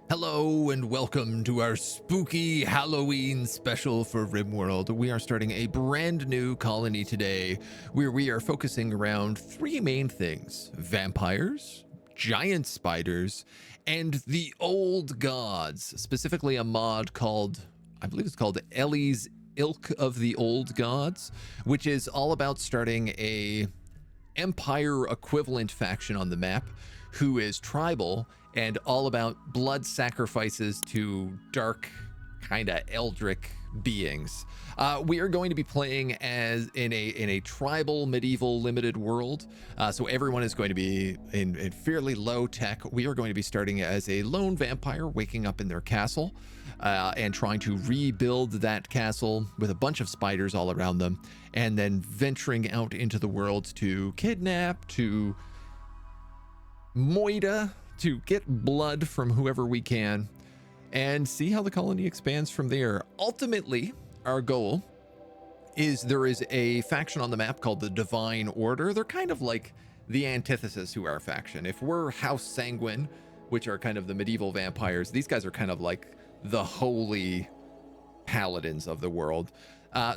Hello and welcome to our spooky Halloween special for Rimworld. We are starting a brand new colony today where we are focusing around three main things: vampires, giant spiders, and the old gods, specifically a mod called, I believe it's called Ellie's Ilk of the Old Gods, which is all about starting a empire equivalent faction on the map who is tribal and all about blood sacrifices to dark, kind of eldritch beings. We are going to be playing as in a tribal medieval limited world, so everyone is going to be in fairly low tech. We are going to be starting as a lone vampire waking up in their castle and trying to rebuild that castle with a bunch of spiders all around them, and then venturing out into the world to kidnap, to moida, to get blood from whoever we can, and see how the colony expands from there. Ultimately, our goal is there is a faction on the map called the Divine Order. They're kind of like the antithesis to our faction. If we're House Sanguine, which are kind of the medieval vampires, these guys are kind of like the holy paladins of the world.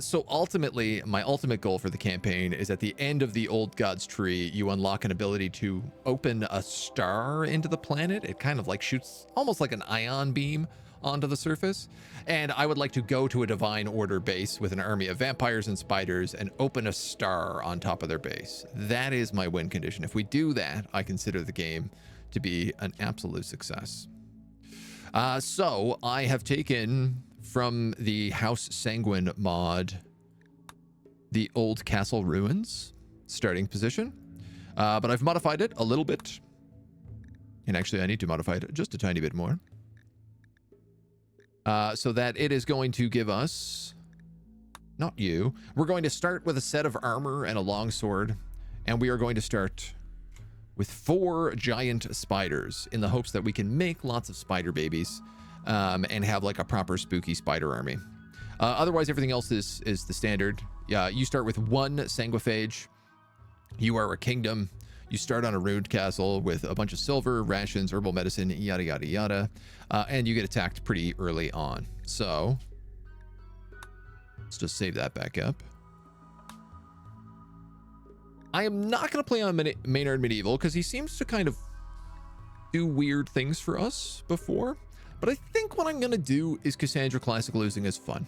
So ultimately, my ultimate goal for the campaign is at the end of the Old Gods tree, you unlock an ability to open a star into the planet. It kind of like shoots almost like an ion beam onto the surface. And I would like to go to a Divine Order base with an army of vampires and spiders and open a star on top of their base. That is my win condition. If we do that, I consider the game to be an absolute success. So I have taken from the House Sanguine mod the old castle ruins starting position, but I've modified it a little bit, and actually I need to modify it just a tiny bit more, so that it is going to give us, not you, we're going to start with a set of armor and a longsword, and we are going to start with 4 giant spiders in the hopes that we can make lots of spider babies and have like a proper spooky spider army. Otherwise, everything else is the standard. You start with 1 sanguiphage. You are a kingdom. You start on a ruined castle with a bunch of silver, rations, herbal medicine, yada, yada, yada. And you get attacked pretty early on. So let's just save that back up. I am not going to play on Maynard Medieval because he seems to kind of do weird things for us before. But I think what I'm going to do is Cassandra Classic losing is fun.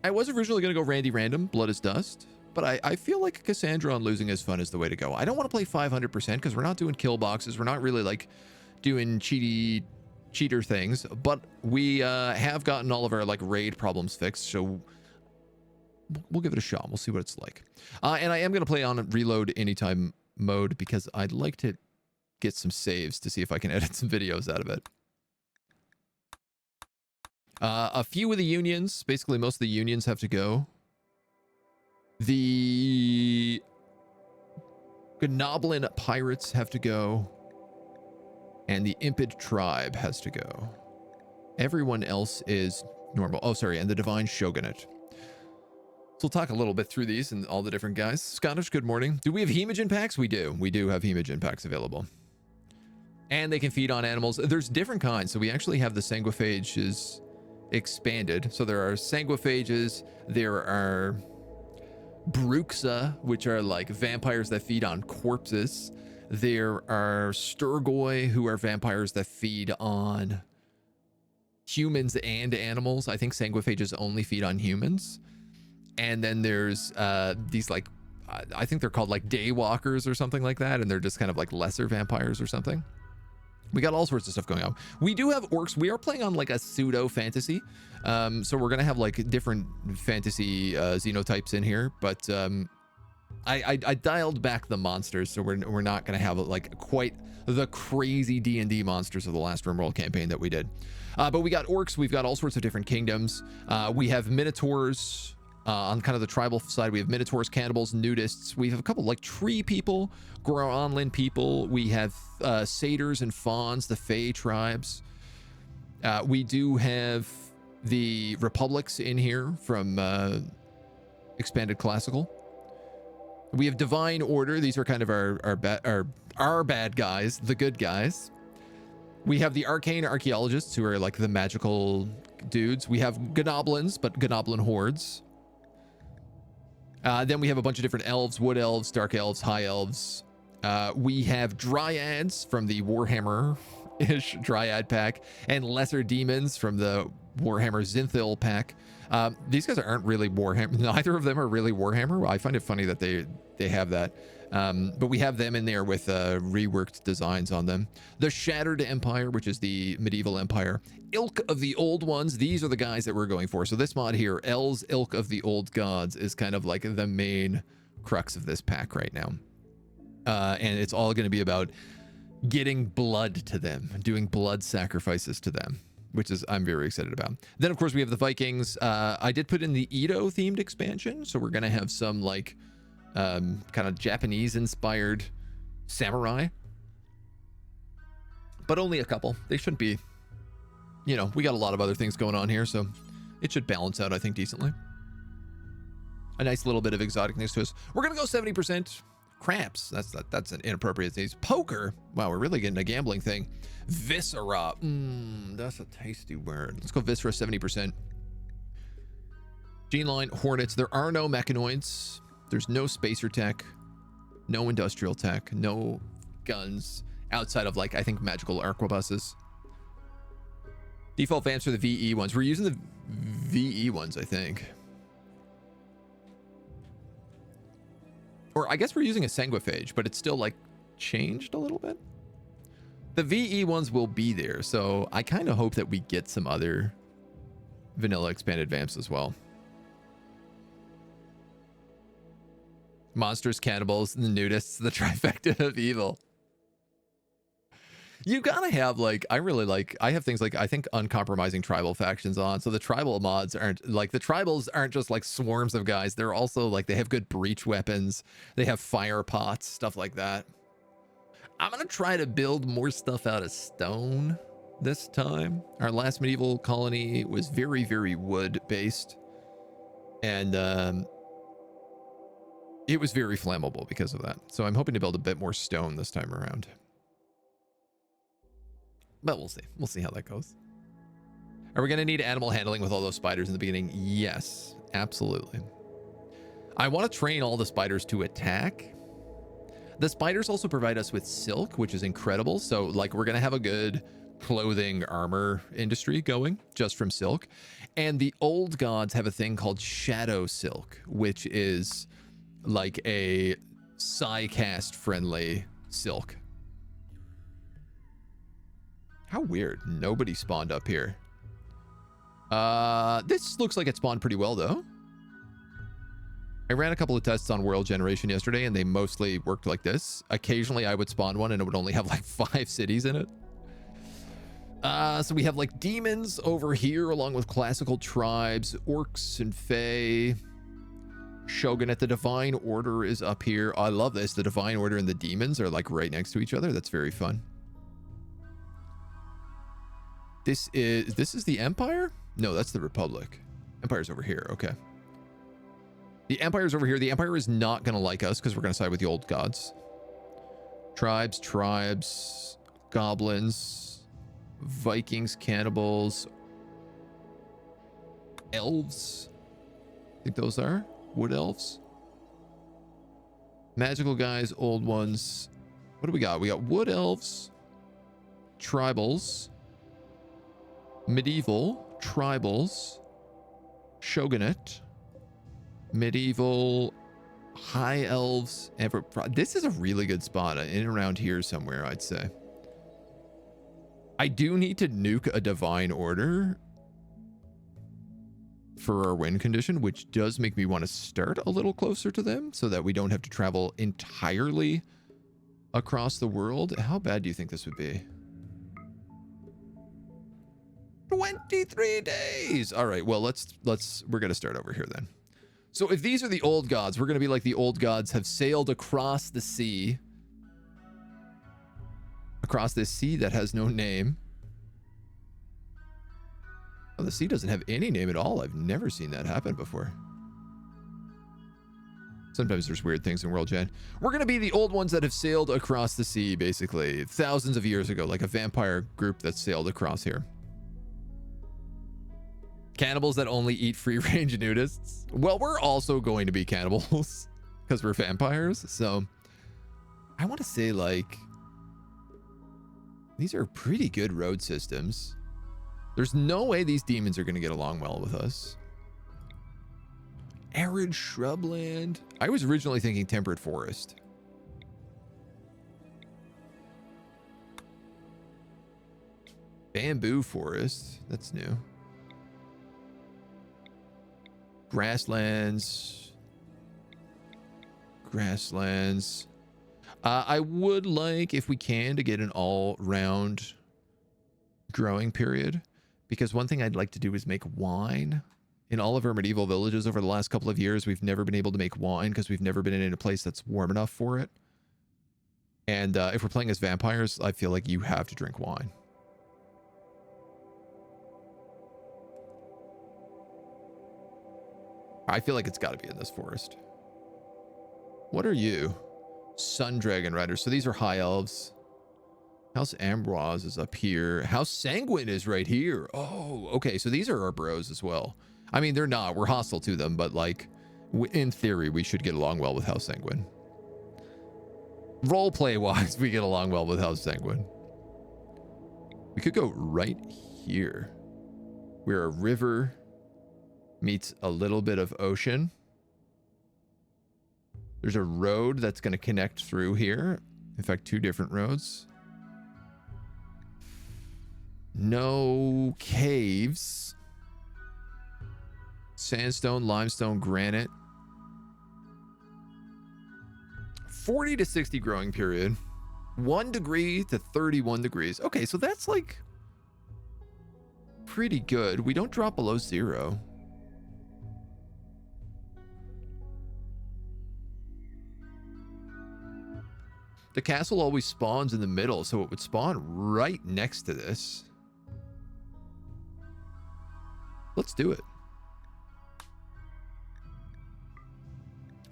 I was originally going to go Randy Random, Blood is Dust, but I feel like Cassandra on losing is fun is the way to go. I don't want to play 500% because we're not doing kill boxes. We're not really like doing cheater things, but we have gotten all of our like raid problems fixed. So we'll give it a shot. We'll see what it's like. And I am going to play on reload anytime mode because I'd like to get some saves to see if I can edit some videos out of it. A few of the unions, basically most of the unions have to go. The Gnoblin pirates have to go. And the Impid tribe has to go. Everyone else is normal. Oh, sorry, and the Divine Shogunate. So we'll talk a little bit through these and all the different guys. Scottish, good morning. Do we have hemogen packs? We do. We do have hemogen packs available. And they can feed on animals. There's different kinds. So we actually have the sanguiphages expanded. So there are sanguiphages. There are bruxa, which are like vampires that feed on corpses. There are sturgoi, who are vampires that feed on humans and animals. I think sanguiphages only feed on humans. And then there's these like, I think they're called like daywalkers or something like that. And they're just kind of like lesser vampires or something. We got all sorts of stuff going on. We do have orcs. We are playing on like a pseudo fantasy. So we're going to have like different fantasy xenotypes in here. But I dialed back the monsters. So we're not going to have like quite the crazy D&D monsters of the last Rimworld campaign that we did. But we got orcs. We've got all sorts of different kingdoms. We have minotaurs. On kind of the tribal side, we have minotaurs, cannibals, nudists. We have a couple like tree people, Groenland people. We have satyrs and fauns, the Fey tribes. We do have the republics in here from Expanded Classical. We have divine order. These are kind of our bad guys, the good guys. We have the arcane archaeologists, who are like the magical dudes. We have gnoblins, but gnoblin hordes. Then we have a bunch of different elves, wood elves, dark elves, high elves. We have dryads from the Warhammer-ish dryad pack, and lesser demons from the Warhammer Zinthil pack. These guys aren't really Warhammer. Neither of them are really Warhammer. I find it funny that they have that. But we have them in there with reworked designs on them. The Shattered Empire, which is the medieval empire. Ilk of the Old Ones. These are the guys that we're going for. So this mod here, L's Ilk of the Old Gods, is kind of like the main crux of this pack right now. And it's all going to be about getting blood to them, doing blood sacrifices to them, which is I'm very excited about. Then, of course, we have the Vikings. I did put in the Edo-themed expansion, so we're going to have some, like, kind of Japanese-inspired samurai. But only a couple. They shouldn't be... You know, we got a lot of other things going on here, so it should balance out, I think, decently. A nice little bit of exoticness to us. We're going to go 70%. Cramps. That's an inappropriate thing. Poker. Wow, we're really getting a gambling thing. Viscera. That's a tasty word. Let's go Viscera 70%. Gene line Hornets. There are no mechanoids. There's no spacer tech. No industrial tech. No guns outside of, like, I think magical arquebuses. Default vamps are the VE ones. We're using the VE ones, I think. Or I guess we're using a sanguiphage, but it's still, like, changed a little bit. The VE ones will be there, so I kind of hope that we get some other vanilla expanded vamps as well. Monsters, cannibals, the nudists, the trifecta of evil. You gotta have, like, I have things like, I think, uncompromising tribal factions on. So the tribal mods aren't, like, the tribals aren't just like swarms of guys. They're also, like, they have good breach weapons. They have fire pots, stuff like that. I'm gonna try to build more stuff out of stone this time. Our last medieval colony was very, very wood based. And it was very flammable because of that. So I'm hoping to build a bit more stone this time around. But we'll see. We'll see how that goes. Are we going to need animal handling with all those spiders in the beginning? Yes, absolutely. I want to train all the spiders to attack. The spiders also provide us with silk, which is incredible. So, like, we're going to have a good clothing armor industry going just from silk. And the old gods have a thing called shadow silk, which is like a Psycast friendly silk. How weird. Nobody spawned up here. This looks like it spawned pretty well, though. I ran a couple of tests on world generation yesterday, and they mostly worked like this. Occasionally, I would spawn one, and it would only have, like, 5 cities in it. So we have, like, demons over here, along with classical tribes, orcs and fae. Shogunate, the Divine Order is up here. I love this. The Divine Order and the demons are, like, right next to each other. That's very fun. This is the Empire? No, that's the Republic. Empire's over here. Okay. The Empire's over here. The Empire is not going to like us because we're going to side with the old gods. Tribes, goblins, Vikings, cannibals, elves. I think those are wood elves. Magical guys, old ones. What do we got? We got wood elves, tribals, medieval, tribals, shogunate, medieval, high elves. This is a really good spot in and around here somewhere, I'd say. I do need to nuke a divine order for our win condition, which does make me want to start a little closer to them so that we don't have to travel entirely across the world. How bad do you think this would be? 23 days. All right, well, we're going to start over here then. So if these are the old gods, we're going to be like the old gods have sailed across the sea. Across this sea that has no name. Oh, the sea doesn't have any name at all. I've never seen that happen before. Sometimes there's weird things in World Gen. We're going to be the old ones that have sailed across the sea, basically, thousands of years ago, like a vampire group that sailed across here. Cannibals that only eat free-range nudists. Well, we're also going to be cannibals because we're vampires. So I want to say, like, these are pretty good road systems. There's no way these demons are going to get along well with us. Arid shrubland. I was originally thinking temperate forest. Bamboo forest. That's new. Grasslands. Grasslands. I would like, if we can, to get an all-round growing period. Because one thing I'd like to do is make wine. In all of our medieval villages over the last couple of years, we've never been able to make wine because we've never been in a place that's warm enough for it. And if we're playing as vampires, I feel like you have to drink wine. I feel like it's got to be in this forest. What are you? Sun Dragon Riders. So these are high elves. House Ambroise is up here. House Sanguine is right here. Oh, okay. So these are our bros as well. I mean, they're not. We're hostile to them, but like, in theory, we should get along well with House Sanguine. Roleplay-wise, we get along well with House Sanguine. We could go right here, where a river meets a little bit of ocean. There's a road that's going to connect through here. In fact, two different roads. No caves. Sandstone, limestone, granite. 40 to 60 growing period. 1 degree to 31 degrees. Okay, so that's like pretty good. We don't drop below 0. The castle always spawns in the middle, so it would spawn right next to this. Let's do it.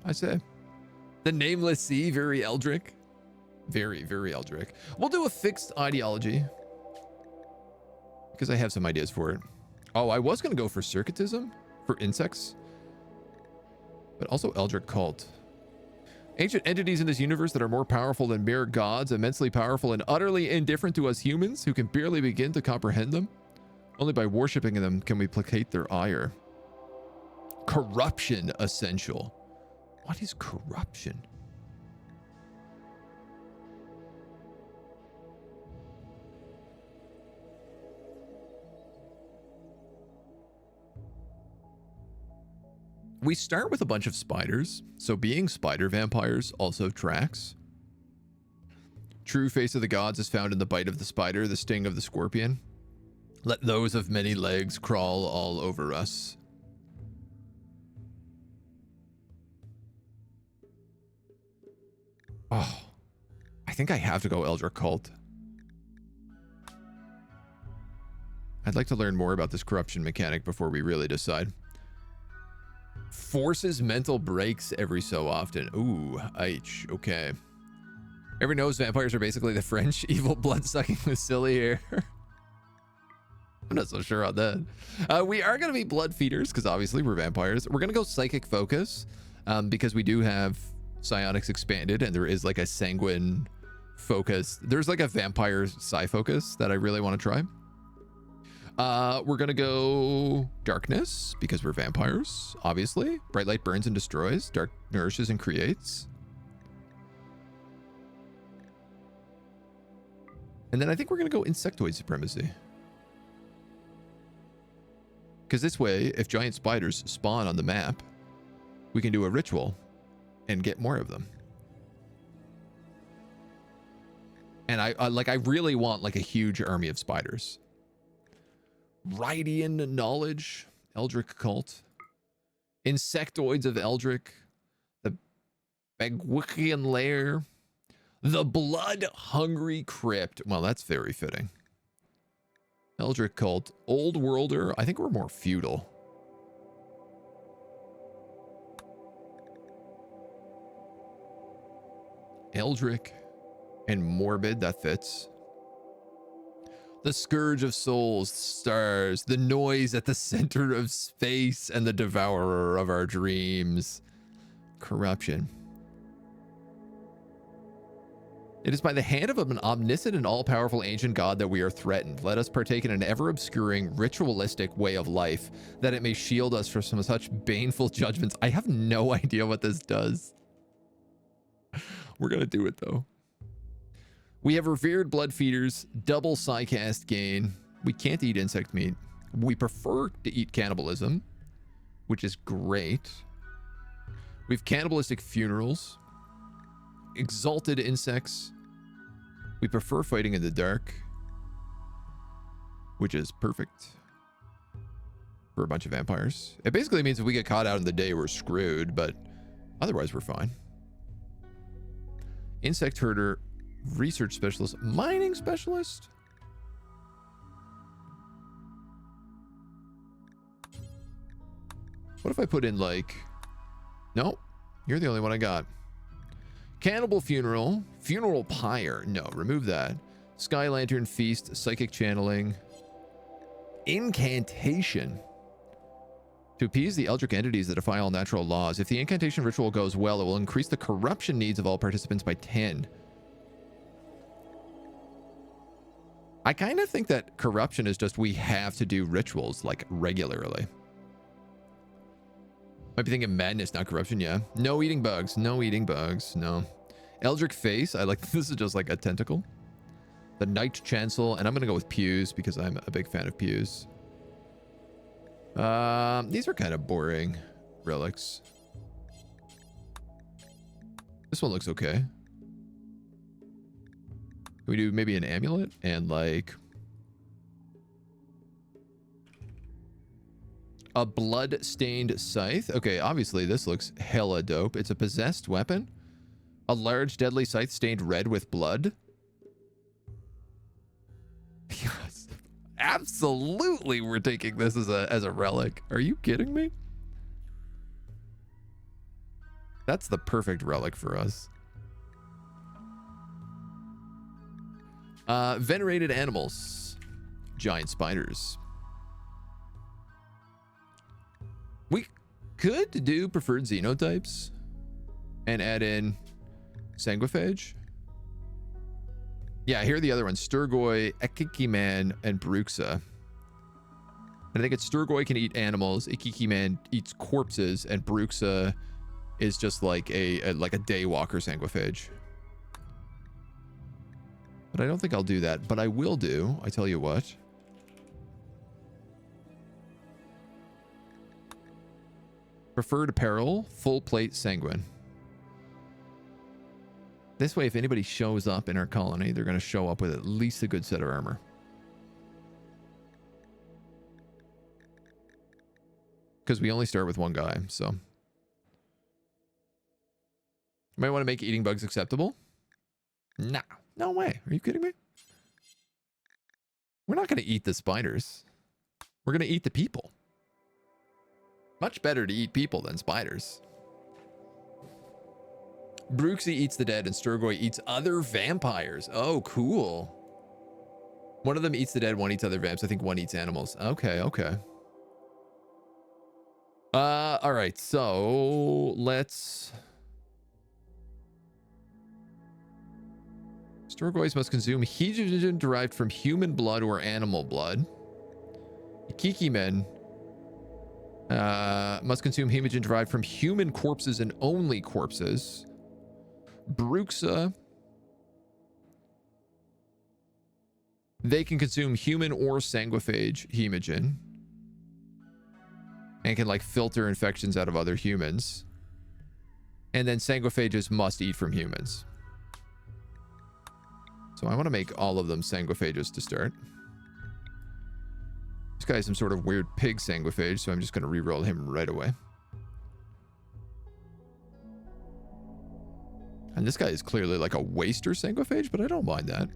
I say. The Nameless Sea, very Eldritch. Very, very Eldritch. We'll do a fixed ideology, because I have some ideas for it. Oh, I was going to go for circuitism, for insects. But also Eldritch Cult. Ancient entities in this universe that are more powerful than mere gods, immensely powerful and utterly indifferent to us humans who can barely begin to comprehend them. Only by worshipping them can we placate their ire. Corruption essential. What is corruption? We start with a bunch of spiders, so being spider vampires also tracks. True face of the gods is found in the bite of the spider, the sting of the scorpion. Let those of many legs crawl all over us. Oh, I think I have to go Eldritch Cult. I'd like to learn more about this corruption mechanic before we really decide. Forces mental breaks every so often. Ooh, H. Okay. Everyone knows vampires are basically the French evil blood-sucking with silly hair. I'm not so sure on that. We are going to be blood feeders because obviously we're vampires. We're going to go psychic focus because we do have psionics expanded and there is like a sanguine focus. There's like a vampire psi focus that I really want to try. We're gonna go darkness because we're vampires, obviously. Bright light burns and destroys. Dark nourishes and creates. And then I think we're gonna go insectoid supremacy. Because this way, if giant spiders spawn on the map, we can do a ritual and get more of them. And I really want like a huge army of spiders. Rydian knowledge, Eldritch Cult, insectoids of Eldritch, the Bagwickian lair, the blood hungry crypt. Well, that's very fitting. Eldritch Cult, old worlder. I think we're more feudal. Eldritch, and morbid. That fits. The scourge of souls, stars, the noise at the center of space, and the devourer of our dreams. Corruption. It is by the hand of an omniscient and all-powerful ancient god that we are threatened. Let us partake in an ever-obscuring, ritualistic way of life, that it may shield us from such baneful judgments. I have no idea what this does. We're gonna do it, though. We have revered blood feeders, double psycast gain. We can't eat insect meat. We prefer to eat cannibalism, which is great. We have cannibalistic funerals. Exalted insects. We prefer fighting in the dark, which is perfect for a bunch of vampires. It basically means if we get caught out in the day, we're screwed, but otherwise we're fine. Insect herder, research specialist, mining specialist. What if I put in like, no, you're the only one I got. Cannibal funeral, funeral pyre. No, remove that. Sky lantern feast, psychic channeling, incantation. To appease the eldritch entities that defy all natural laws. If the incantation ritual goes well, it will increase the corruption needs of all participants by 10. I kind of think that corruption is just we have to do rituals like regularly. Might be thinking madness, not corruption. Yeah. No eating bugs. No eating bugs. No. Eldritch face. I like this is just like a tentacle. The Knight Chancel. And I'm going to go with pews because I'm a big fan of pews. These are kind of boring relics. This one looks okay. Can we do maybe an amulet and like a blood-stained scythe? Okay, obviously this looks hella dope. It's a possessed weapon. A large deadly scythe stained red with blood. Yes. Absolutely we're taking this as a relic. Are you kidding me? That's the perfect relic for us. Venerated animals. Giant spiders. We could do preferred xenotypes and add in sanguiphage. Yeah, here are the other ones. Sturgoy, Ikikiman, and Bruxa. And I think it's Sturgoy can eat animals, Ikikiman eats corpses, and Bruxa is just like a daywalker sanguiphage. But I don't think I'll do that. But I will do, I tell you what. Preferred apparel, full plate sanguine. This way, if anybody shows up in our colony, they're going to show up with at least a good set of armor. Because we only start with one guy, so. You might want to make eating bugs acceptable. Nah, no way. Are you kidding me? We're not going to eat the spiders. We're going to eat the people. Much better to eat people than spiders. Bruxa eats the dead and Sturgoy eats other vampires. Oh, cool. One of them eats the dead, one eats other vamps. I think one eats animals. Okay, okay. All right, so let's... Sturgoys must consume hemogen derived from human blood or animal blood. Ikikimen must consume hemogen derived from human corpses and only corpses. Bruxa, they can consume human or sanguiphage hemogen and can like filter infections out of other humans. And then sanguiphages must eat from humans. So I want to make all of them sanguiphages to start. This guy is some sort of weird pig sanguiphage, so I'm just going to reroll him right away. And this guy is clearly like a waster sanguiphage, but I don't mind that.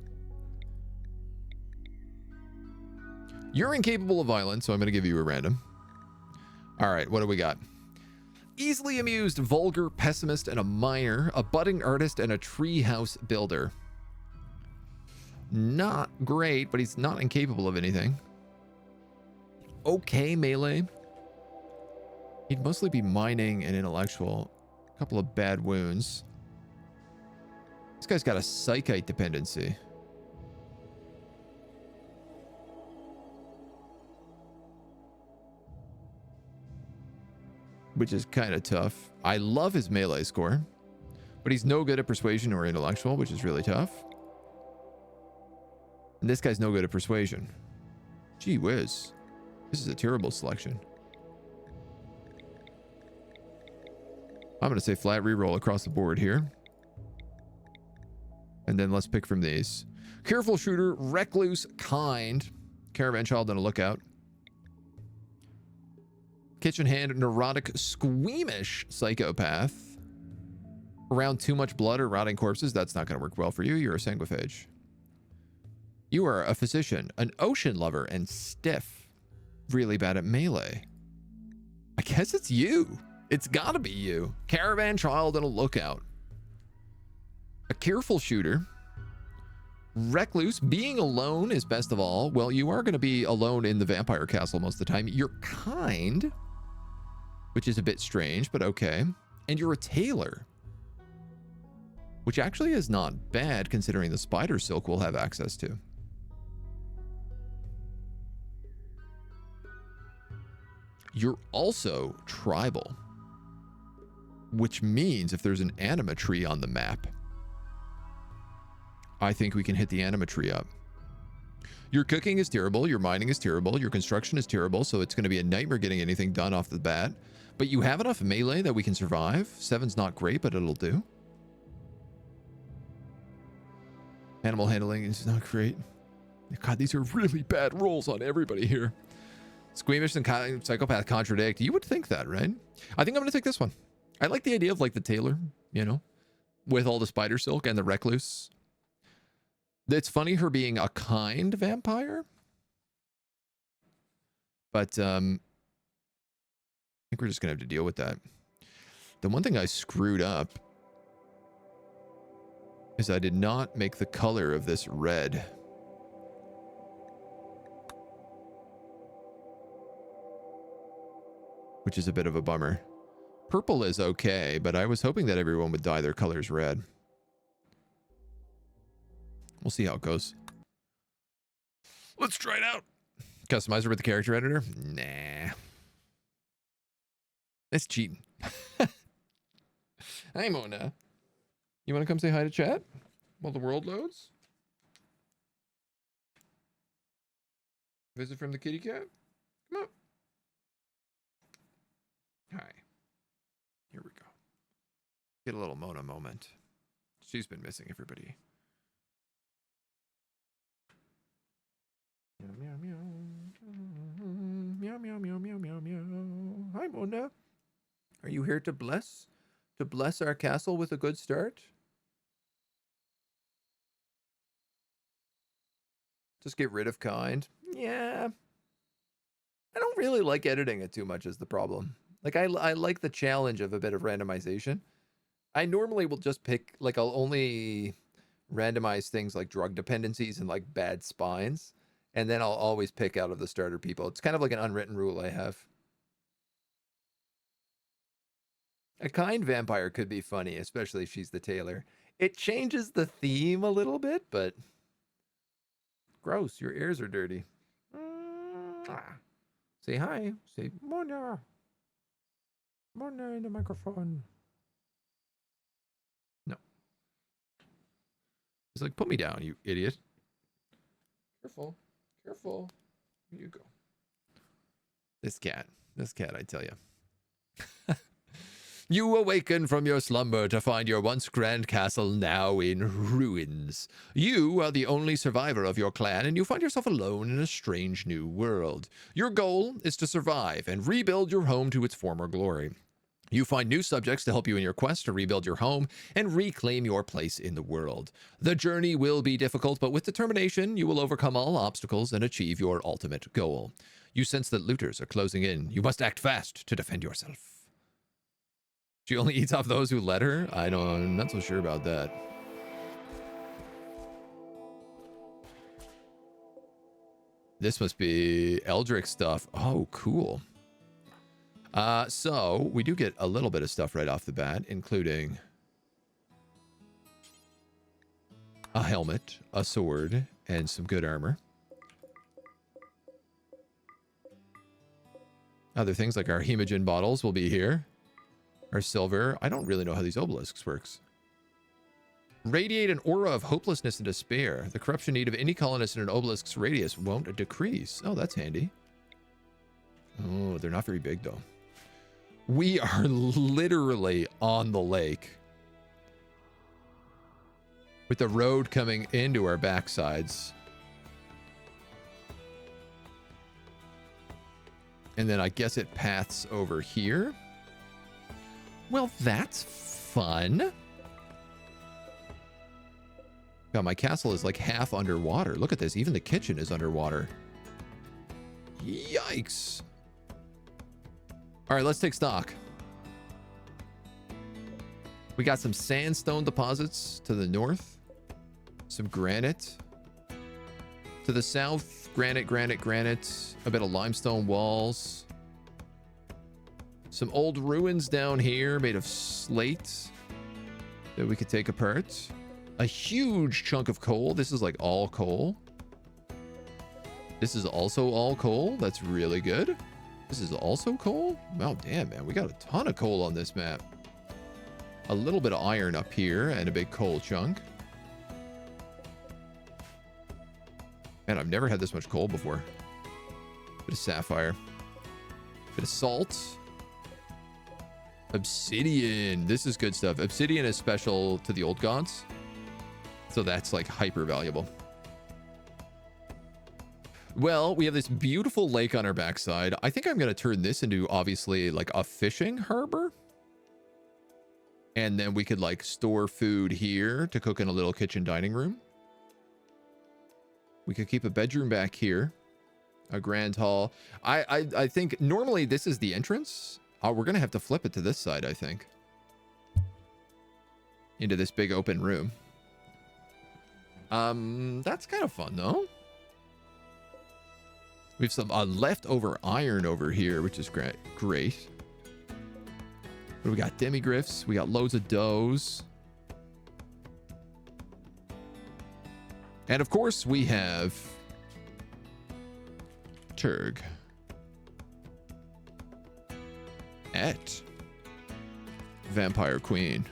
You're incapable of violence, so I'm going to give you a random. All right, what do we got? Easily amused, vulgar, pessimist, and a miner, a budding artist, and a treehouse builder. Not great, but he's not incapable of anything. Okay, melee. He'd mostly be mining and intellectual. A couple of bad wounds. This guy's got a psychite dependency. Which is kind of tough. I love his melee score, but he's no good at persuasion or intellectual, which is really tough. And this guy's no good at persuasion. Gee whiz. This is a terrible selection. I'm going to say flat reroll across the board here. And then let's pick from these. Careful shooter, recluse, kind. Caravan child on a lookout. Kitchen hand, neurotic, squeamish psychopath. Around too much blood or rotting corpses. That's not going to work well for you. You're a sanguiphage. You are a physician, an ocean lover, and stiff. Really bad at melee. I guess it's you. It's gotta be you. Caravan child and a lookout. A careful shooter. Recluse. Being alone is best of all. Well, you are going to be alone in the vampire castle most of the time. You're kind, which is a bit strange, but okay. And you're a tailor, which actually is not bad considering the spider silk we'll have access to. You're also tribal, which means if there's an anima tree on the map, I think we can hit the anima tree up. Your cooking is terrible. Your mining is terrible. Your construction is terrible. So it's going to be a nightmare getting anything done off the bat. But you have enough melee that we can survive. 7's not great, but it'll do. Animal handling is not great. God, these are really bad rolls on everybody here. Squeamish and psychopath contradict. You would think that, right? I think I'm going to take this one. I like the idea of like the tailor, you know, with all the spider silk and the recluse. It's funny her being a kind vampire. But I think we're just going to have to deal with that. The one thing I screwed up is I did not make the color of this red. Which is a bit of a bummer. Purple is okay, but I was hoping that everyone would dye their colors red. We'll see how it goes. Let's try it out. Customizer with the character editor? Nah. That's cheating. Hi, Mona. You want to come say hi to chat while the world loads? Visit from the kitty cat? Come on. Hi. Here we go. Get a little Mona moment. She's been missing everybody. Meow, meow, meow. Meow, meow, meow, meow, meow, meow. Hi, Mona. Are you here to bless our castle with a good start? Just get rid of kind. Yeah. I don't really like editing it too much is the problem. Like, I like the challenge of a bit of randomization. I normally will just pick, like, I'll only randomize things like drug dependencies and, like, bad spines. And then I'll always pick out of the starter people. It's kind of like an unwritten rule I have. A kind vampire could be funny, especially if she's the tailor. It changes the theme a little bit, but... Gross, your ears are dirty. Say hi. Say, Mona. Mona in the microphone. No. He's like, put me down, you idiot. Careful. Careful. Here you go. This cat, I tell you. You awaken from your slumber to find your once grand castle now in ruins. You are the only survivor of your clan, and you find yourself alone in a strange new world. Your goal is to survive and rebuild your home to its former glory. You find new subjects to help you in your quest to rebuild your home and reclaim your place in the world. The journey will be difficult, but with determination, you will overcome all obstacles and achieve your ultimate goal. You sense that looters are closing in. You must act fast to defend yourself. She only eats off those who let her? I'm not so sure about that. This must be Eldrick stuff. Oh, cool. So we do get a little bit of stuff right off the bat, including a helmet, a sword, and some good armor. Other things like our hemogen bottles will be here. Our silver. I don't really know how these obelisks works. Radiate an aura of hopelessness and despair. The corruption need of any colonist in an obelisk's radius won't decrease. Oh, that's handy. Oh, they're not very big, though. We are literally on the lake, with the road coming into our backsides. And then I guess it paths over here. Well, that's fun. God, my castle is like half underwater. Look at this. Even the kitchen is underwater. Yikes. All right, let's take stock. We got some sandstone deposits to the north. Some granite. To the south, granite. A bit of limestone walls. Some old ruins down here made of slate that we could take apart. A huge chunk of coal. This is like all coal. This is also all coal. That's really good. This is also coal. Wow, damn, man. We got a ton of coal on this map. A little bit of iron up here and a big coal chunk. Man, I've never had this much coal before. Bit of sapphire. Bit of salt. Obsidian. This is good stuff. Obsidian is special to the old gods. So that's like hyper valuable. Well, we have this beautiful lake on our backside. I think I'm going to turn this into obviously like a fishing harbor. And then we could like store food here to cook in a little kitchen dining room. We could keep a bedroom back here. A grand hall. I think normally this is the entrance. We're going to have to flip it to this side, I think. Into this big open room. That's kind of fun, though. We have some leftover iron over here, which is great. But we got demigriffs. We got loads of doughs. And of course, we have Turg. Et. Vampire Queen.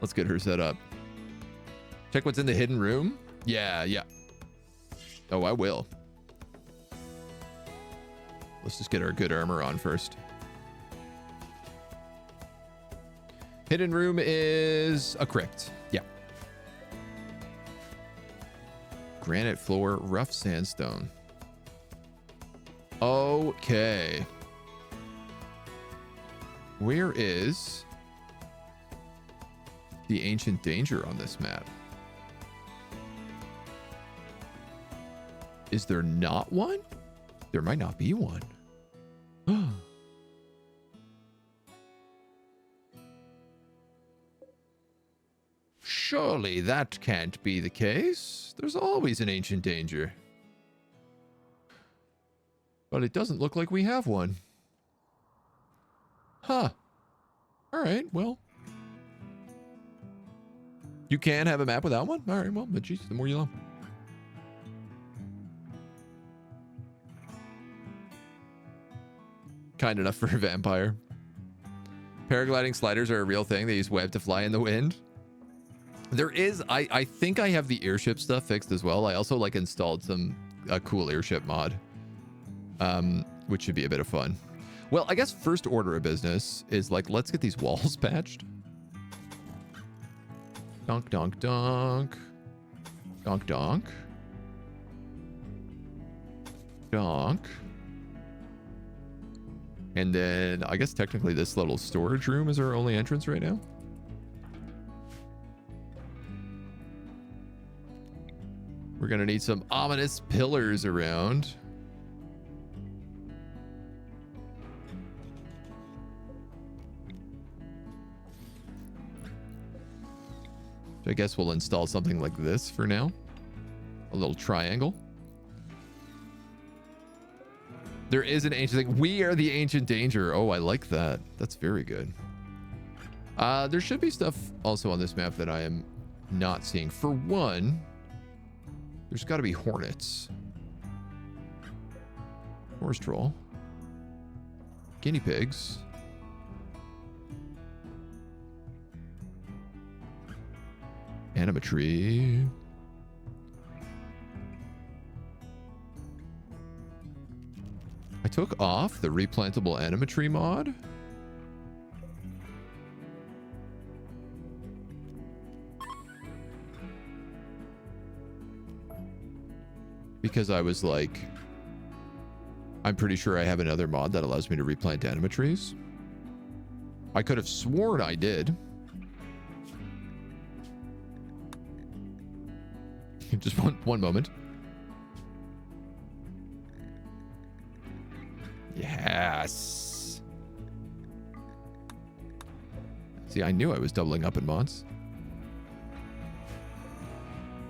Let's get her set up. Check what's in the hidden room. Yeah. Oh, I will. Let's just get our good armor on first. Hidden room is a crypt. Yeah. Granite floor, rough sandstone. Okay. Where is the ancient danger on this map? Is there not one? There might not be one. Surely that can't be the case. There's always an ancient danger. But it doesn't look like we have one. Huh. All right, well. You can have a map without one? All right, well, but geez, the more you know. Kind enough for a vampire. Paragliding sliders are a real thing. They use web to fly in the wind. There is, I think I have the airship stuff fixed as well. I also like installed a cool airship mod, which should be a bit of fun. Well, I guess first order of business is like, let's get these walls patched. Donk, donk, donk. Donk, donk. Donk. And then I guess technically this little storage room is our only entrance right now. We're going to need some ominous pillars around. I guess we'll install something like this for now. A little triangle. There is an ancient thing. We are the ancient danger. Oh, I like that. That's very good. There should be stuff also on this map that I am not seeing. For one, there's got to be hornets. Horse troll. Guinea pigs. Animatree. I took off the replantable animatree mod. Because I was like, I'm pretty sure I have another mod that allows me to replant animatrees. I could have sworn I did. Just one moment. Yes. See, I knew I was doubling up in mods.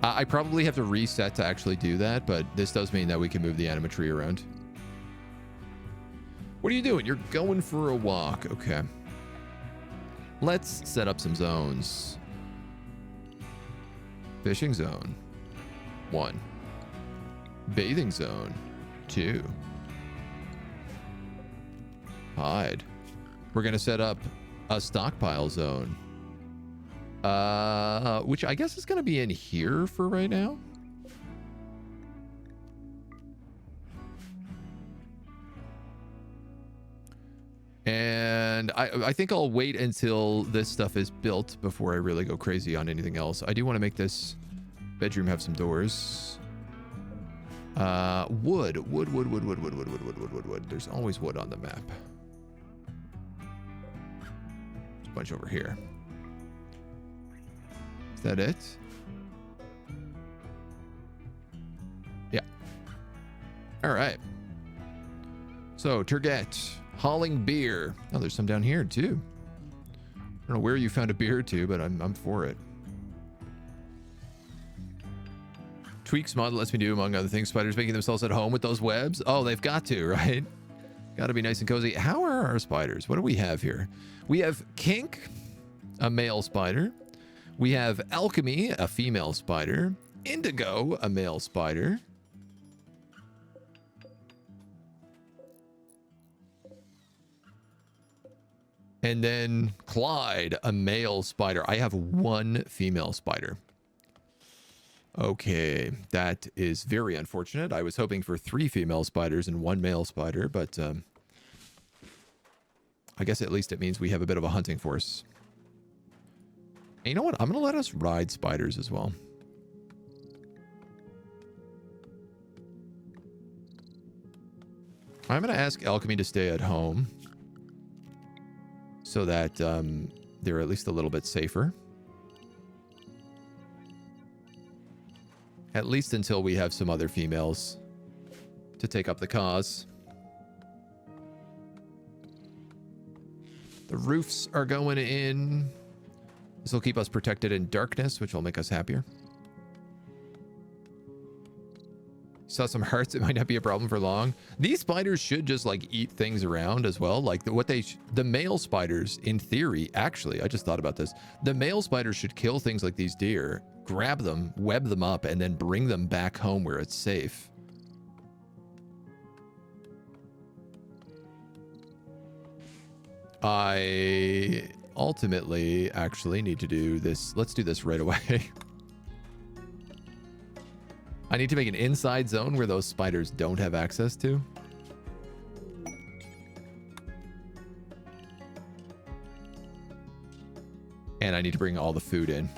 I probably have to reset to actually do that, but this does mean that we can move the animatree around. What are you doing? You're going for a walk. Okay. Let's set up some zones. Fishing zone. 1. Bathing zone. 2. Hide. We're going to set up a stockpile zone. Which I guess is going to be in here for right now. And I think I'll wait until this stuff is built before I really go crazy on anything else. I do want to make this bedroom have some doors. Wood. There's always wood on the map. There's a bunch over here. Is that it? Yeah. All right. So, Turget. Hauling beer. Oh, there's some down here, too. I don't know where you found a beer or two, but I'm for it. Tweaks mod lets me do, among other things, spiders making themselves at home with those webs. Oh, they've got to, right? Got to be nice and cozy. How are our spiders? What do we have here? We have Kink, a male spider. We have Alchemy, a female spider. Indigo, a male spider. And then Clyde, a male spider. I have 1 female spider. Okay, that is very unfortunate. I was hoping for 3 female spiders and 1 male spider, but I guess at least it means we have a bit of a hunting force. And you know what? I'm going to let us ride spiders as well. I'm going to ask Alchemy to stay at home so that they're at least a little bit safer. At least until we have some other females to take up the cause. The roofs are going in. This will keep us protected in darkness, which will make us happier. Saw some hearts. It might not be a problem for long. These spiders should just like eat things around as well. Like the male spiders, in theory, actually, I just thought about this. The male spiders should kill things like these deer, grab them, web them up, and then bring them back home where it's safe. I ultimately actually need to do this. Let's do this right away. I need to make an inside zone where those spiders don't have access to. And I need to bring all the food in.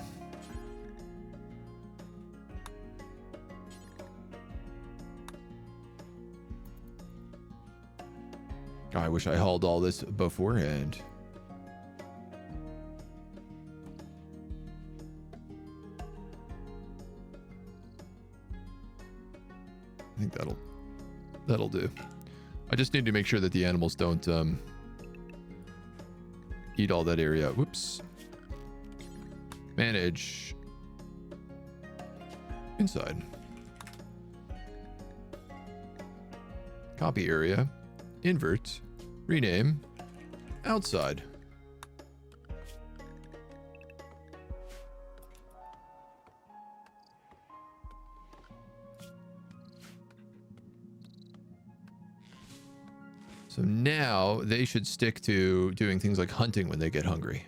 I wish I hauled all this beforehand. I think that'll do. I just need to make sure that the animals don't eat all that area. Whoops. Manage Inside. Copy area. Invert. Rename. Outside. So now they should stick to doing things like hunting when they get hungry.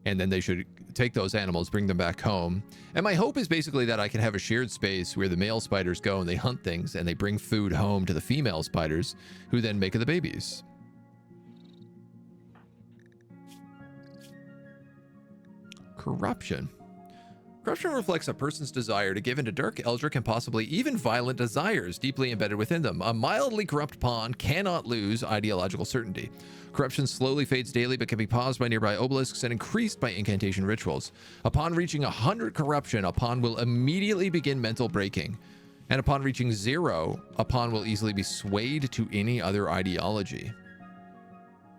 And then they should take those animals, bring them back home. And my hope is basically that I can have a shared space where the male spiders go and they hunt things and they bring food home to the female spiders who then make the babies. Corruption. Corruption reflects a person's desire to give into dark, eldritch, and possibly even violent desires deeply embedded within them. A mildly corrupt pawn cannot lose ideological certainty. Corruption slowly fades daily, but can be paused by nearby obelisks and increased by incantation rituals. Upon reaching 100 corruption, a pawn will immediately begin mental breaking. And upon reaching 0, a pawn will easily be swayed to any other ideology.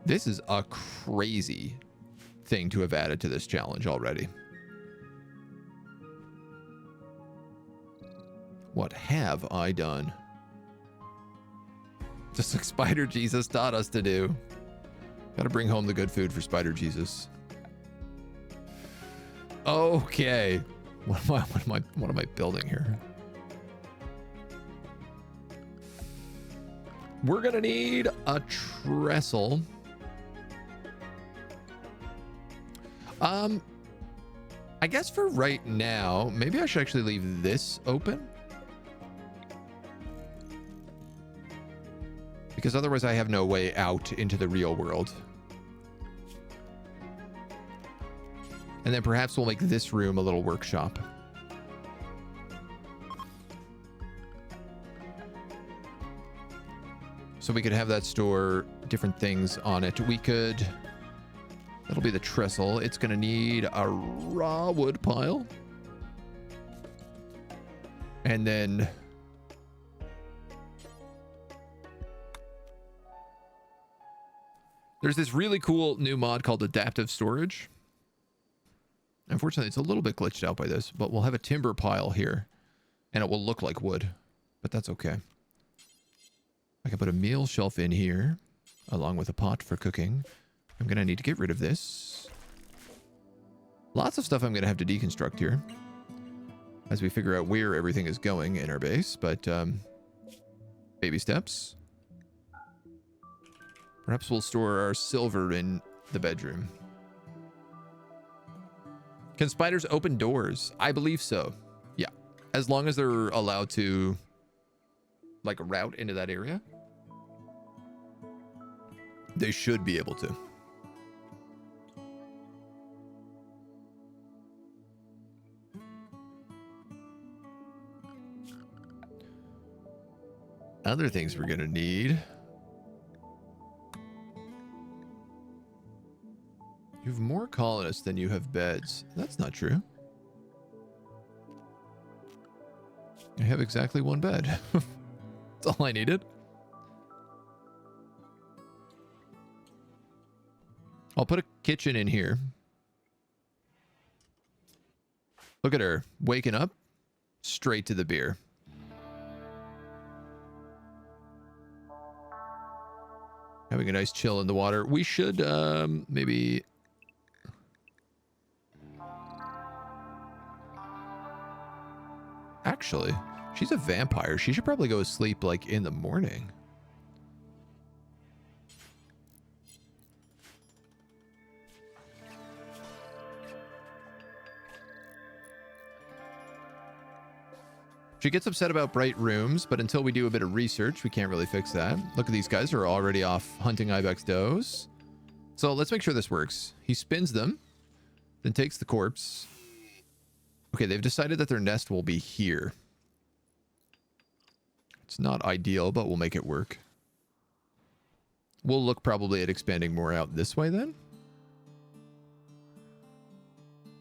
This is a crazy thing to have added to this challenge already. What have I done? Just like Spider Jesus taught us to do. Gotta bring home the good food for Spider Jesus. Okay. What am I building here? We're gonna need a trestle. I guess for right now, maybe I should actually leave this open. Because otherwise I have no way out into the real world. And then perhaps we'll make this room a little workshop. So we could have that store different things on it. We could... That'll be the trestle. It's going to need a raw wood pile. And then... There's this really cool new mod called Adaptive Storage. Unfortunately, it's a little bit glitched out by this, but we'll have a timber pile here, and it will look like wood, but that's okay. I can put a meal shelf in here, along with a pot for cooking. I'm going to need to get rid of this. Lots of stuff I'm going to have to deconstruct here, as we figure out where everything is going in our base, but baby steps. Perhaps we'll store our silver in the bedroom. Can spiders open doors? I believe so. Yeah. As long as they're allowed to, like, route into that area, they should be able to. Other things we're going to need. You have more colonists than you have beds. That's not true. I have exactly one bed. That's all I needed. I'll put a kitchen in here. Look at her, waking up, straight to the beer. Having a nice chill in the water. We should maybe... Actually, she's a vampire. She should probably go to sleep, like, in the morning. She gets upset about bright rooms, but until we do a bit of research, we can't really fix that. Look at these guys who are already off hunting ibex does. So let's make sure this works. He spins them, then takes the corpse. Okay, they've decided that their nest will be here. It's not ideal, but we'll make it work. We'll look probably at expanding more out this way then.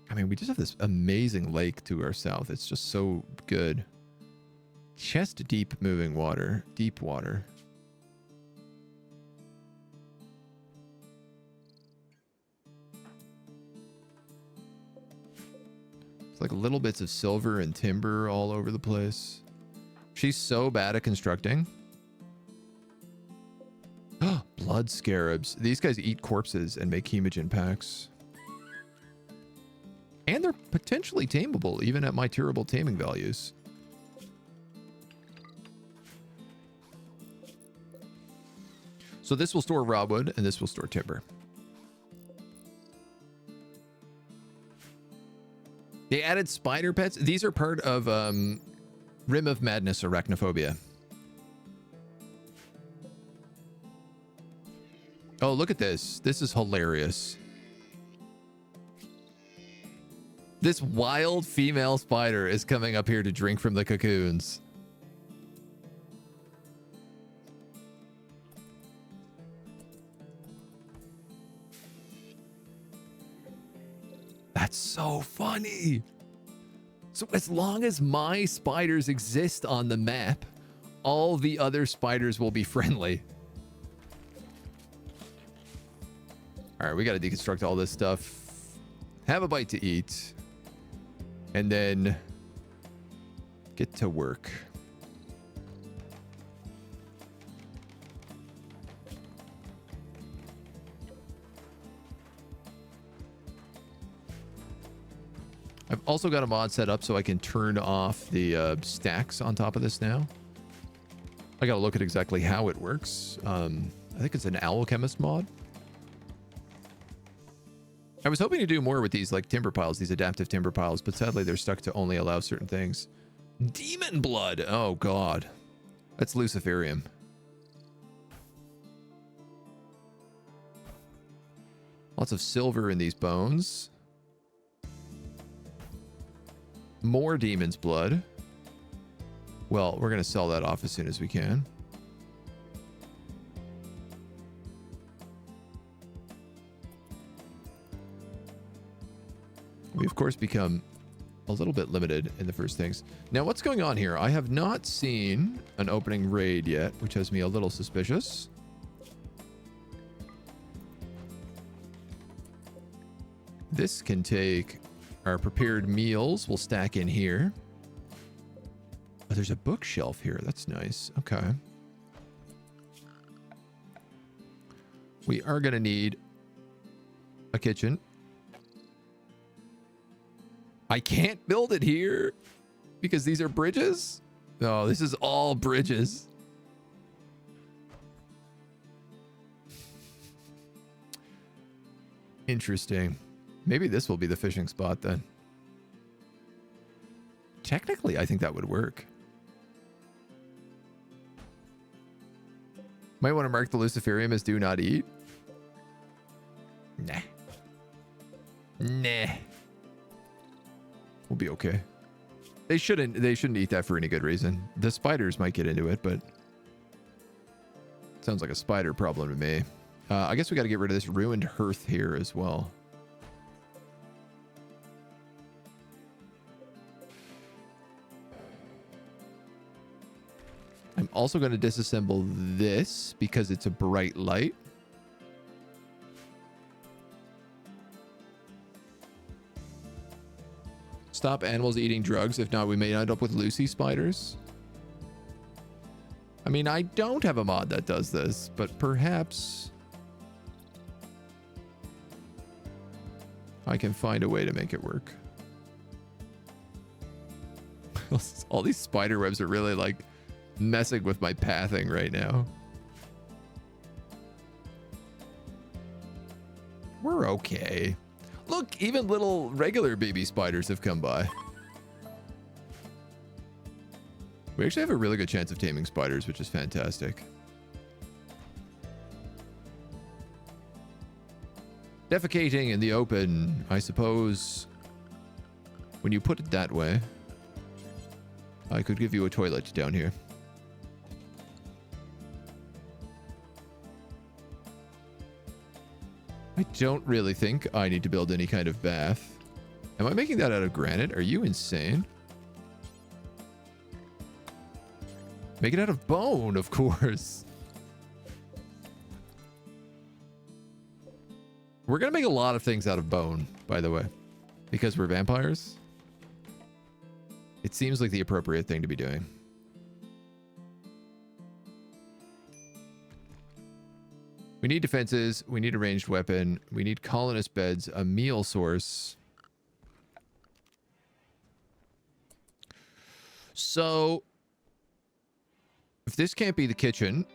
I mean, we just have this amazing lake to our south. It's just so good. Chest deep moving water. Deep water. It's like little bits of silver and timber all over the place. She's so bad at constructing. Blood scarabs. These guys eat corpses and make hemogen packs. And they're potentially tameable, even at my terrible taming values. So this will store raw wood, and this will store timber. They added spider pets. These are part of Rim of Madness Arachnophobia. Oh, look at this. This is hilarious. This wild female spider is coming up here to drink from the cocoons. That's so funny. So as long as my spiders exist on the map, all the other spiders will be friendly. All right, we got to deconstruct all this stuff. Have a bite to eat. And then get to work. I've also got a mod set up so I can turn off the stacks on top of this now. I got to look at exactly how it works. I think it's an alchemist mod. I was hoping to do more with these like timber piles, these adaptive timber piles, but sadly they're stuck to only allow certain things. Demon blood. Oh god. That's Luciferium. Lots of silver in these bones. More demon's blood. Well, we're going to sell that off as soon as we can. We, of course, become a little bit limited in the first things. Now, what's going on here? I have not seen an opening raid yet, which has me a little suspicious. This can take our prepared meals. We'll stack in here. Oh, there's a bookshelf here. That's nice. Okay. We are going to need a kitchen. I can't build it here because these are bridges. No, this is all bridges. Interesting. Maybe this will be the fishing spot then. Technically, I think that would work. Might want to mark the Luciferium as do not eat. Nah. Nah. We'll be okay. They shouldn't eat that for any good reason. The spiders might get into it, but sounds like a spider problem to me. I guess we got to get rid of this ruined hearth here as well. I'm also going to disassemble this because it's a bright light. Stop animals eating drugs. If not, we may end up with Lucy spiders. I mean, I don't have a mod that does this, but perhaps I can find a way to make it work. All these spider webs are really like messing with my pathing right now. We're okay. Look, even little regular baby spiders have come by. We actually have a really good chance of taming spiders, which is fantastic. Defecating in the open, I suppose. When you put it that way, I could give you a toilet down here. I don't really think I need to build any kind of bath. Am I making that out of granite? Are you insane? Make it out of bone, of course. We're going to make a lot of things out of bone, by the way, because we're vampires. It seems like the appropriate thing to be doing. We need defenses. We need a ranged weapon. We need colonist beds, a meal source. So, if this can't be the kitchen,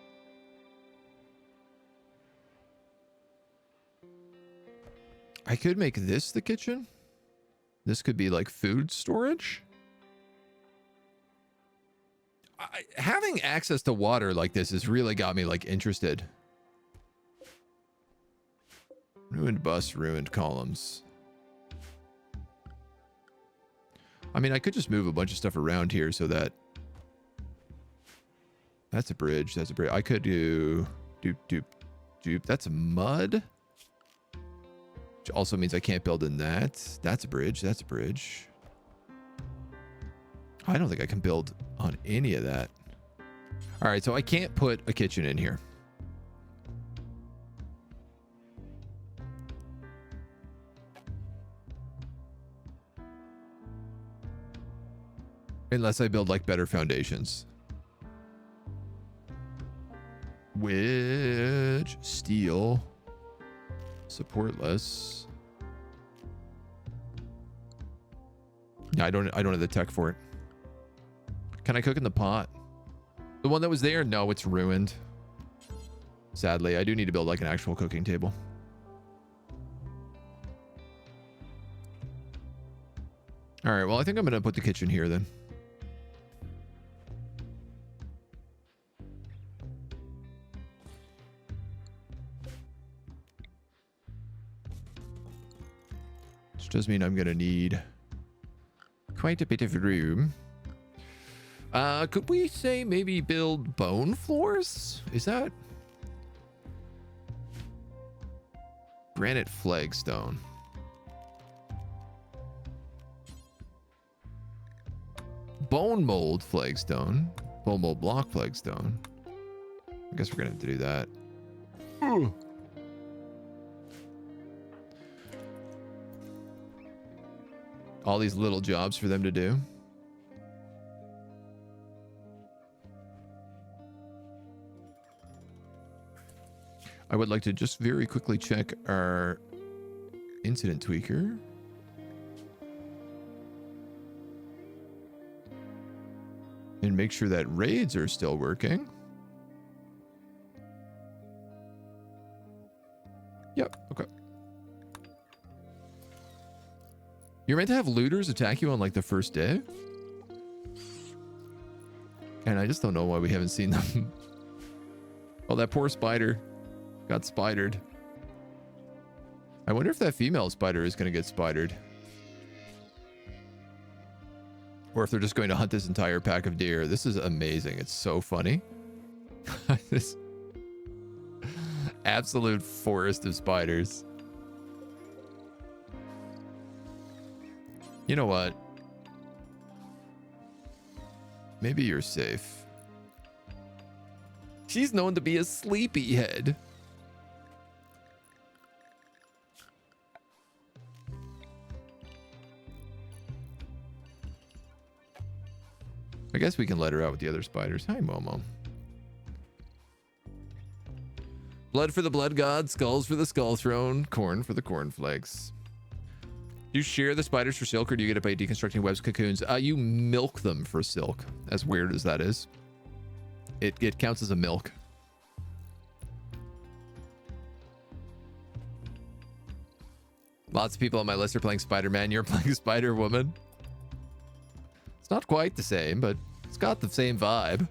I could make this the kitchen. This could be like food storage. Having access to water like this has really got me like interested. Ruined bus, ruined columns. I mean, I could just move a bunch of stuff around here so that... That's a bridge. That's a bridge. I could do... Doop. That's mud. Which also means I can't build in that. That's a bridge. That's a bridge. I don't think I can build on any of that. All right, so I can't put a kitchen in here. Unless I build like better foundations. Which steel support less. Yeah, I don't have the tech for it. Can I cook in the pot? The one that was there? No, it's ruined. Sadly, I do need to build like an actual cooking table. All right, well, I think I'm going to put the kitchen here then. Which does mean I'm going to need quite a bit of room. Could we say maybe build bone floors? Is that... Granite flagstone. Bone mold flagstone. Bone mold block flagstone. I guess we're going to have to do that. Ooh. All these little jobs for them to do. I would like to just very quickly check our incident tweaker. And make sure that raids are still working. Yep, okay. You're meant to have looters attack you on like the first day. And I just don't know why we haven't seen them. Oh, that poor spider got spidered. I wonder if that female spider is going to get spidered. Or if they're just going to hunt this entire pack of deer. This is amazing. It's so funny. This absolute forest of spiders. You know what? Maybe you're safe. She's known to be a sleepyhead. I guess we can let her out with the other spiders. Hi, Momo. Blood for the blood god, skulls for the skull throne, corn for the cornflakes. Do you share the spiders for silk, or do you get it by deconstructing webs, cocoons? You milk them for silk, as weird as that is. It counts as a milk. Lots of people on my list are playing Spider-Man. You're playing Spider-Woman. It's not quite the same, but it's got the same vibe.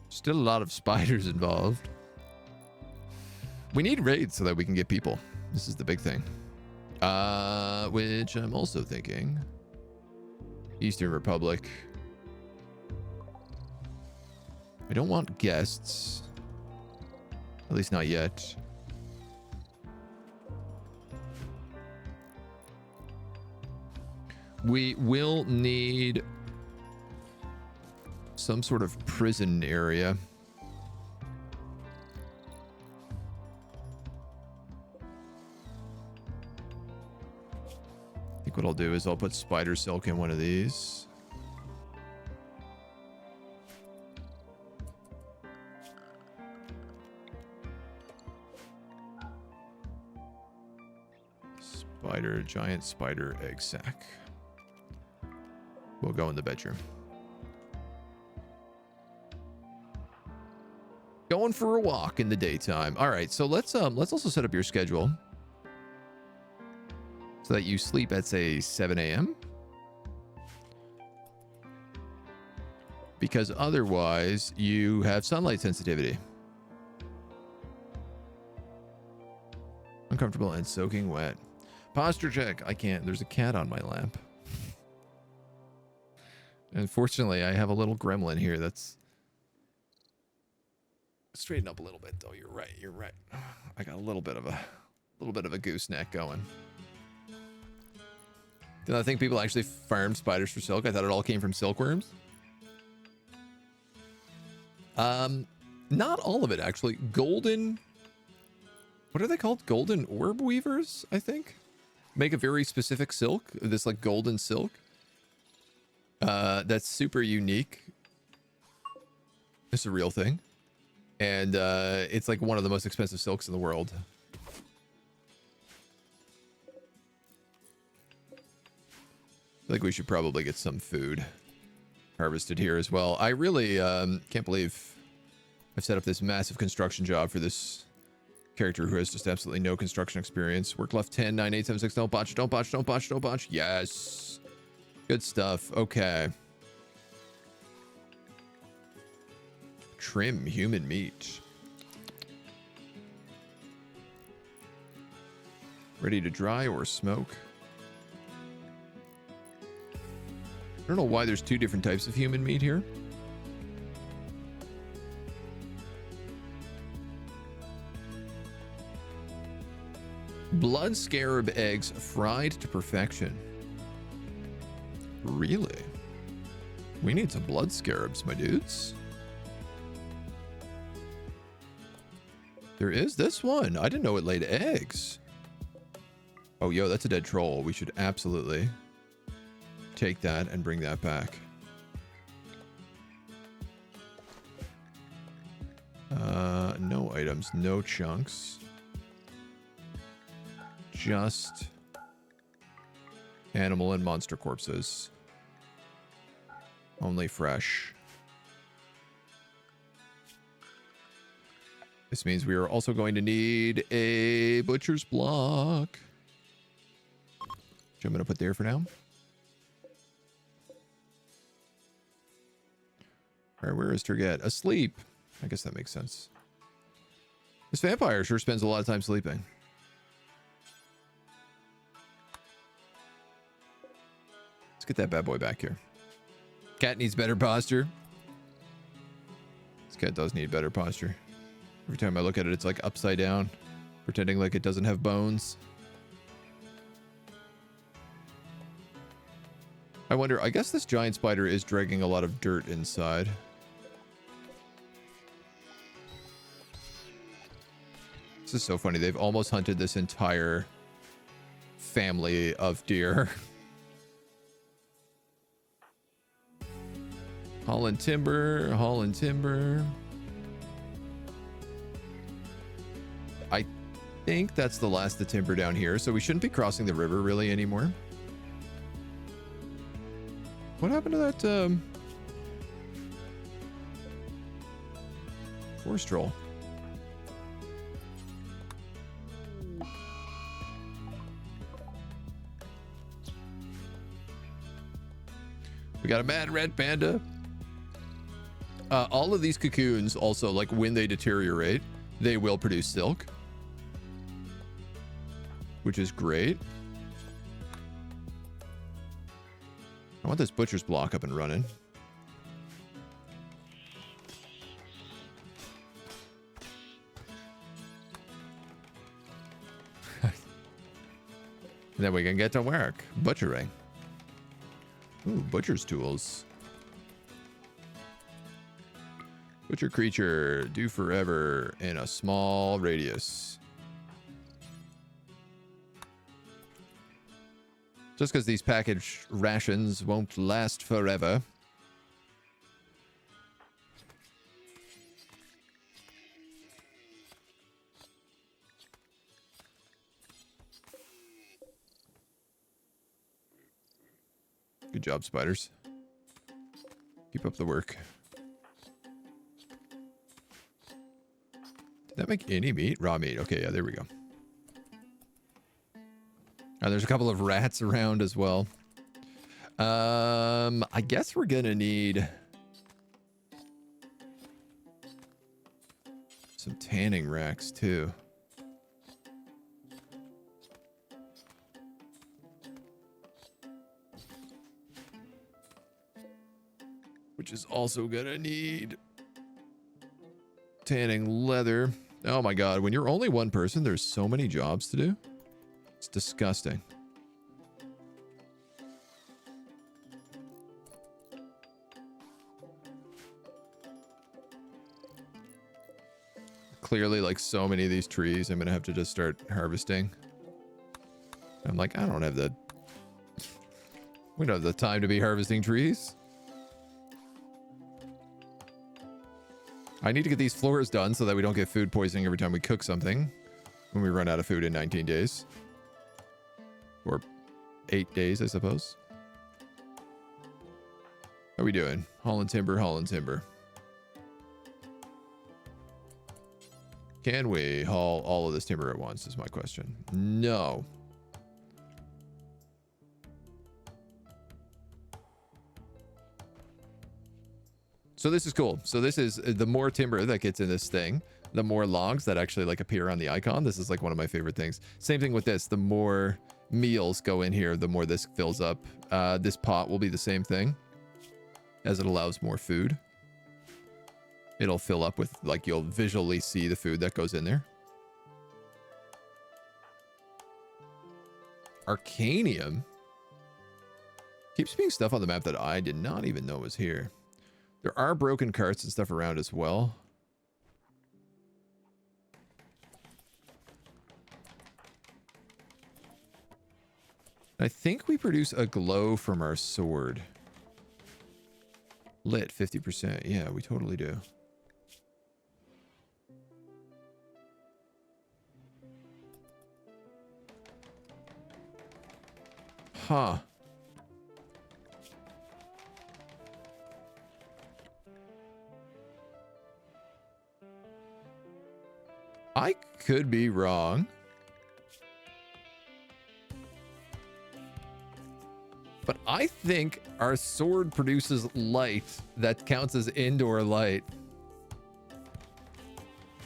Still a lot of spiders involved. We need raids so that we can get people. This is the big thing. Which I'm also thinking. Eastern Republic. I don't want guests. At least not yet. We will need some sort of prison area. I think what I'll do is I'll put spider silk in one of these. Giant spider egg sac. We'll go in the bedroom. Going for a walk in the daytime. All right, so let's also set up your schedule so that you sleep at, say, 7 a.m. Because otherwise you have sunlight sensitivity. Uncomfortable and soaking wet. Posture check. I can't. There's a cat on my lap. Unfortunately, I have a little gremlin here that's... Straighten up a little bit, though. You're right. You're right. I got a little bit of a gooseneck going. Did I think people actually farmed spiders for silk? I thought it all came from silkworms. Not all of it, actually. Golden... What are they called? Golden orb weavers, I think? Make a very specific silk. This, like, golden silk. That's super unique. It's a real thing. And, it's, like, one of the most expensive silks in the world. I think we should probably get some food harvested here as well. I really, can't believe I've set up this massive construction job for this character who has just absolutely no construction experience. Work left 10, 9, 8, 7, 6. Don't botch, don't botch, don't botch, don't botch. Yes. Good stuff. Okay. Trim human meat. Ready to dry or smoke? I don't know why there's two different types of human meat here. Blood scarab eggs fried to perfection. Really? We need some blood scarabs, my dudes. There is this one. I didn't know it laid eggs. Oh, yo, that's a dead troll. We should absolutely take that and bring that back. No items, no chunks. Just animal and monster corpses. Only fresh. This means we are also going to need a butcher's block, which I'm going to put there for now. All right, where is Turget? Asleep. I guess that makes sense. This vampire sure spends a lot of time sleeping. Let's get that bad boy back here. Cat needs better posture. This cat does need better posture. Every time I look at it, it's like upside down, pretending like it doesn't have bones. I wonder, I guess this giant spider is dragging a lot of dirt inside. This is so funny. They've almost hunted this entire family of deer. Holland timber, Holland timber. I think that's the last of the timber down here, so we shouldn't be crossing the river really anymore. What happened to that forest troll? We got a mad red panda. All of these cocoons also, like, when they deteriorate, they will produce silk, which is great. I want this butcher's block up and running. And then we can get to work butchering. Ooh, butcher's tools. Butcher creature, do forever in a small radius. Just because these package rations won't last forever. Good job, spiders. Keep up the work. Did that make any meat? Raw meat. Okay, yeah, there we go. There's a couple of rats around as well. I guess we're gonna need some tanning racks too. Which is also gonna need tanning leather. Oh my god, when you're only one person, there's so many jobs to do. It's disgusting. Clearly, like so many of these trees, I'm gonna have to just start harvesting. I'm like, I don't have the... We don't have the time to be harvesting trees. I need to get these floors done so that we don't get food poisoning every time we cook something. When we run out of food in 19 days. Or 8 days, I suppose. How are we doing? Hauling timber, hauling timber. Can we haul all of this timber at once is my question. No. So this is cool. So this is the more timber that gets in this thing, the more logs that actually like appear on the icon. This is like one of my favorite things. Same thing with this. The more meals go in here, the more this fills up. This pot will be the same thing as it allows more food. It'll fill up with, like, you'll visually see the food that goes in there. Arcanium keeps being stuff on the map that I did not even know was here. There are broken carts and stuff around as well. I think we produce a glow from our sword. Lit 50%. Yeah, we totally do. Huh. I could be wrong. But I think our sword produces light that counts as indoor light.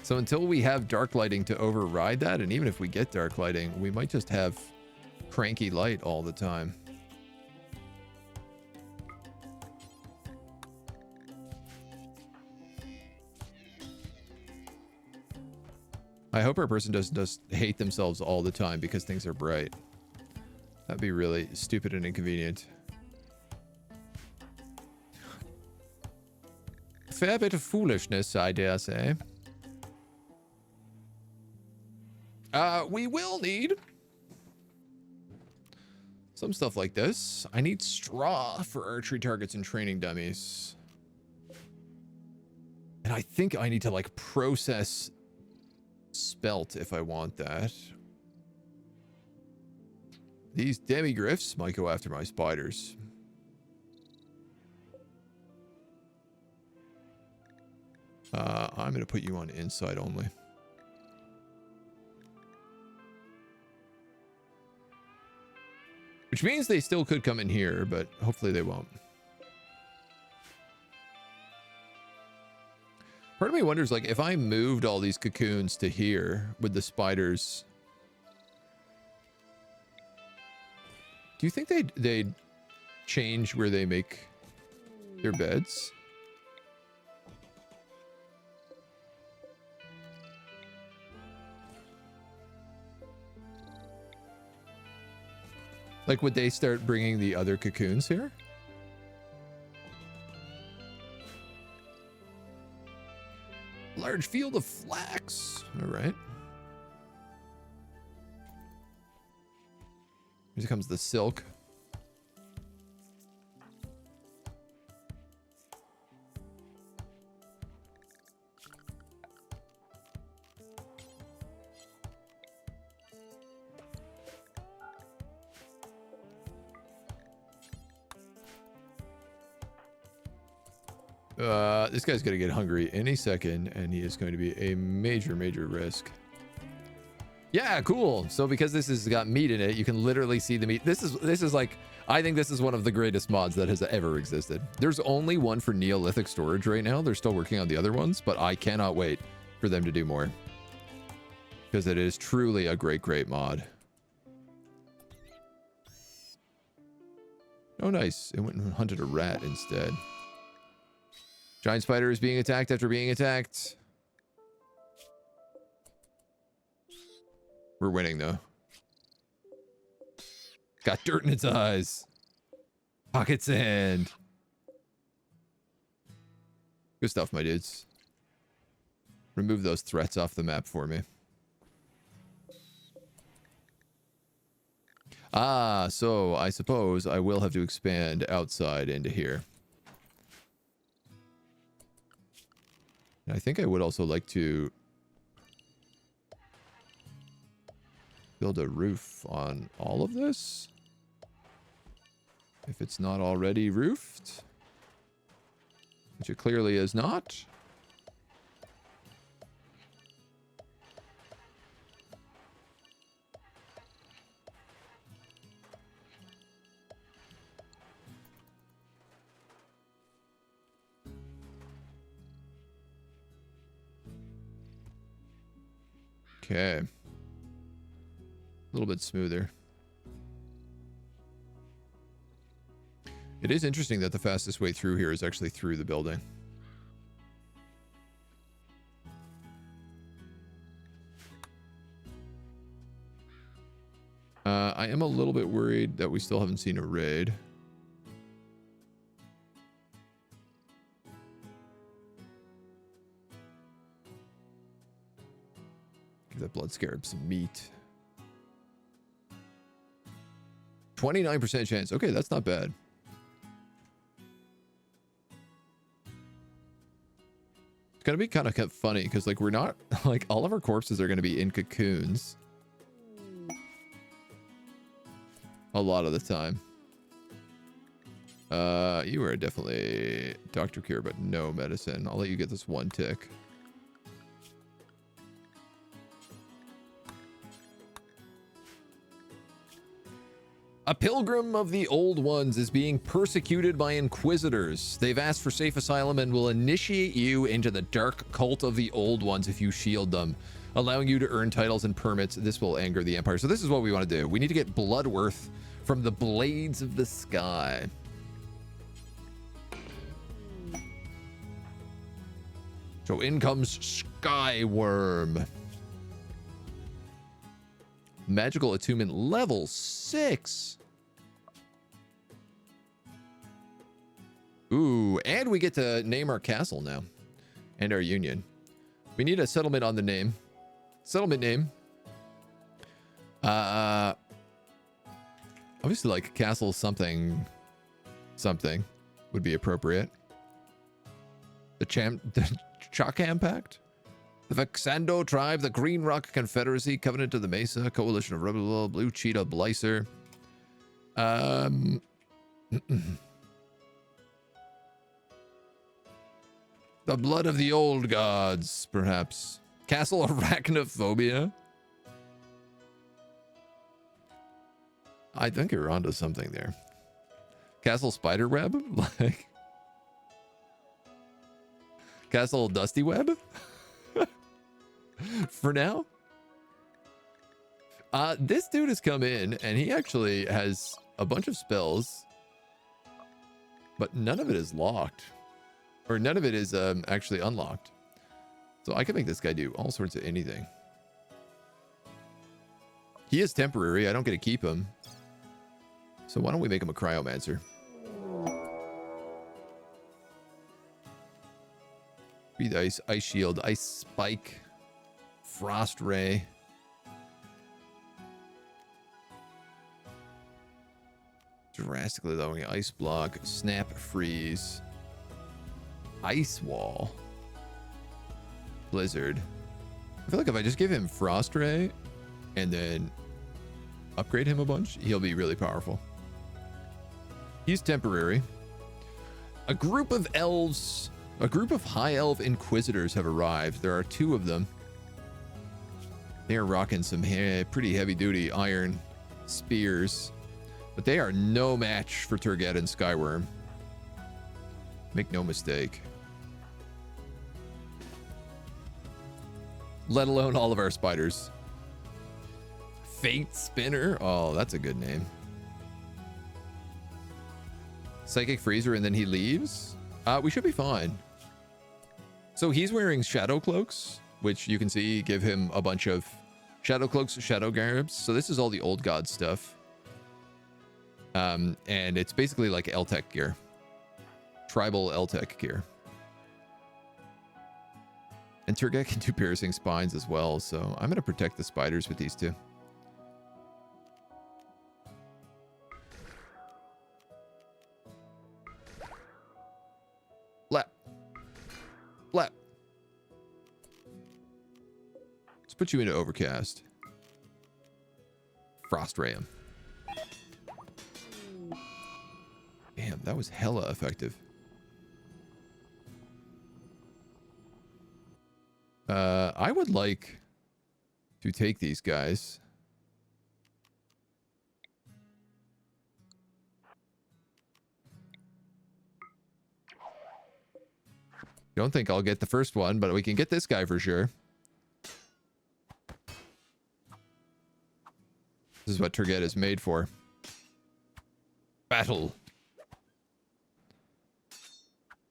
So until we have dark lighting to override that, and even if we get dark lighting, we might just have cranky light all the time. I hope our person doesn't just hate themselves all the time because things are bright. That'd be really stupid and inconvenient. Fair bit of foolishness, I dare say. We will need some stuff like this. I need straw for archery targets and training dummies. And I think I need to, like, process spelt if I want that. These demi-griffs might go after my spiders. I'm going to put you on inside only. Which means they still could come in here, but hopefully they won't. Part of me wonders, like, if I moved all these cocoons to here with the spiders, do you think they'd change where they make their beds? Like, would they start bringing the other cocoons here? Large field of flax. All right. Here comes the silk. This guy's going to get hungry any second, and he is going to be a major, major risk. Yeah, cool. So because this has got meat in it, you can literally see the meat. This is like, I think this is one of the greatest mods that has ever existed. There's only one for Neolithic storage right now. They're still working on the other ones, but I cannot wait for them to do more. Because it is truly a great, great mod. Oh, nice. It went and hunted a rat instead. Giant spider is being attacked after being attacked. We're winning, though. Got dirt in its eyes. Pocket sand. Good stuff, my dudes. Remove those threats off the map for me. Ah, so I suppose I will have to expand outside into here. And I think I would also like to build a roof on all of this. If it's not already roofed. Which it clearly is not. Okay. A little bit smoother. It is interesting that the fastest way through here is actually through the building. I am a little bit worried that we still haven't seen a raid. Give that blood scarab some meat. 29% chance. Okay, that's not bad. It's gonna be kind of funny because like we're not like all of our corpses are gonna be in cocoons a lot of the time. You are definitely Dr. Cure, but no medicine. I'll let you get this one tick. A pilgrim of the old ones is being persecuted by inquisitors. They've asked for safe asylum and will initiate you into the dark cult of the old ones if you shield them, allowing you to earn titles and permits. This will anger the empire. So this is what we want to do. We need to get blood worth from the blades of the sky. So in comes Skyworm. Magical attunement level 6. Ooh, and we get to name our castle now. And our union. We need a settlement on the name. Settlement name. Obviously like castle something would be appropriate. The Chakam Pact? The Vexando Tribe, the Green Rock Confederacy, Covenant of the Mesa, Coalition of Rebel, Blue Cheetah, Blicer. The Blood of the Old Gods, perhaps. Castle Arachnophobia. I think you're onto something there. Castle Spiderweb? Like... Castle Dusty Web? For now, this dude has come in and he actually has a bunch of spells, but none of it is locked, or none of it is actually unlocked. So I can make this guy do all sorts of anything. He is temporary. I don't get to keep him. So why don't we make him a cryomancer? Breathe ice, ice shield, ice spike. Frost Ray. Drastically lowering ice block. Snap freeze. Ice wall. Blizzard. I feel like if I just give him Frost Ray and then upgrade him a bunch, he'll be really powerful. He's temporary. A group of elves A group of high elf inquisitors have arrived. There are 2 of them. They are rocking some pretty heavy duty iron spears, but they are no match for Turget and Skyworm. Make no mistake. Let alone all of our spiders. Fate Spinner. Oh, that's a good name. Psychic Freezer, and then he leaves. We should be fine. So he's wearing shadow cloaks, which you can see give him a bunch of shadow cloaks, shadow garbs. So this is all the old god stuff. And it's basically like Eltec gear. Tribal Eltec gear. And Turget can do piercing spines as well, so I'm going to protect the spiders with these 2. Flap. Flap. Let's put you into Overcast. Frost Ray him. Damn, that was hella effective. I would like to take these guys. Don't think I'll get the first one, but we can get this guy for sure. This is what Turget is made for. Battle.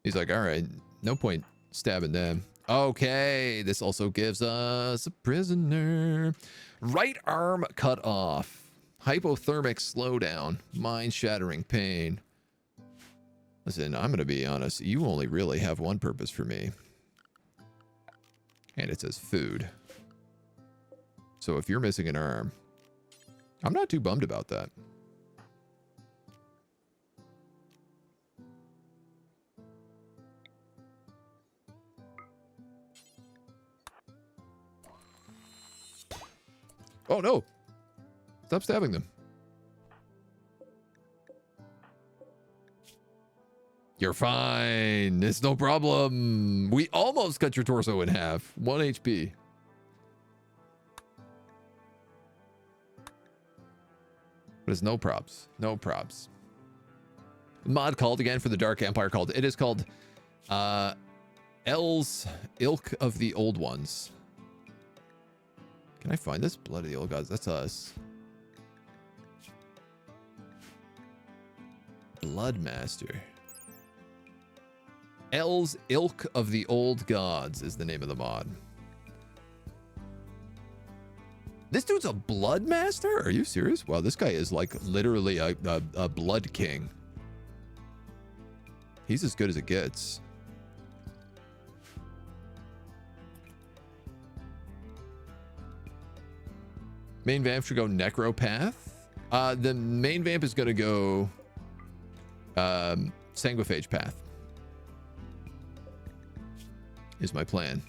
He's like, all right, no point stabbing them. Okay, this also gives us a prisoner. Right arm cut off. Hypothermic slowdown. Mind-shattering pain. Listen, I'm going to be honest. You only really have one purpose for me. And it says food. So if you're missing an arm, I'm not too bummed about that. Oh, no. Stop stabbing them. You're fine. It's no problem. We almost cut your torso in half. 1 HP. But it's no props. No props. Mod called again for the Dark Empire called. It is called L's Ilk of the Old Ones. Can I find this? Blood of the Old Gods. That's us. Bloodmaster. L's Ilk of the Old Gods is the name of the mod. This dude's a Bloodmaster? Are you serious? Wow, this guy is like literally a Blood King. He's as good as it gets. Main vamp should go Necropath. The main vamp is going to go Sanguiphage Path. Is my plan.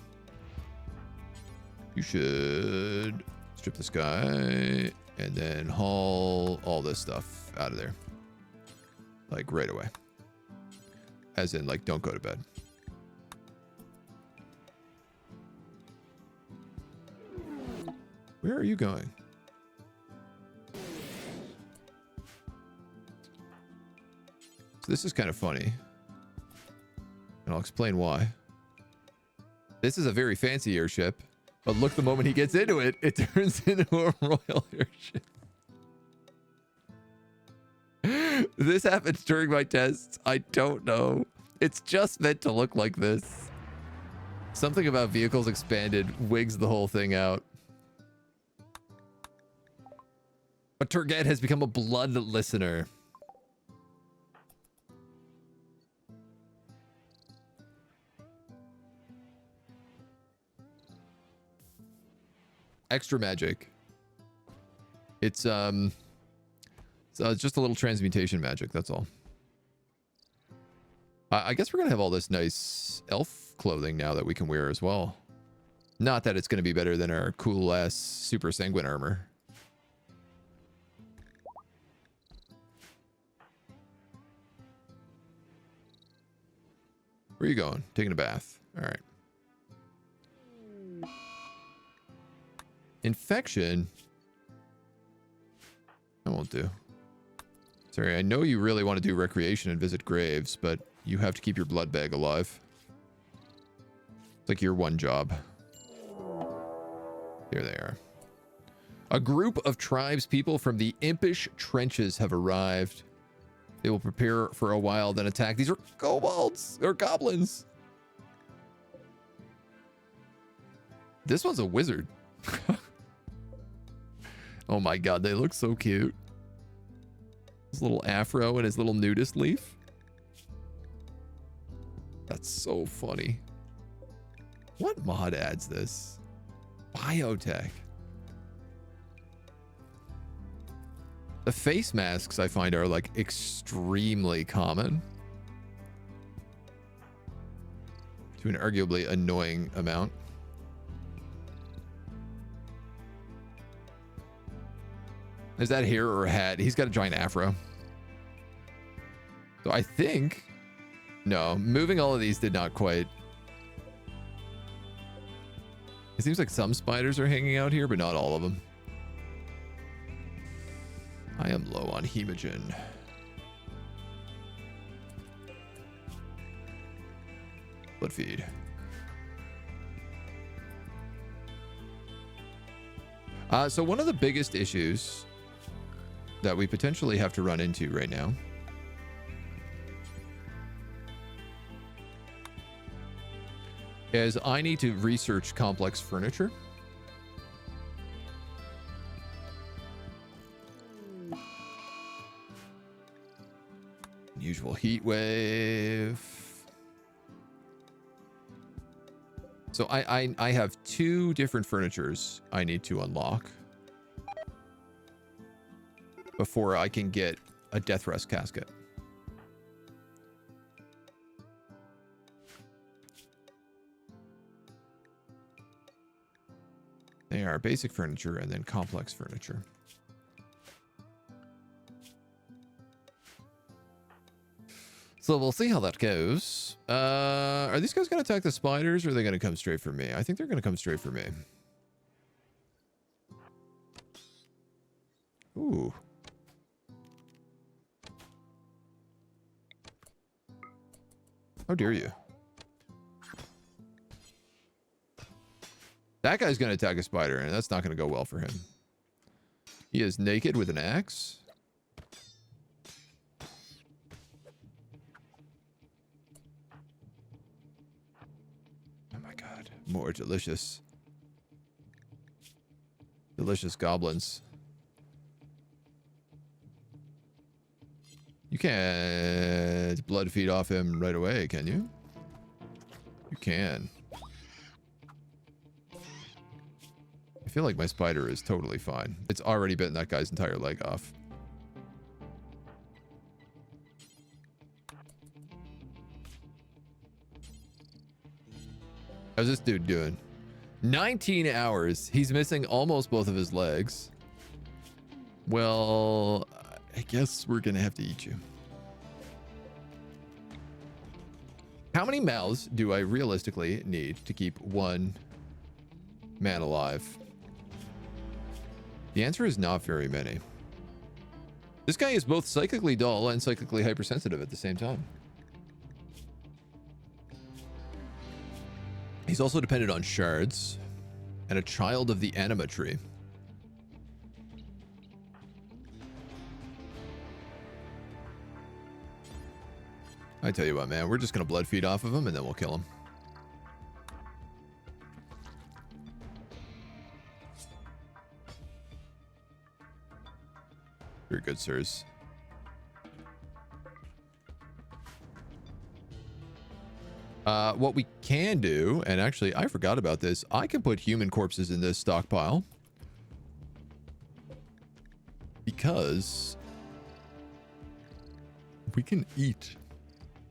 You should strip this guy and then haul all this stuff out of there. Like right away. As in, like, don't go to bed. Where are you going? So this is kind of funny. And I'll explain why. This is a very fancy airship. But look, the moment he gets into it, it turns into a royal airship. This happens during my tests. I don't know. It's just meant to look like this. Something about vehicles expanded wigs the whole thing out. But Turget has become a blood listener. Extra magic. It's just a little transmutation magic, that's all. I guess we're gonna have all this nice elf clothing now that we can wear as well. Not that it's gonna be better than our cool ass super sanguine armor. Where are you going? Taking a bath. All right. Infection. I won't do. Sorry, I know you really want to do recreation and visit graves, but you have to keep your blood bag alive. It's like your one job. Here they are. A group of tribespeople from the impish trenches have arrived. They will prepare for a while, then attack. These are kobolds or goblins. This one's a wizard. Oh my god, they look so cute. His little afro and his little nudist leaf. That's so funny. What mod adds this? Biotech. The face masks I find are like extremely common. To an arguably annoying amount. Is that hair or a hat? He's got a giant afro. So I think... No, moving all of these did not quite... It seems like some spiders are hanging out here, but not all of them. I am low on hemogen. Blood feed. So one of the biggest issues that we potentially have to run into right now is I need to research complex furniture. Usual heat wave. So I have 2 different furnitures I need to unlock before I can get a death rest casket. They are basic furniture and then complex furniture. So we'll see how that goes. Are these guys going to attack the spiders or are they going to come straight for me? I think they're going to come straight for me. Ooh. How dare you? That guy's going to attack a spider, and that's not going to go well for him. He is naked with an axe. Oh my god. More delicious. Delicious goblins. You can't blood feed off him right away, can you? You can. I feel like my spider is totally fine. It's already bitten that guy's entire leg off. How's this dude doing? 19 hours. He's missing almost both of his legs. Well, I guess we're gonna have to eat you. How many mouths do I realistically need to keep one man alive? The answer is not very many. This guy is both psychically dull and psychically hypersensitive at the same time. He's also dependent on shards and a child of the anima tree. I tell you what, man, we're just gonna blood feed off of him and then we'll kill him. Very good, sirs. What we can do, and actually I forgot about this, I can put human corpses in this stockpile because we can eat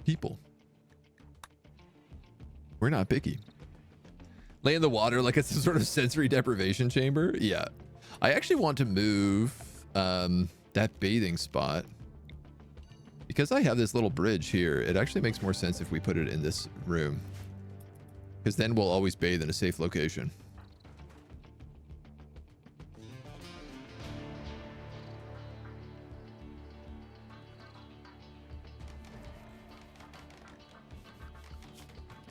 people. We're not picky. Lay in the water like it's some sort of sensory deprivation chamber. Yeah, I actually want to move that bathing spot Because I have this little bridge here, it actually makes more sense if we put it in this room. Because then we'll always bathe in a safe location.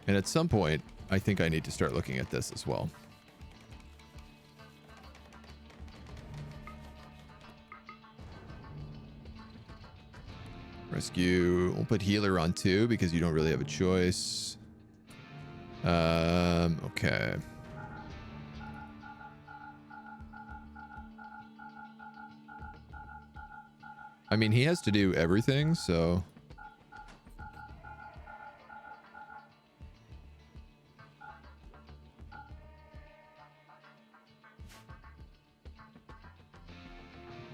And at some point, I think I need to start looking at this as well. Rescue. We'll put healer on 2 because you don't really have a choice. Okay. I mean, he has to do everything, so...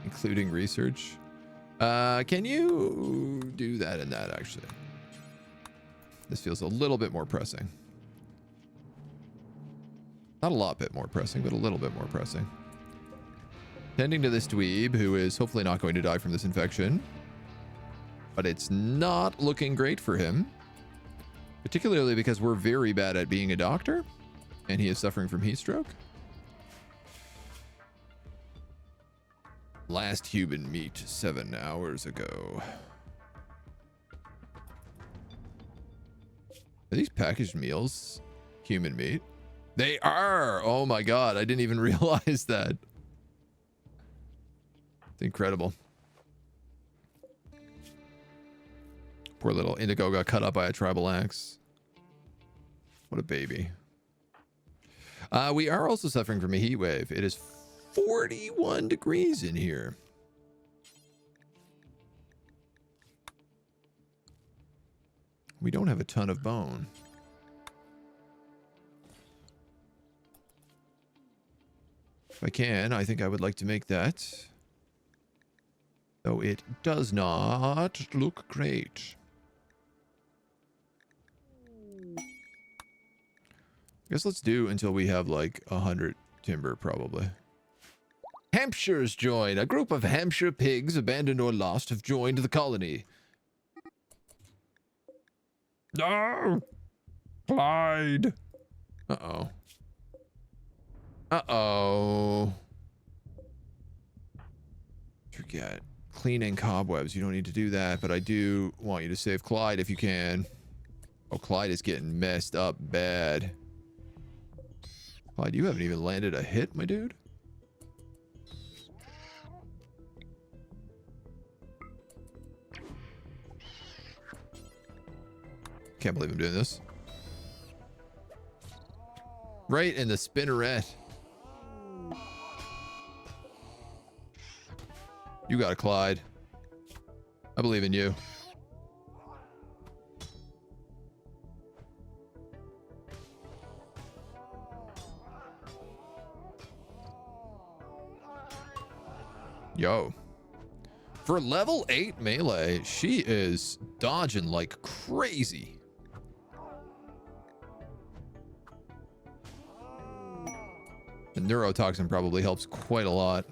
Including research. Can you do that and that, actually? This feels a little bit more pressing. Not a lot bit more pressing, but a little bit more pressing. Tending to this dweeb, who is hopefully not going to die from this infection. But it's not looking great for him. Particularly because we're very bad at being a doctor. And he is suffering from heat stroke. Last human meat 7 hours ago. Are these packaged meals human meat? They are! Oh my god, I didn't even realize that. It's incredible. Poor little Indigo got cut up by a tribal axe. What a baby. We are also suffering from a heat wave. It is 41 degrees in here. We don't have a ton of bone. If I can, I think I would like to make that. Though it does not look great. I guess let's do until we have like 100 timber, probably. Hampshire's joined. A group of Hampshire pigs, abandoned or lost, have joined the colony. No! Clyde! Uh-oh. Uh-oh. Forget. Cleaning cobwebs. You don't need to do that, but I do want you to save Clyde if you can. Oh, Clyde is getting messed up bad. Clyde, you haven't even landed a hit, my dude? Can't believe I'm doing this. Right in the spinneret. You got it, Clyde. I believe in you. Yo. For level 8 melee, she is dodging like crazy. The neurotoxin probably helps quite a lot.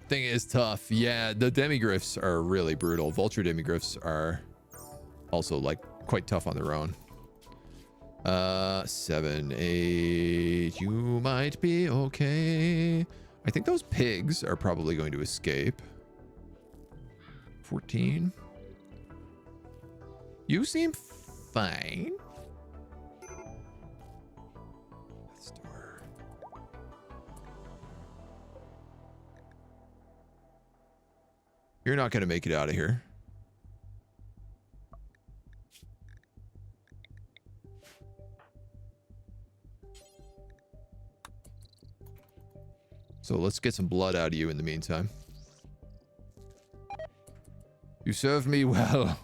Thing is tough. Yeah, the demigryphs are really brutal. Vulture demigryphs are also like quite tough on their own. 7, 8. You might be okay. I think those pigs are probably going to escape. 14. You seem fine. Store. You're not going to make it out of here. So let's get some blood out of you in the meantime. You served me well.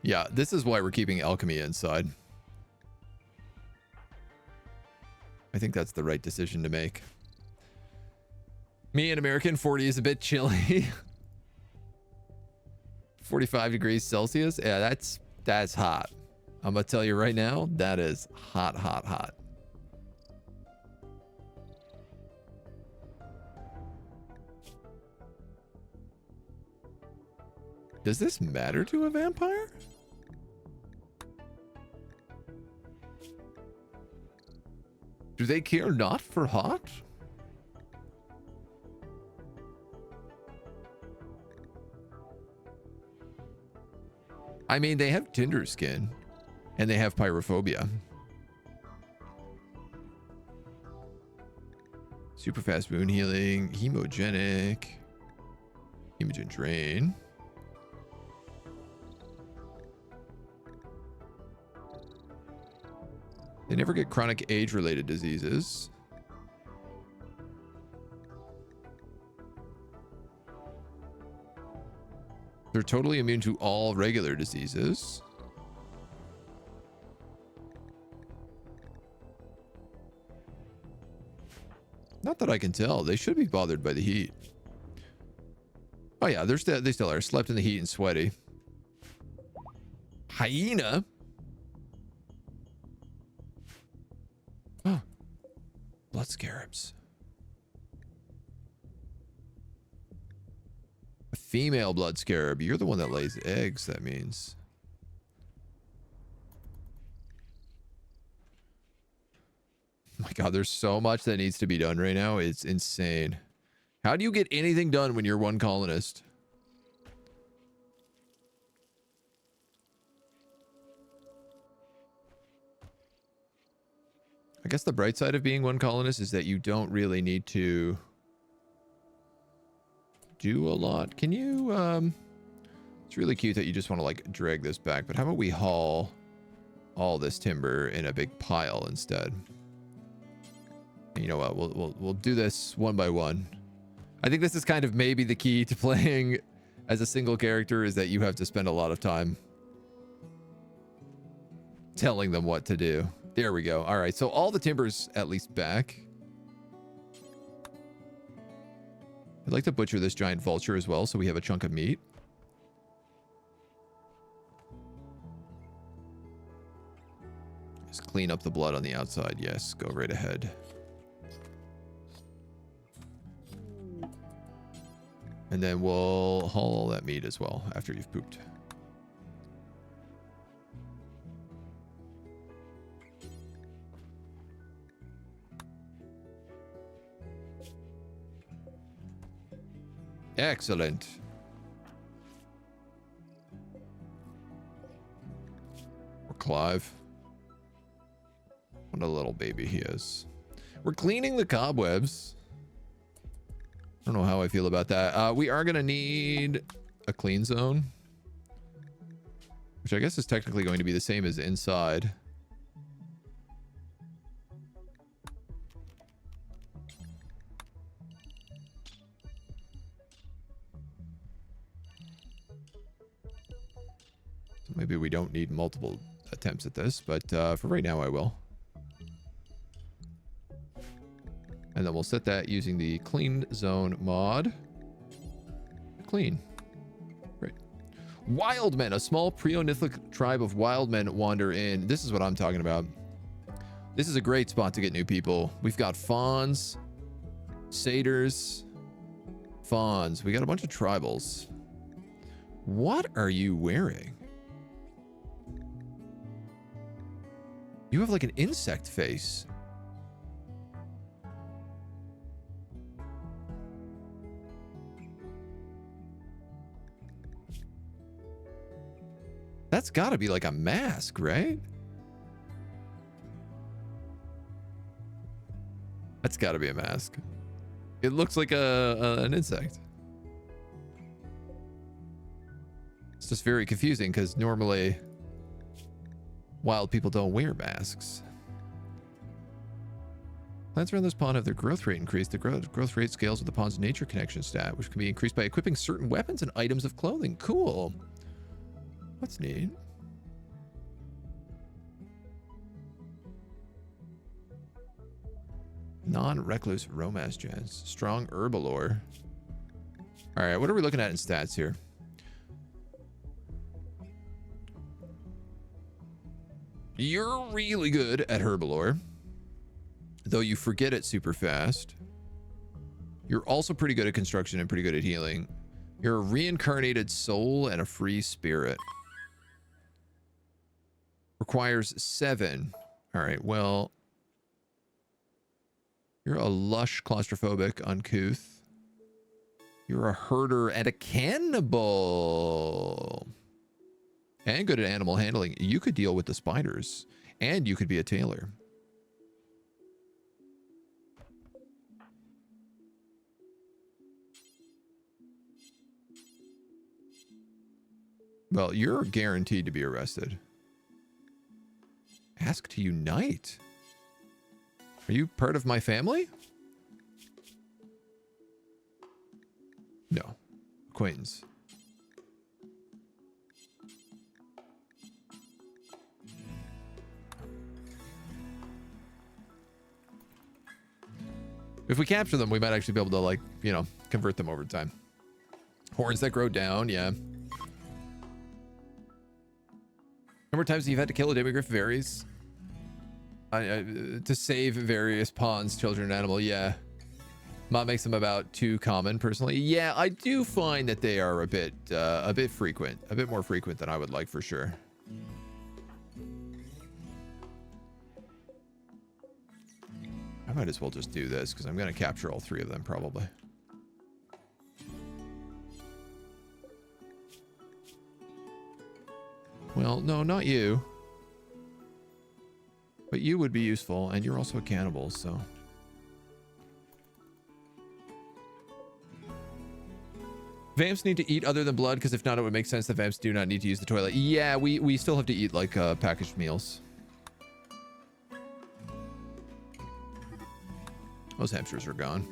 Yeah, this is why we're keeping alchemy inside. I think that's the right decision to make. Me, an American, 40 is a bit chilly. 45 degrees Celsius? Yeah, that's hot. I'm gonna tell you right now, that is hot, hot, hot. Does this matter to a vampire? Do they care not for hot? I mean, they have tinder skin and they have pyrophobia. Super fast wound healing, hemogenic, hemogen drain. They never get chronic age-related diseases. They're totally immune to all regular diseases. Not that I can tell. They should be bothered by the heat. Oh yeah, they still are. Slept in the heat and sweaty. Hyena? Oh. Blood scarabs. A female blood scarab. You're the one that lays eggs, that means. Oh my god, there's so much that needs to be done right now. It's insane. How do you get anything done when you're one colonist? I guess the bright side of being one colonist is that you don't really need to do a lot. Can you, it's really cute that you just want to like drag this back, but how about we haul all this timber in a big pile instead? And you know what? We'll do this one by one. I think this is kind of maybe the key to playing as a single character, is that you have to spend a lot of time telling them what to do. There we go. All right, so all the timber's at least back. I'd like to butcher this giant vulture as well, so we have a chunk of meat. Just clean up the blood on the outside. Yes, go right ahead. And then we'll haul all that meat as well after you've pooped. Excellent. Or Clive. What a little baby he is. We're cleaning the cobwebs. I don't know how I feel about that. We are going to need a clean zone, which I guess is technically going to be the same as inside. So maybe we don't need multiple attempts at this, but for right now I will. And then we'll set that using the clean zone mod. Clean. Great. Wild men. A small Preolithic tribe of wild men wander in. This is what I'm talking about. This is a great spot to get new people. We've got fawns, satyrs, fawns. We got a bunch of tribals. What are you wearing? You have like an insect face. That's got to be like a mask, right? That's got to be a mask. It looks like an insect. It's just very confusing because normally wild people don't wear masks. Plants around this pond have their growth rate increased. The growth rate scales with the pond's nature connection stat, which can be increased by equipping certain weapons and items of clothing. Cool. That's neat. Non-recluse romance gens. Strong herbalore. All right, what are we looking at in stats here? You're really good at herbalore, though you forget it super fast. You're also pretty good at construction and pretty good at healing. You're a reincarnated soul and a free spirit. Requires 7. All right, well, you're a lush, claustrophobic, uncouth. You're a herder and a cannibal. And good at animal handling. You could deal with the spiders. And you could be a tailor. Well, you're guaranteed to be arrested. Ask to unite. Are you part of my family? No. Acquaintance. If we capture them, we might actually be able to, like, you know, convert them over time. Horns that grow down, yeah. Number of times you've had to kill a demigriff varies. To save various pawns, children, and animal, yeah. Mod makes them about 2 common, personally. Yeah, I do find that they are a bit frequent. A bit more frequent than I would like, for sure. I might as well just do this, because I'm going to capture all 3 of them, probably. Well, no, not you. But you would be useful, and you're also a cannibal, so... Vamps need to eat other than blood, because if not, it would make sense that vamps do not need to use the toilet. Yeah, we still have to eat, like, packaged meals. Those hamsters are gone.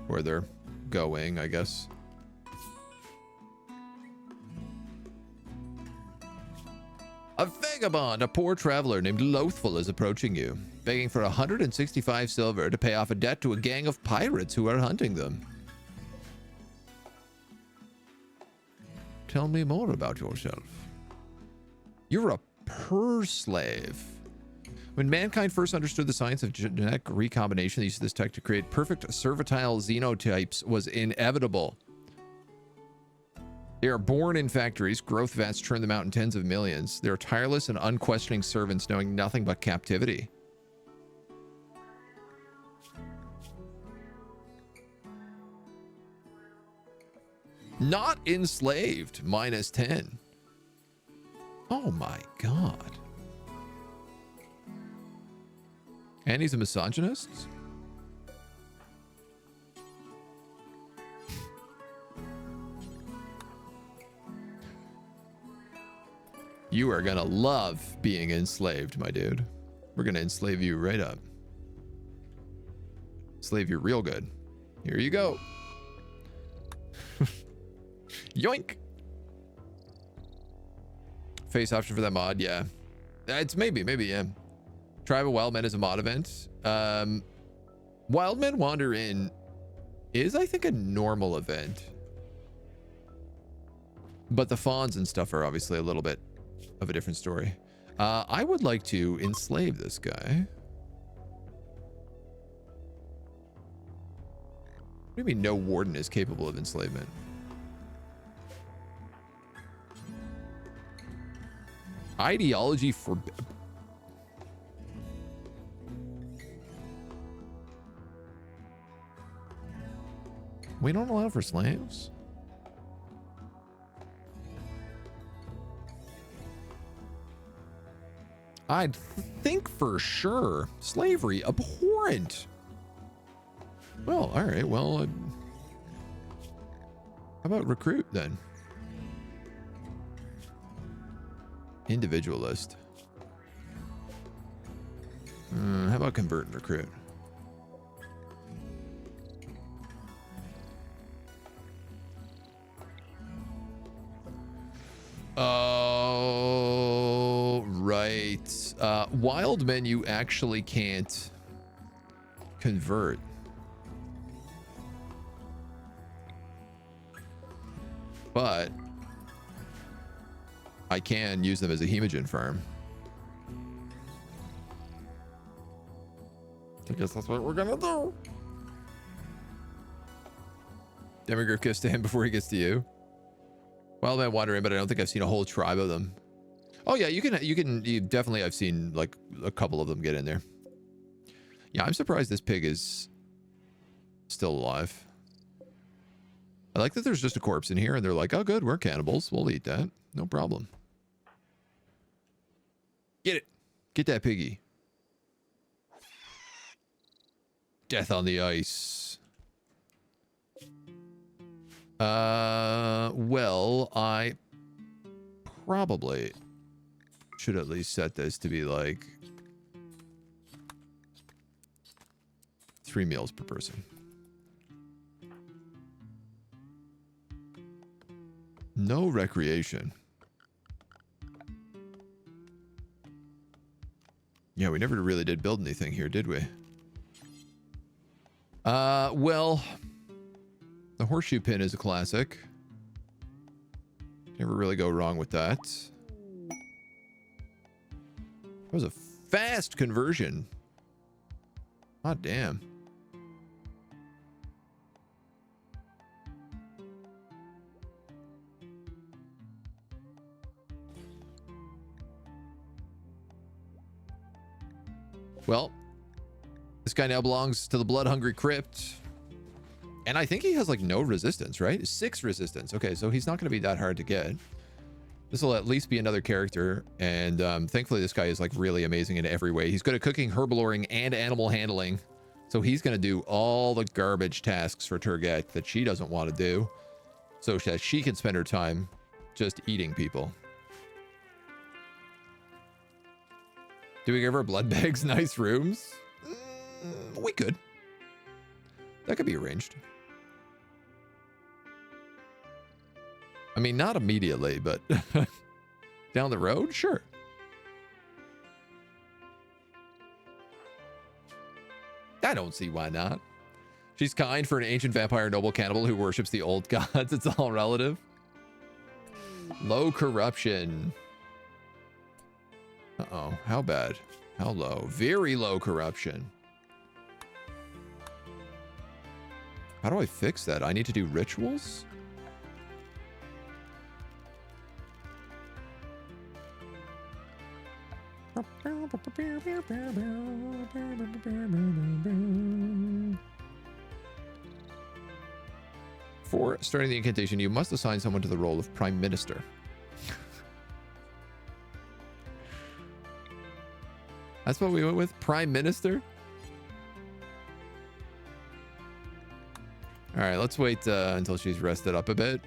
Where they're going, I guess. A vagabond, a poor traveler named Loathful, is approaching you, begging for 165 silver to pay off a debt to a gang of pirates who are hunting them. Tell me more about yourself. You're a purslave. When mankind first understood the science of genetic recombination, the use of this tech to create perfect servitile xenotypes was inevitable. They are born in factories. Growth vats churn them out in tens of millions. They are tireless and unquestioning servants, knowing nothing but captivity. Not enslaved. -10. Oh my god. And he's a misogynist? You are gonna love being enslaved, my dude. We're gonna enslave you right up. Slave you real good. Here you go. Yoink. Face option for that mod, yeah. It's maybe, yeah. Tribe of Wild Men is a mod event. Wild Men Wander In is, I think, a normal event. But the fawns and stuff are obviously a little bit of a different story. I would like to enslave this guy. What do you mean no warden is capable of enslavement? Ideology for... We don't allow for slaves? I'd think for sure. Slavery, abhorrent. Well, all right. Well, how about recruit then? Individualist. How about convert and recruit? Oh, right. Wild men you actually can't convert. But I can use them as a hemogen farm. I guess that's what we're gonna do. Demigryph gets to him before he gets to you. Wildman wander in, but I don't think I've seen a whole tribe of them. Oh yeah, you definitely, I've seen like a couple of them get in there. Yeah, I'm surprised this pig is still alive. I like that there's just a corpse in here and they're like, oh good, we're cannibals. We'll eat that. No problem. Get it. Get that piggy. Death on the ice. Well, I probably should at least set this to be like 3 meals per person. No recreation. Yeah, we never really did build anything here, did we? Well, the horseshoe pin is a classic. Never really go wrong with that. That was a fast conversion. God damn. Well, this guy now belongs to the blood-hungry crypt. And I think he has, like, no resistance, right? 6 resistance. Okay, so he's not going to be that hard to get. This will at least be another character. And thankfully, this guy is, like, really amazing in every way. He's good at cooking, herbaloring, and animal handling. So he's going to do all the garbage tasks for Turget that she doesn't want to do. So that she can spend her time just eating people. Do we give her blood bags nice rooms? We could. That could be arranged. I mean, not immediately, but down the road, sure. I don't see why not. She's kind for an ancient vampire noble cannibal who worships the old gods. It's all relative. Low corruption. Uh-oh. How bad? How low? Very low corruption. How do I fix that? I need to do rituals? For starting the incantation, you must assign someone to the role of Prime Minister. That's what we went with? Prime Minister? All right, let's wait until she's rested up a bit.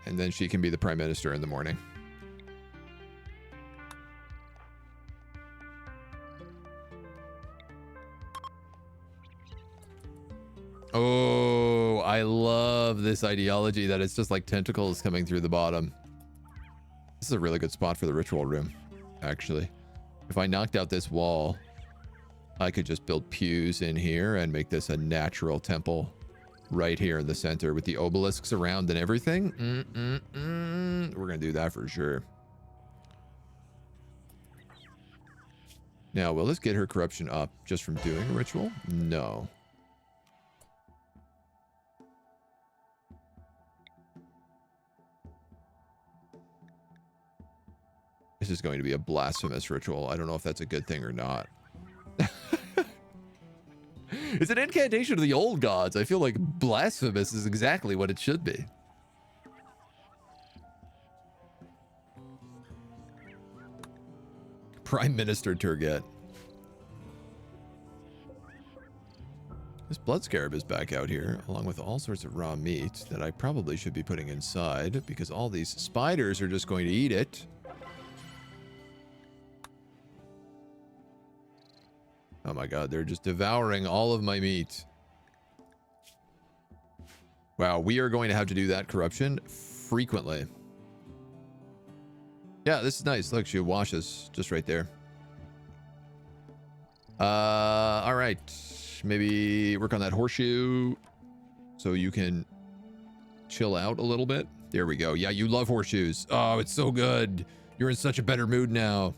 And then she can be the Prime Minister in the morning. Oh, I love this ideology that it's just like tentacles coming through the bottom. This is a really good spot for the ritual room, actually. If I knocked out this wall, I could just build pews in here and make this a natural temple right here in the center with the obelisks around and everything. We're going to do that for sure. Now, will this get her corruption up just from doing a ritual? No. This is going to be a blasphemous ritual. I don't know if that's a good thing or not. It's an incantation to the old gods. I feel like blasphemous is exactly what it should be. Prime Minister Turget. This blood scarab is back out here, along with all sorts of raw meat that I probably should be putting inside, because all these spiders are just going to eat it. Oh my god, they're just devouring all of my meat. Wow, we are going to have to do that corruption frequently. Yeah, this is nice. Look, she washes just right there. All right. Maybe work on that horseshoe so you can chill out a little bit. There we go. Yeah, you love horseshoes. Oh, it's so good. You're in such a better mood now.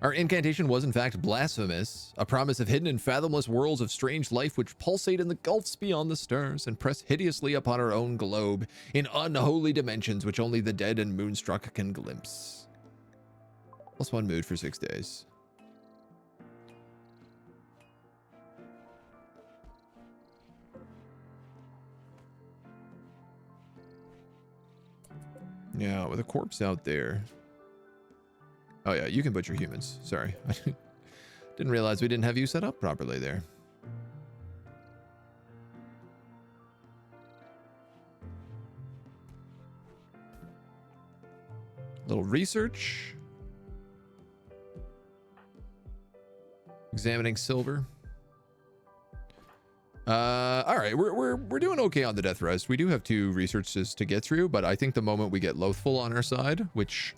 Our incantation was in fact blasphemous, a promise of hidden and fathomless worlds of strange life which pulsate in the gulfs beyond the stars and press hideously upon our own globe in unholy dimensions which only the dead and moonstruck can glimpse. +1 mood for 6 days. Yeah, with a corpse out there. Oh yeah, you can butcher humans. Sorry. I didn't realize we didn't have you set up properly there. Little research. Examining silver. All right, we're doing okay on the death rest. We do have 2 researches to get through, but I think the moment we get Loathful on our side, which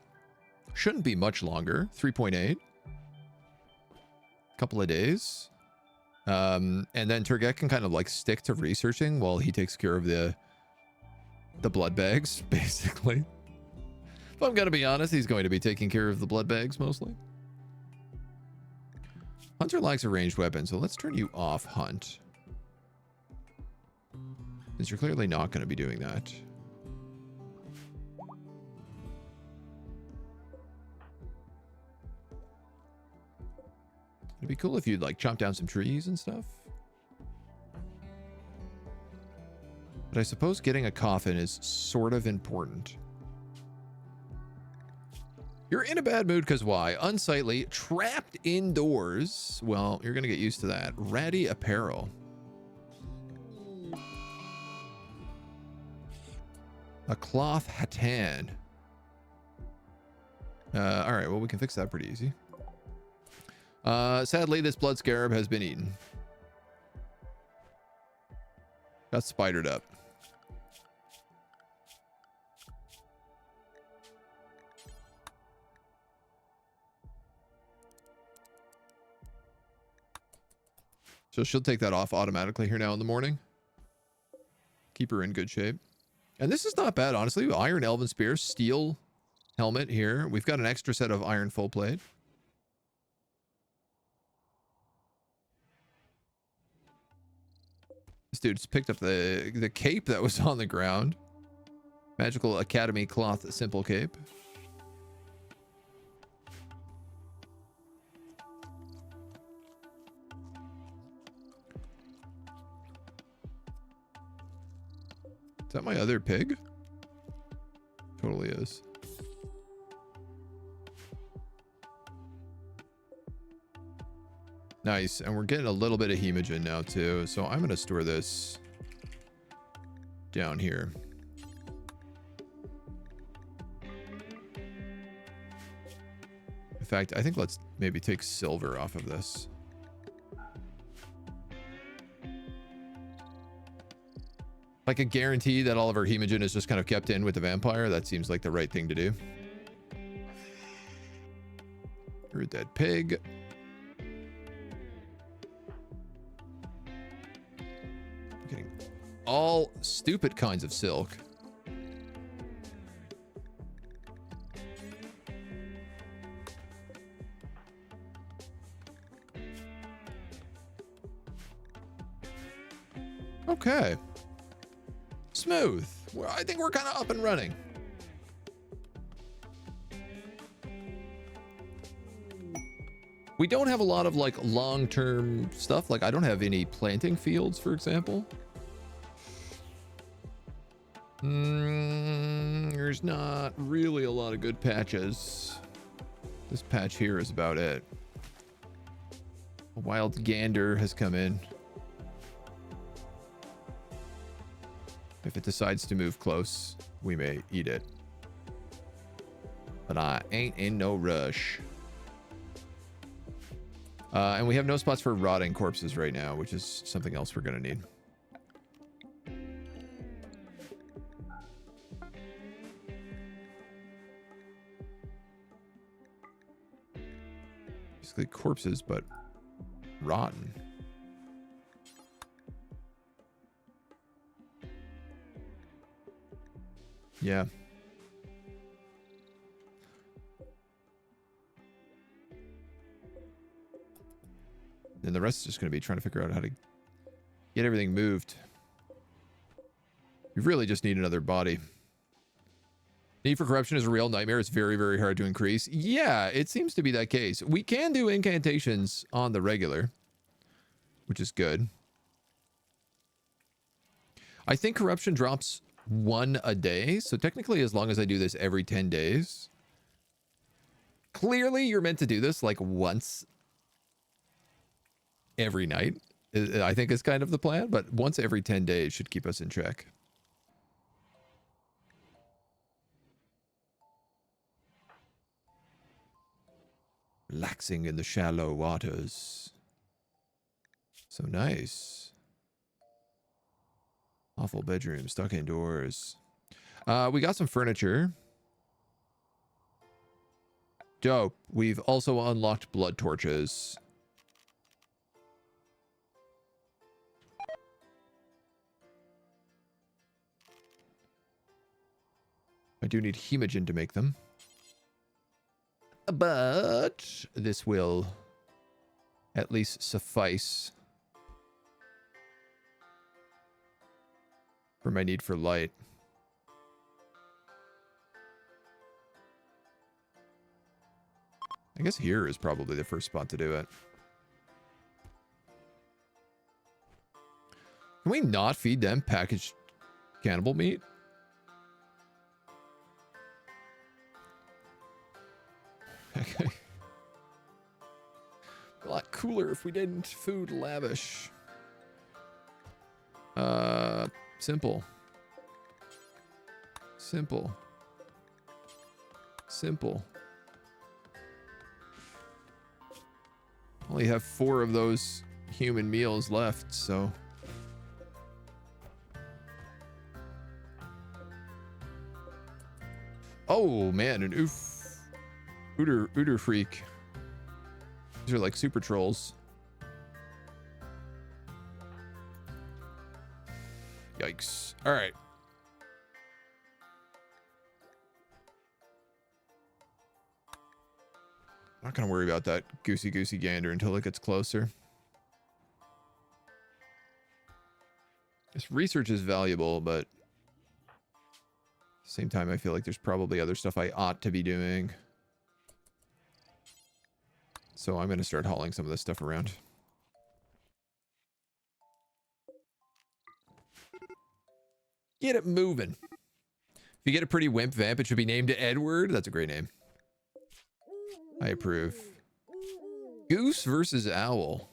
shouldn't be much longer, 3.8, couple of days, and then Turget can kind of like stick to researching while he takes care of the blood bags, basically. If I'm gonna be honest, he's going to be taking care of the blood bags mostly. Hunter likes a ranged weapon, so let's turn you off, Hunt. Because you're clearly not going to be doing that. It'd be cool if you'd like chop down some trees and stuff. But I suppose getting a coffin is sort of important. You're in a bad mood because why? Unsightly, trapped indoors. Well, you're going to get used to that. Ratty apparel. A cloth hatan. All right, well, we can fix that pretty easy. Sadly, this blood scarab has been eaten. Got spidered up. So she'll take that off automatically here now in the morning. Keep her in good shape. And this is not bad, honestly. Iron Elven Spear, steel helmet here. We've got an extra set of iron full plate. This dude's picked up the cape that was on the ground. Magical Academy cloth simple cape. Is that my other pig? Totally is. Nice, and we're getting a little bit of hemogen now too, so I'm gonna store this down here. In fact, I think let's maybe take silver off of this. Like a guarantee that all of our hemogen is just kind of kept in with the vampire. That seems like the right thing to do. You're a dead pig. Getting all stupid kinds of silk. Okay. Smooth. Well, I think we're kind of up and running. We don't have a lot of like long-term stuff. Like I don't have any planting fields, for example. There's not really a lot of good patches. This patch here is about it. A wild gander has come in. If it decides to move close, we may eat it. But I ain't in no rush. And we have no spots for rotting corpses right now, which is something else we're going to need. Basically corpses, but rotten. Yeah. And the rest is just going to be trying to figure out how to get everything moved. You really just need another body. Need for corruption is a real nightmare. It's very, very hard to increase. Yeah, it seems to be that case. We can do incantations on the regular, which is good. I think corruption drops 1 a day. So technically, as long as I do this every 10 days. Clearly, you're meant to do this like once every night. I think is kind of the plan, but once every 10 days should keep us in check. Relaxing in the shallow waters. So nice. Awful bedroom, stuck indoors. We got some furniture. Dope. We've also unlocked blood torches. I do need hemogen to make them. But this will at least suffice for my need for light. I guess here is probably the first spot to do it. Can we not feed them packaged cannibal meat? Okay. A lot cooler if we didn't. Food lavish. Simple. Simple. Simple. Only have 4 of those human meals left, so. Oh man, an oof. Ooter freak. These are like super trolls. Yikes. All right. Not gonna worry about that goosey gander until it gets closer. This research is valuable, but at the same time, I feel like there's probably other stuff I ought to be doing. So I'm going to start hauling some of this stuff around. Get it moving. If you get a pretty wimp vamp, it should be named Edward. That's a great name. I approve. Goose versus owl.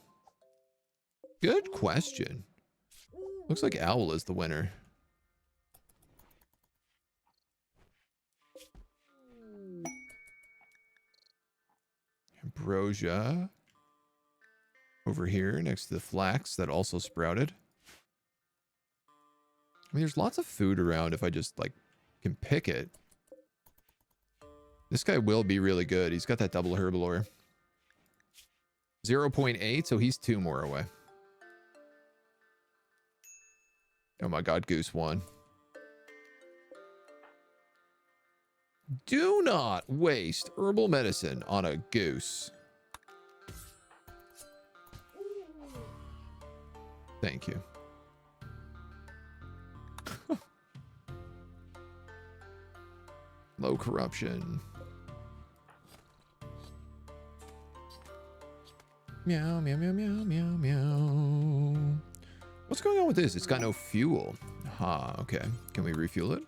Good question. Looks like owl is the winner. Ambrosia over here next to the flax that also sprouted. I mean, there's lots of food around if I just like can pick it. This guy will be really good. He's got that double herblore. 0.8, so he's 2 more away. Oh my god, Goose won. Do not waste herbal medicine on a goose. Thank you. Low corruption. Meow, meow, meow, meow, meow, meow. What's going on with this? It's got no fuel. Aha, okay. Can we refuel it?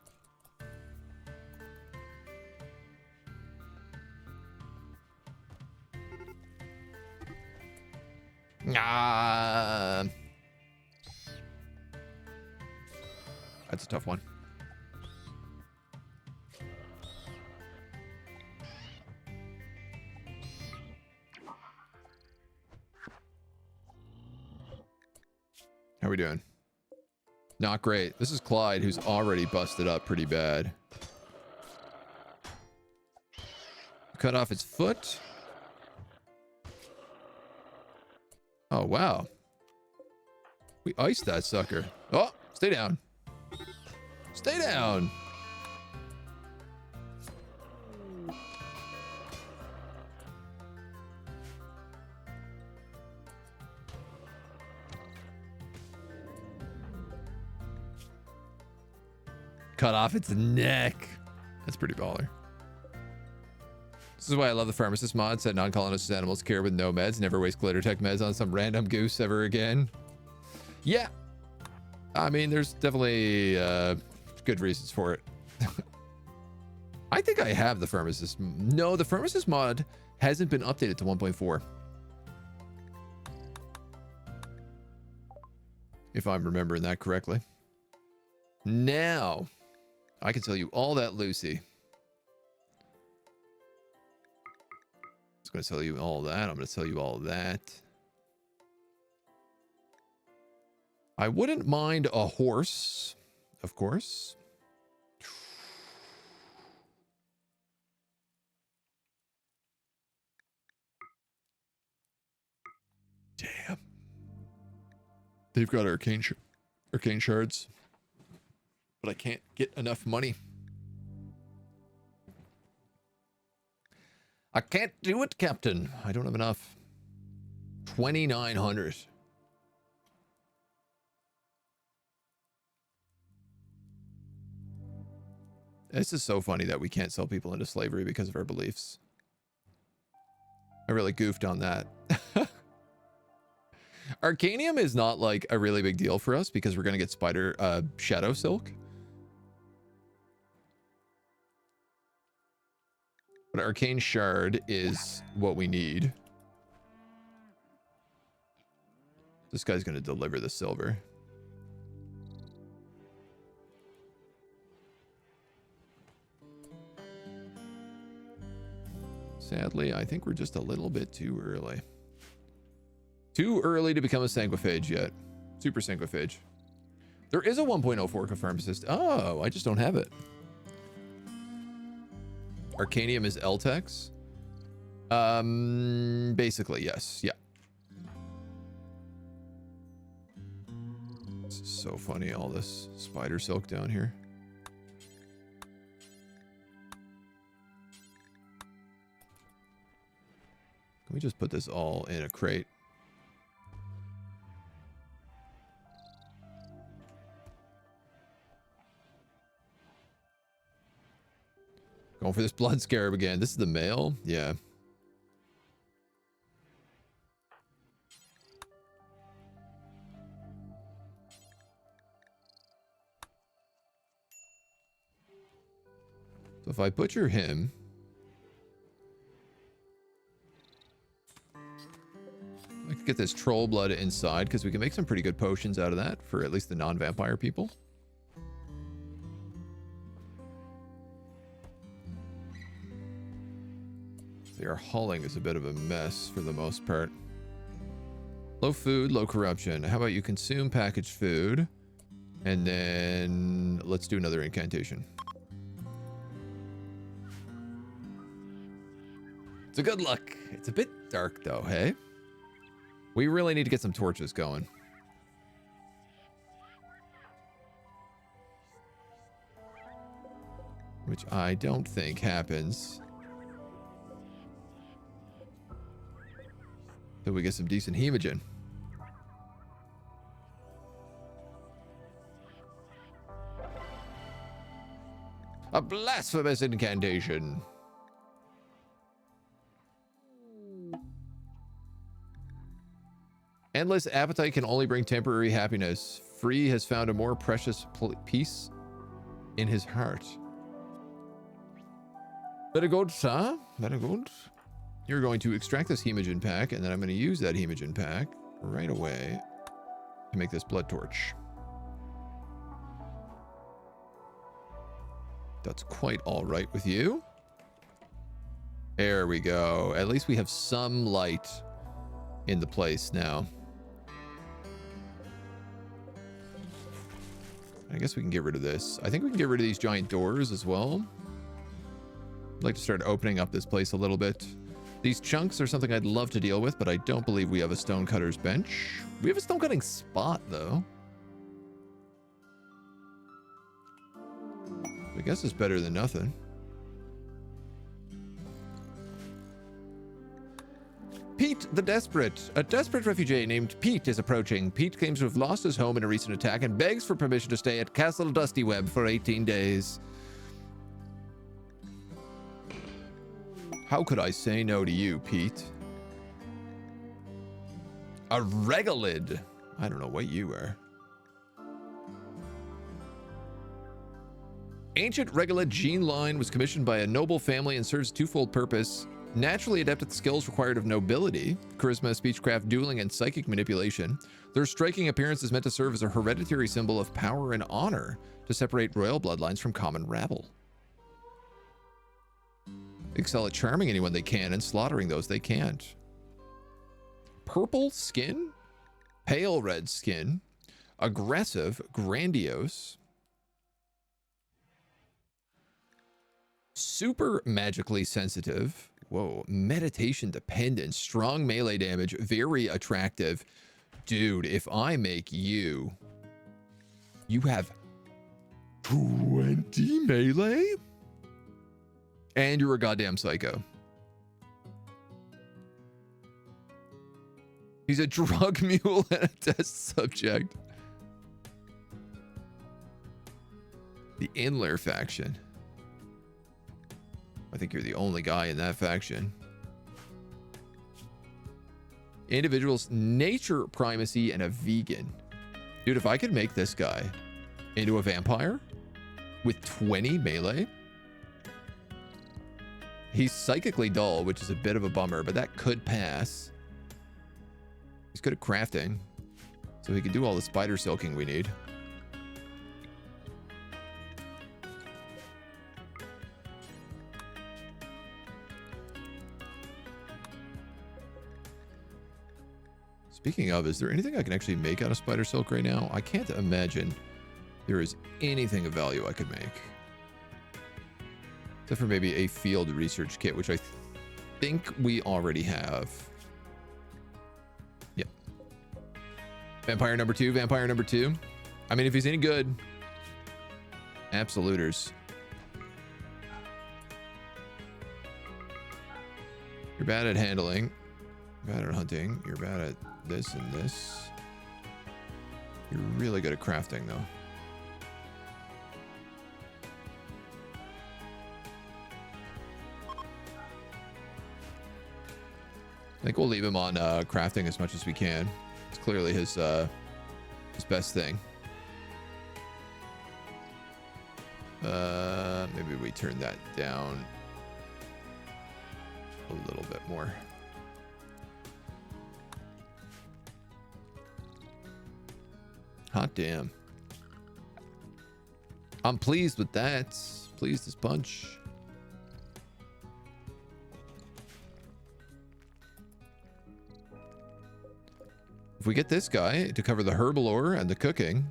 Ah. That's a tough one. How are we doing? Not great. This is Clyde, who's already busted up pretty bad. Cut off its foot. Oh, wow. We iced that sucker. Oh, stay down. Stay down. cut off its neck. That's pretty baller. This is why I love the pharmacist mod. Said non-colonist animals care with no meds. Never waste glitter tech meds on some random goose ever again. Yeah. I mean, there's definitely good reasons for it. I think I have the pharmacist. No, the pharmacist mod hasn't been updated to 1.4. If I'm remembering that correctly. Now, I can tell you all that, Lucy. I was going to tell you all that. I'm going to tell you all that. I wouldn't mind a horse, of course. Damn. They've got arcane shards. But I can't get enough money. I can't do it, Captain. I don't have enough. 2,900. This is so funny that we can't sell people into slavery because of our beliefs. I really goofed on that. Arcanium is not like a really big deal for us because we're going to get shadow silk. But arcane shard is what we need. This guy's going to deliver the silver. Sadly, I think we're just a little bit too early. Too early to become a sanguiphage yet. Super sanguiphage. There is a 1.04 pharmacist. Oh, I just don't have it. Arcanium is L-Tex. Basically, yes. Yeah. This is so funny, all this spider silk down here. Can we just put this all in a crate? Going for this blood scarab again. This is the male? Yeah. So if I butcher him... I could get this troll blood inside because we can make some pretty good potions out of that for at least the non-vampire people. Their hauling is a bit of a mess for the most part. Low food, low corruption. How about you consume packaged food? And then let's do another incantation. It's a good luck. It's a bit dark though, hey? We really need to get some torches going. Which I don't think happens. So we get some decent hemogen. A blasphemous incantation. Endless appetite can only bring temporary happiness. Free has found a more precious peace in his heart. Very good, sir. Very good. You're going to extract this hemogen pack, and then I'm going to use that hemogen pack right away to make this blood torch. That's quite all right with you. There we go. At least we have some light in the place now. I guess we can get rid of this. I think we can get rid of these giant doors as well. I'd like to start opening up this place a little bit. These chunks are something I'd love to deal with, but I don't believe we have a stonecutter's bench. We have a stonecutting spot, though. I guess it's better than nothing. Pete the Desperate. A desperate refugee named Pete is approaching. Pete claims to have lost his home in a recent attack and begs for permission to stay at Castle Dustyweb for 18 days. How could I say no to you, Pete? A regolid. I don't know what you are. Ancient regolid gene line was commissioned by a noble family and serves a twofold purpose. Naturally adept at the skills required of nobility, charisma, speechcraft, dueling, and psychic manipulation, their striking appearance is meant to serve as a hereditary symbol of power and honor to separate royal bloodlines from common rabble. They excel at charming anyone they can and slaughtering those they can't. Purple skin, pale red skin, aggressive, grandiose, super magically sensitive. Whoa, meditation dependent, strong melee damage, very attractive. Dude, if I make you have 20 melee? And you're a goddamn psycho. He's a drug mule and a test subject. The Inler faction. I think you're the only guy in that faction. Individuals, nature primacy, and a vegan. Dude, if I could make this guy into a vampire with 20 melee, he's psychically dull, which is a bit of a bummer, but that could pass. He's good at crafting, so he can do all the spider silking we need. Speaking of, is there anything I can actually make out of spider silk right now? I can't imagine there is anything of value I could make. Except for maybe a field research kit, which I think we already have. Yep. Vampire number 2, vampire number 2. I mean, if he's any good, absoluters. You're bad at handling. You're bad at hunting. You're bad at this and this. You're really good at crafting, though. I think we'll leave him on crafting as much as we can. It's clearly his best thing. Maybe we turn that down a little bit more. Hot damn. I'm pleased with that. Pleased as punch. If we get this guy to cover the herbalore and the cooking,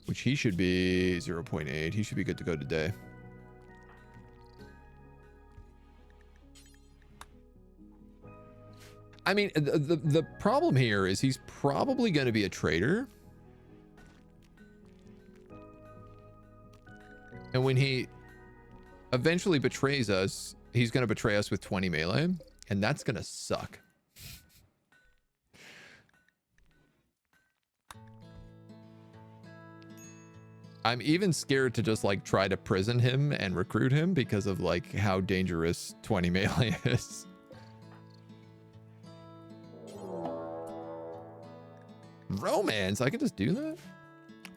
which he should be 0.8, he should be good to go today. I mean, the problem here is he's probably going to be a traitor. And when he eventually betrays us, he's going to betray us with 20 melee, and that's going to suck. I'm even scared to just like try to prison him and recruit him because of like how dangerous 20 melee is. Romance, I can just do that?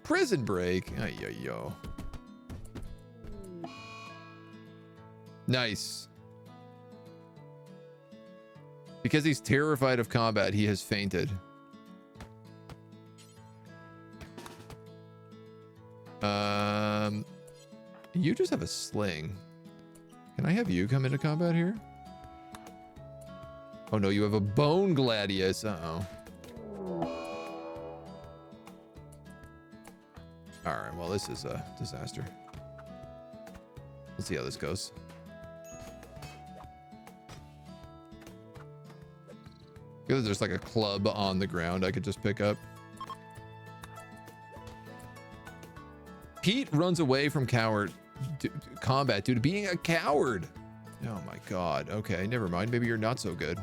Prison break. Ay, yo, yo. Nice. Because he's terrified of combat, he has fainted. You just have a sling. Can I have you come into combat here? Oh no, you have a bone gladius. Uh-oh. Alright, well this is a disaster. Let's see how this goes. There's like a club on the ground I could just pick up. Pete runs away from combat due to being a coward. Oh my god. Okay, never mind. Maybe you're not so good.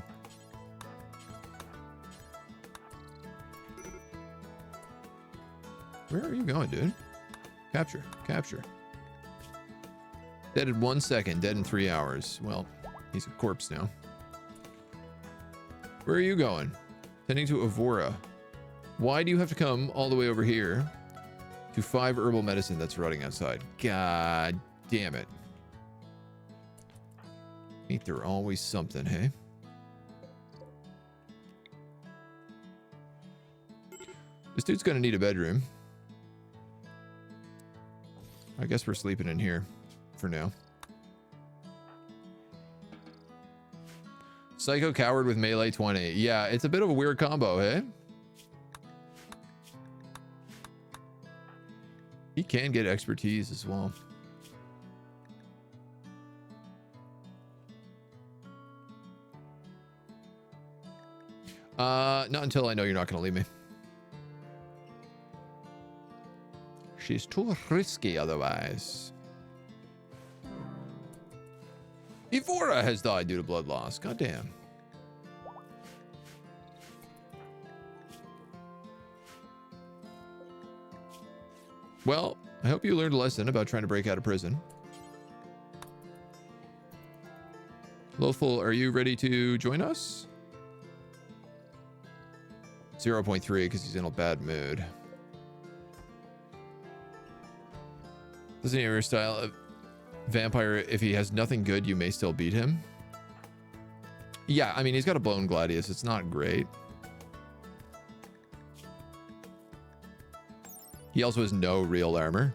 Where are you going, dude? Capture. Capture. Dead in 1 second. Dead in 3 hours. Well, he's a corpse now. Where are you going? Tending to Evora. Why do you have to come all the way over here to 5 herbal medicine that's rotting outside? God damn it. Ain't there always something, hey? This dude's gonna need a bedroom. I guess we're sleeping in here for now. Psycho Coward with Melee 20. Yeah, it's a bit of a weird combo, hey? He can get expertise as well. Not until I know you're not going to leave me. She's too risky otherwise. Evora has died due to blood loss. Goddamn. Well, I hope you learned a lesson about trying to break out of prison. Lothful, are you ready to join us? 0.3 because he's in a bad mood. Doesn't he have your style of vampire? If he has nothing good, you may still beat him. Yeah, I mean, he's got a blown gladius. It's not great. He also has no real armor.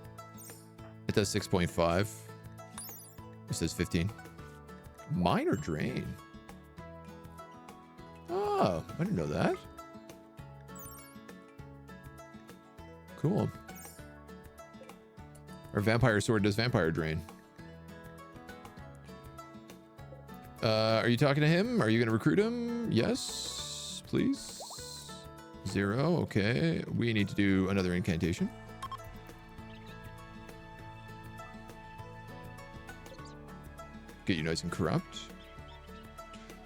It does 6.5. This says 15. Minor drain. Oh, I didn't know that. Cool. Our vampire sword does vampire drain. Are you talking to him? Are you going to recruit him? Yes, please. 0. Okay. We need to do another incantation. Get you nice and corrupt.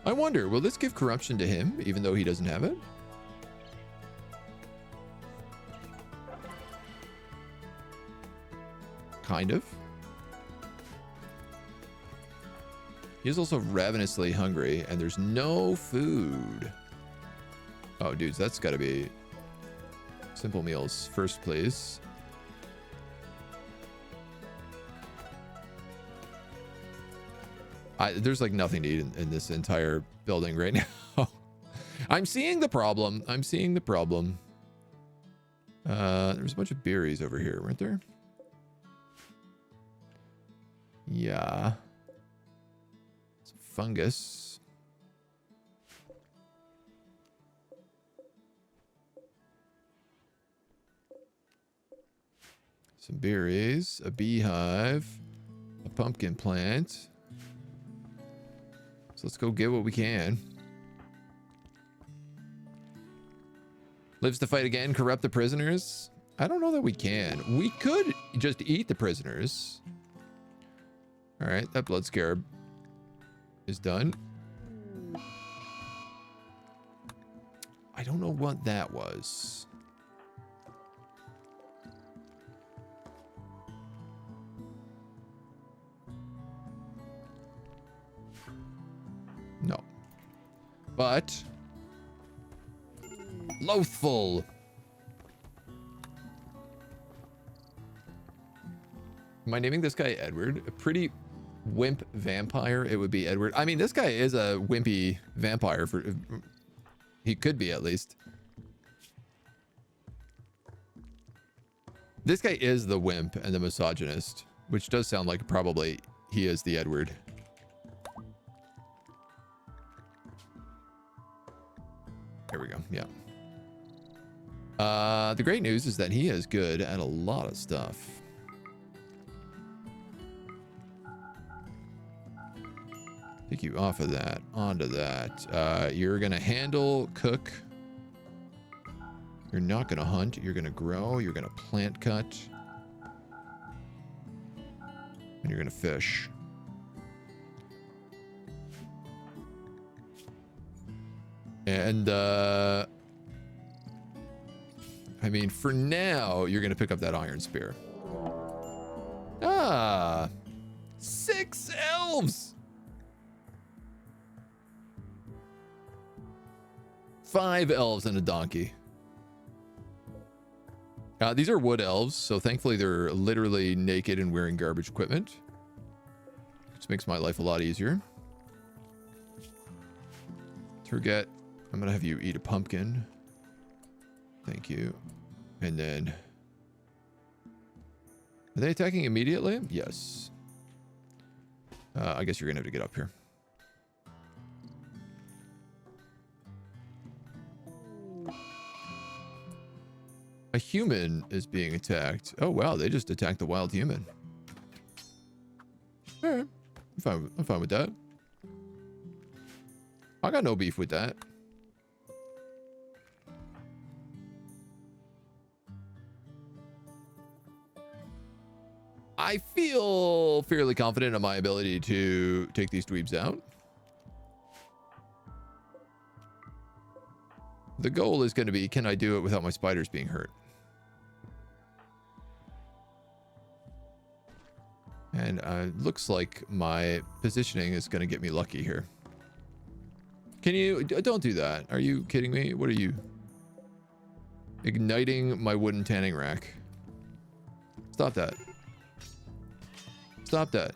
I wonder, will this give corruption to him, even though he doesn't have it? Kind of. He is also ravenously hungry, and there's no food. Oh, dudes, that's got to be simple meals first, please. There's like nothing to eat in this entire building right now. I'm seeing the problem. I'm seeing the problem. There's a bunch of berries over here, weren't there? Yeah. Some fungus. Some berries, a beehive, a pumpkin plant. So let's go get what we can. Lives to fight again, corrupt the prisoners. I don't know that we can. We could just eat the prisoners. All right, that blood scarab is done. I don't know what that was. No. But Loathful. Am I naming this guy Edward? A pretty wimp vampire. It would be Edward. I mean, this guy is a wimpy vampire. He could be, at least. This guy is the wimp and the misogynist, which does sound like probably he is the Edward. There we go. Yeah. The great news is that he is good at a lot of stuff. Take you off of that, onto that. You're gonna handle, cook. You're not gonna hunt. You're gonna grow. You're gonna plant cut. And you're gonna fish. And, I mean, for now, you're going to pick up that iron spear. Ah, 6 elves. 5 elves and a donkey. These are wood elves, so thankfully they're literally naked and wearing garbage equipment, which makes my life a lot easier. Turget, I'm gonna have you eat a pumpkin. Thank you. And then, are they attacking immediately? Yes. I guess you're gonna have to get up here. A human is being attacked. Oh wow, they just attacked the wild human. Alright, I'm fine with that. I got no beef with that. I feel fairly confident in my ability to take these dweebs out. The goal is going to be, can I do it without my spiders being hurt? And looks like my positioning is going to get me lucky here. Can you... Don't do that. Are you kidding me? What are you... Igniting my wooden tanning rack. Stop that. Stop that.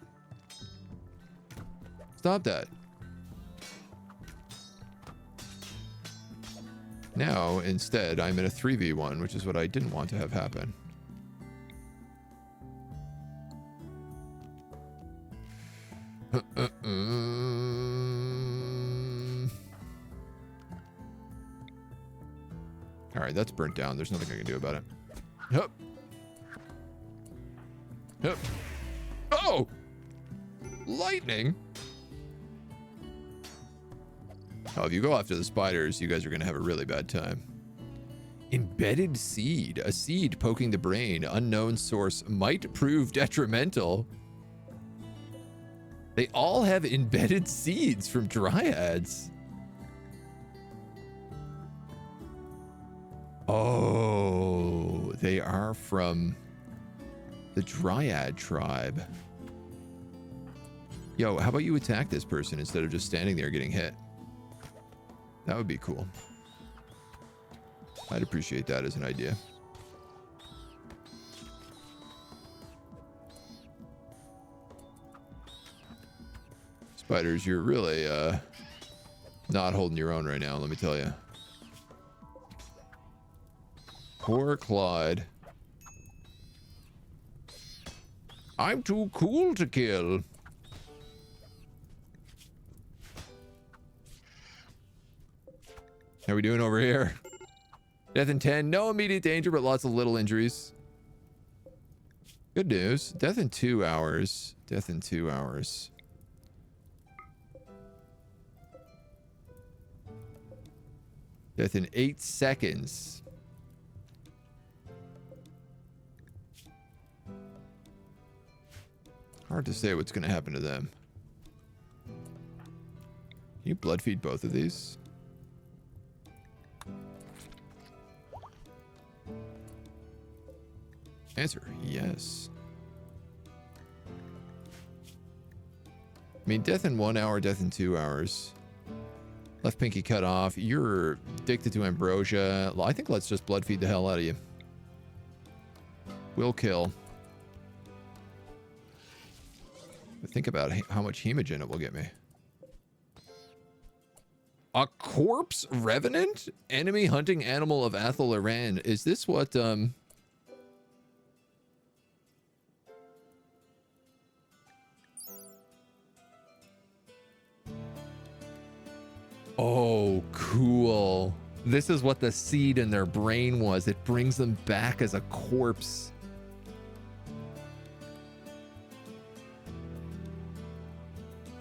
Stop that. Now, instead, I'm in a 3v1, which is what I didn't want to have happen. Alright, that's burnt down. There's nothing I can do about it. Hup. Hup. Oh! Lightning? Oh, if you go after the spiders, you guys are going to have a really bad time. Embedded seed. A seed poking the brain. Unknown source might prove detrimental. They all have embedded seeds from dryads. Oh, they are from the dryad tribe. Yo, how about you attack this person instead of just standing there getting hit? That would be cool. I'd appreciate that as an idea. Spiders, you're really not holding your own right now, let me tell you. Poor Clyde. I'm too cool to kill. How are we doing over here? Death in 10. No immediate danger, but lots of little injuries. Good news. Death in 2 hours. Death in 2 hours. Death in 8 seconds. Hard to say what's going to happen to them. Can you blood feed both of these? Answer, yes. I mean, death in 1 hour, death in 2 hours. Left pinky cut off. You're addicted to ambrosia. I think let's just blood feed the hell out of you. Will kill. But think about how much hemogen it will get me. A corpse revenant? Enemy hunting animal of Athel Iran. Is this what, Oh, cool. This is what the seed in their brain was. It brings them back as a corpse.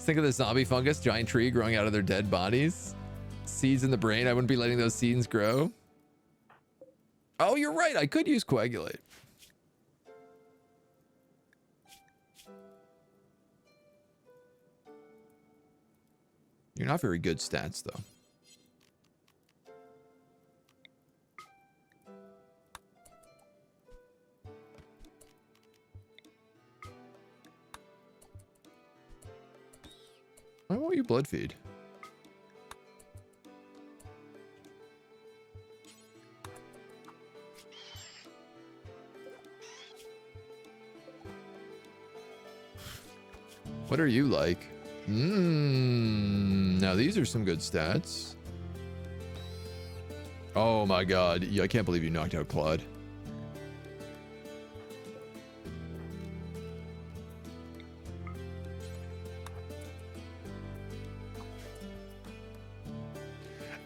Think of the zombie fungus, giant tree growing out of their dead bodies. Seeds in the brain. I wouldn't be letting those seeds grow. Oh, you're right. I could use coagulate. You're not very good stats, though. do blood feed. What are you like? Now these are some good stats. Oh my god. Yeah, I can't believe you knocked out Claude.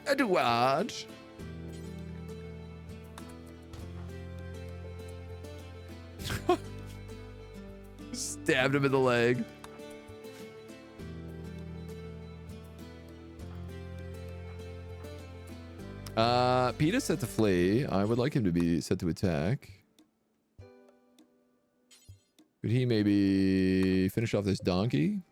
Edward. Stabbed him in the leg. Pete is set to flee. I would like him to be set to attack. Could he maybe finish off this donkey?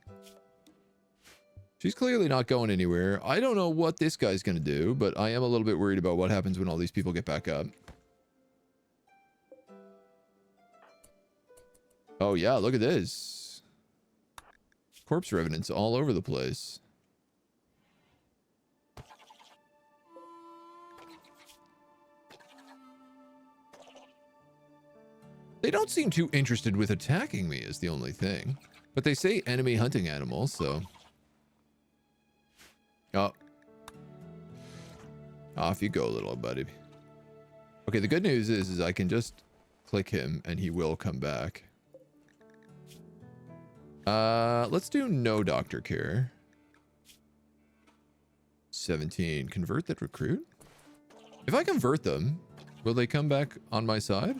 She's clearly not going anywhere. I don't know what this guy's going to do, but I am a little bit worried about what happens when all these people get back up. Oh yeah, look at this. Corpse revenants all over the place. They don't seem too interested with attacking me is the only thing. But they say enemy hunting animals, so... Oh. Off you go, little buddy. Okay, the good news is I can just click him and he will come back. Let's do no doctor care. 17. Convert that recruit? If I convert them, will they come back on my side?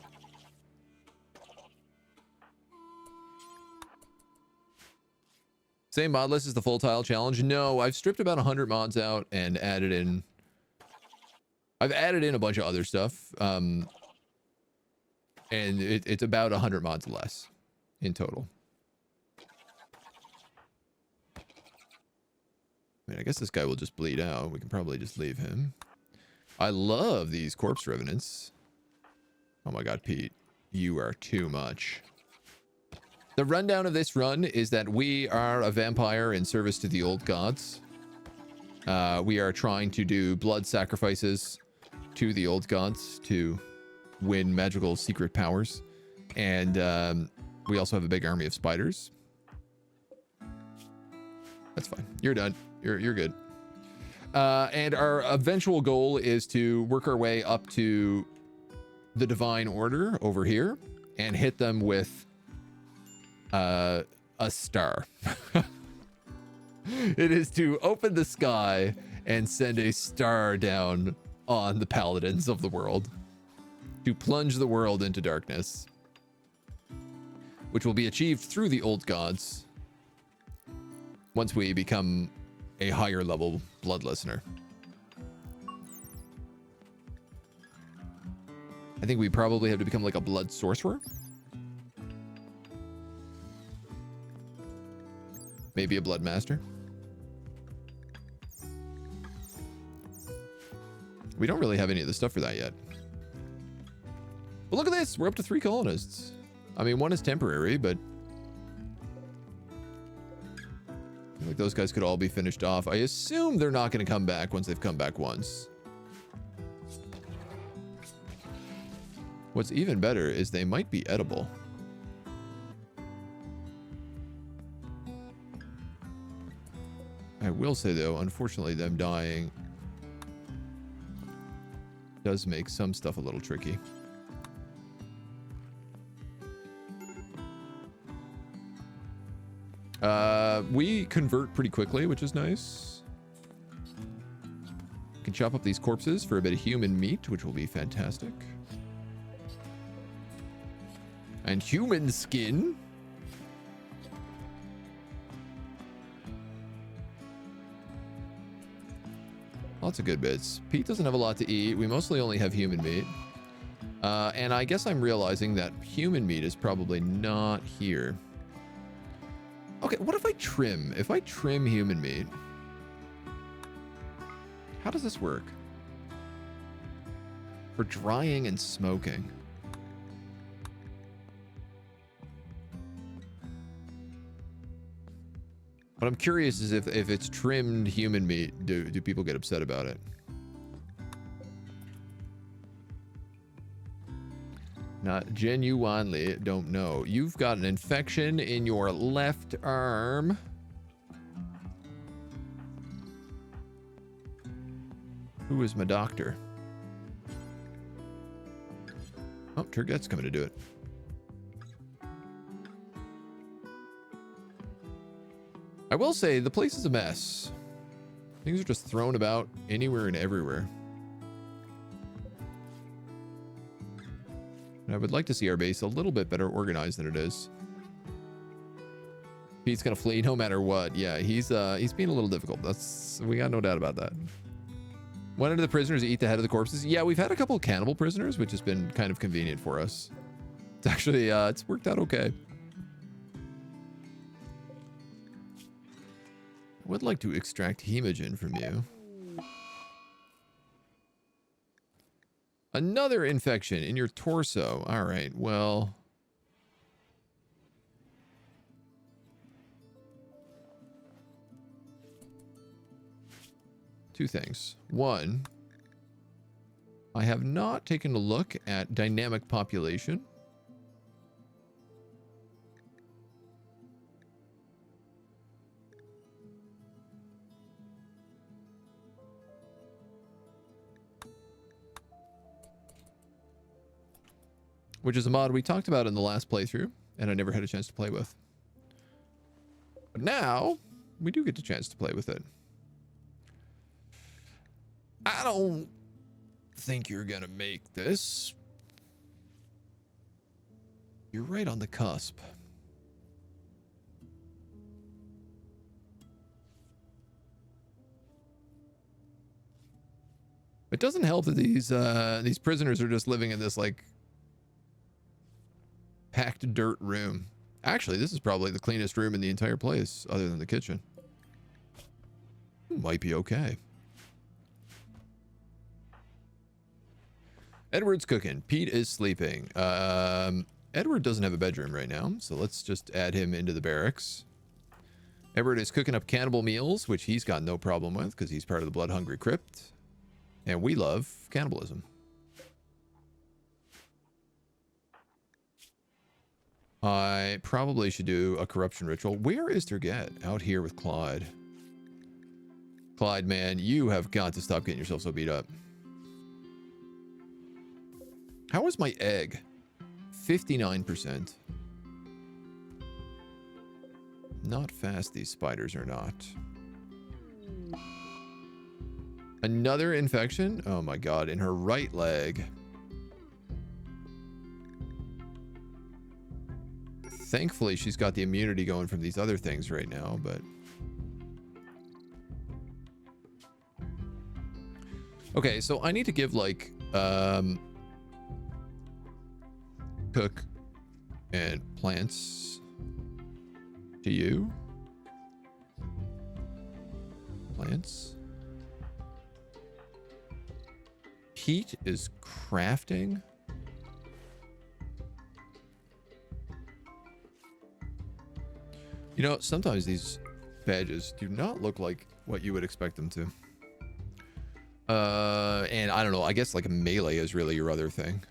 Same mod list as the full tile challenge? No, I've stripped about 100 mods out and added in... I've added in a bunch of other stuff. And it's about 100 mods less in total. I mean, I guess this guy will just bleed out. We can probably just leave him. I love these corpse revenants. Oh my god, Pete. You are too much. The rundown of this run is that we are a vampire in service to the old gods. We are trying to do blood sacrifices to the old gods to win magical secret powers. And we also have a big army of spiders. That's fine. You're done. You're good. And our eventual goal is to work our way up to the Divine Order over here and hit them with a star. It is to open the sky and send a star down on the paladins of the world to plunge the world into darkness, which will be achieved through the old gods once we become a higher level blood listener. I think we probably have to become like a blood sorcerer. Maybe a blood master. We don't really have any of the stuff for that yet. But look at this. We're up to 3 colonists. I mean, one is temporary, but like those guys could all be finished off. I assume they're not going to come back once they've come back once. What's even better is they might be edible. I will say, though, unfortunately, them dying does make some stuff a little tricky. We convert pretty quickly, which is nice. We can chop up these corpses for a bit of human meat, which will be fantastic. And human skin. Lots of good bits. Pete doesn't have a lot to eat. We mostly only have human meat. And I guess I'm realizing that human meat is probably not here. Okay, what if I trim? If I trim human meat, how does this work? For drying and smoking. But I'm curious is if it's trimmed human meat, do people get upset about it? Not genuinely, don't know. You've got an infection in your left arm. Who is my doctor? Oh, Turget's coming to do it. I will say the place is a mess. Things are just thrown about anywhere and everywhere. And I would like to see our base a little bit better organized than it is. Pete's gonna flee no matter what. Yeah, he's being a little difficult. We got no doubt about that. One of the prisoners eat the head of the corpses. Yeah, we've had a couple of cannibal prisoners, which has been kind of convenient for us. It's actually it's worked out okay. I would like to extract hemogen from you. Another infection in your torso. All right, well. Two things. One, I have not taken a look at dynamic population. Which is a mod we talked about in the last playthrough, and I never had a chance to play with. But now, we do get a chance to play with it. I don't think you're gonna make this. You're right on the cusp. It doesn't help that these prisoners are just living in this like packed dirt room. Actually, this is probably the cleanest room in the entire place, other than the kitchen. Might be okay. Edward's cooking. Pete is sleeping. Edward doesn't have a bedroom right now, so let's just add him into the barracks. Edward is cooking up cannibal meals, which he's got no problem with because he's part of the Blood Hungry Crypt. And we love cannibalism. I probably should do a corruption ritual. Where is Turget? Out here with Clyde. Clyde, man, you have got to stop getting yourself so beat up. How is my egg? 59%. Not fast, these spiders are not. Another infection? Oh my god, in her right leg. Thankfully, she's got the immunity going from these other things right now, but... Okay, so I need to give, like, cook and plants to you. Plants. Pete is crafting. You know, sometimes these badges do not look like what you would expect them to. And I don't know, I guess like a melee is really your other thing.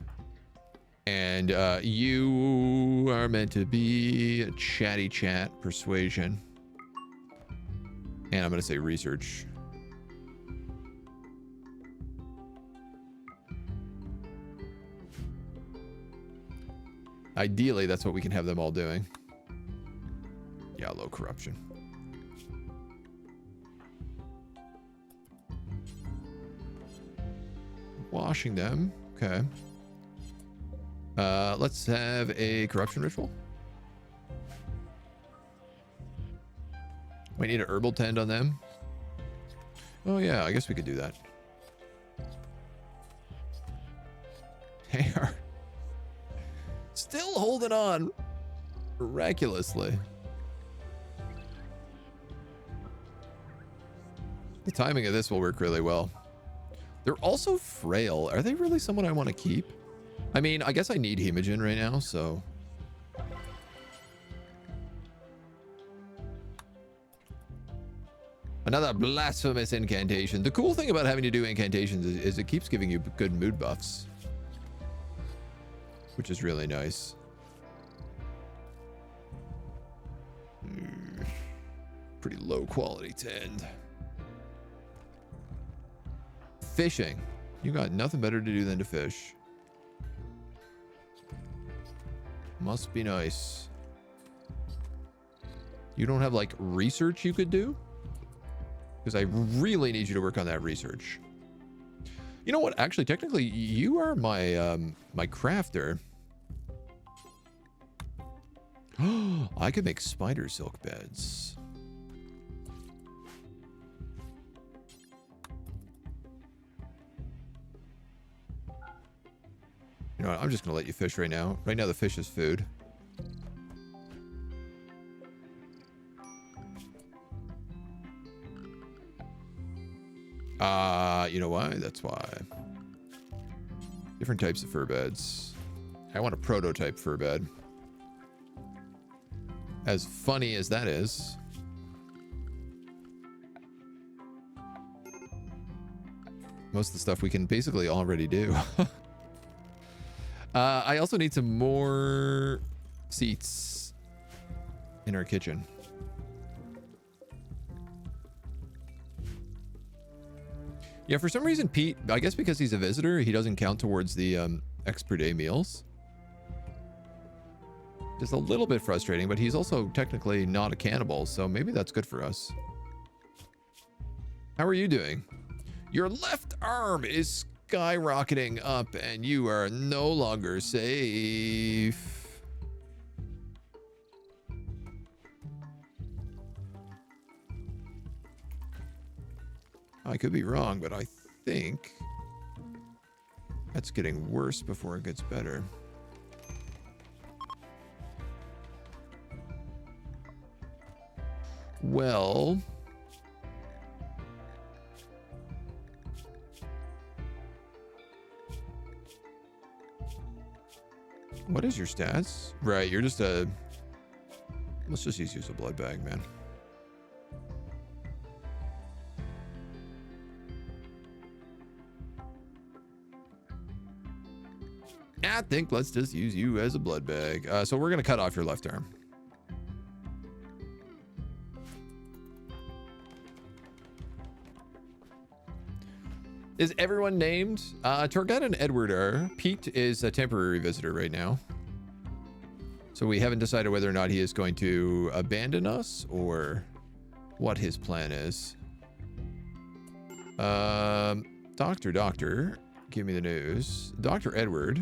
And you are meant to be a chatty chat, persuasion. And I'm going to say research. Ideally, that's what we can have them all doing. Yeah, low corruption. Washing them. Okay. Let's have a corruption ritual. We need an herbal tend on them. Oh yeah, I guess we could do that. They are still holding on miraculously. The timing of this will work really well. They're also frail. Are they really someone I want to keep? I mean, I guess I need hemogen right now, so... Another blasphemous incantation. The cool thing about having to do incantations is it keeps giving you good mood buffs, which is really nice. Pretty low quality tend. Fishing. You got nothing better to do than to fish. Must be nice. You don't have like research you could do? Because I really need you to work on that research. You know what? Actually, technically, you are my my crafter. I could make spider silk beds. You know what? I'm just gonna let you fish right now. Right now, the fish is food. You know why? That's why. Different types of fur beds. I want a prototype fur bed. As funny as that is. Most of the stuff we can basically already do. I also need some more seats in our kitchen. Yeah, for some reason, Pete, I guess because he's a visitor, he doesn't count towards the X per day meals. Just a little bit frustrating, but he's also technically not a cannibal, so maybe that's good for us. How are you doing? Your left arm is skyrocketing up and you are no longer safe. I could be wrong, but I think that's getting worse before it gets better. Well, what is your stats? Right, you're just a... Let's just use you as a blood bag, man. I think let's just use you as a blood bag. So we're going to cut off your left arm. Is everyone named? Torgat and Edward are. Pete is a temporary visitor right now. So we haven't decided whether or not he is going to abandon us or what his plan is. Doctor, give me the news. Dr. Edward.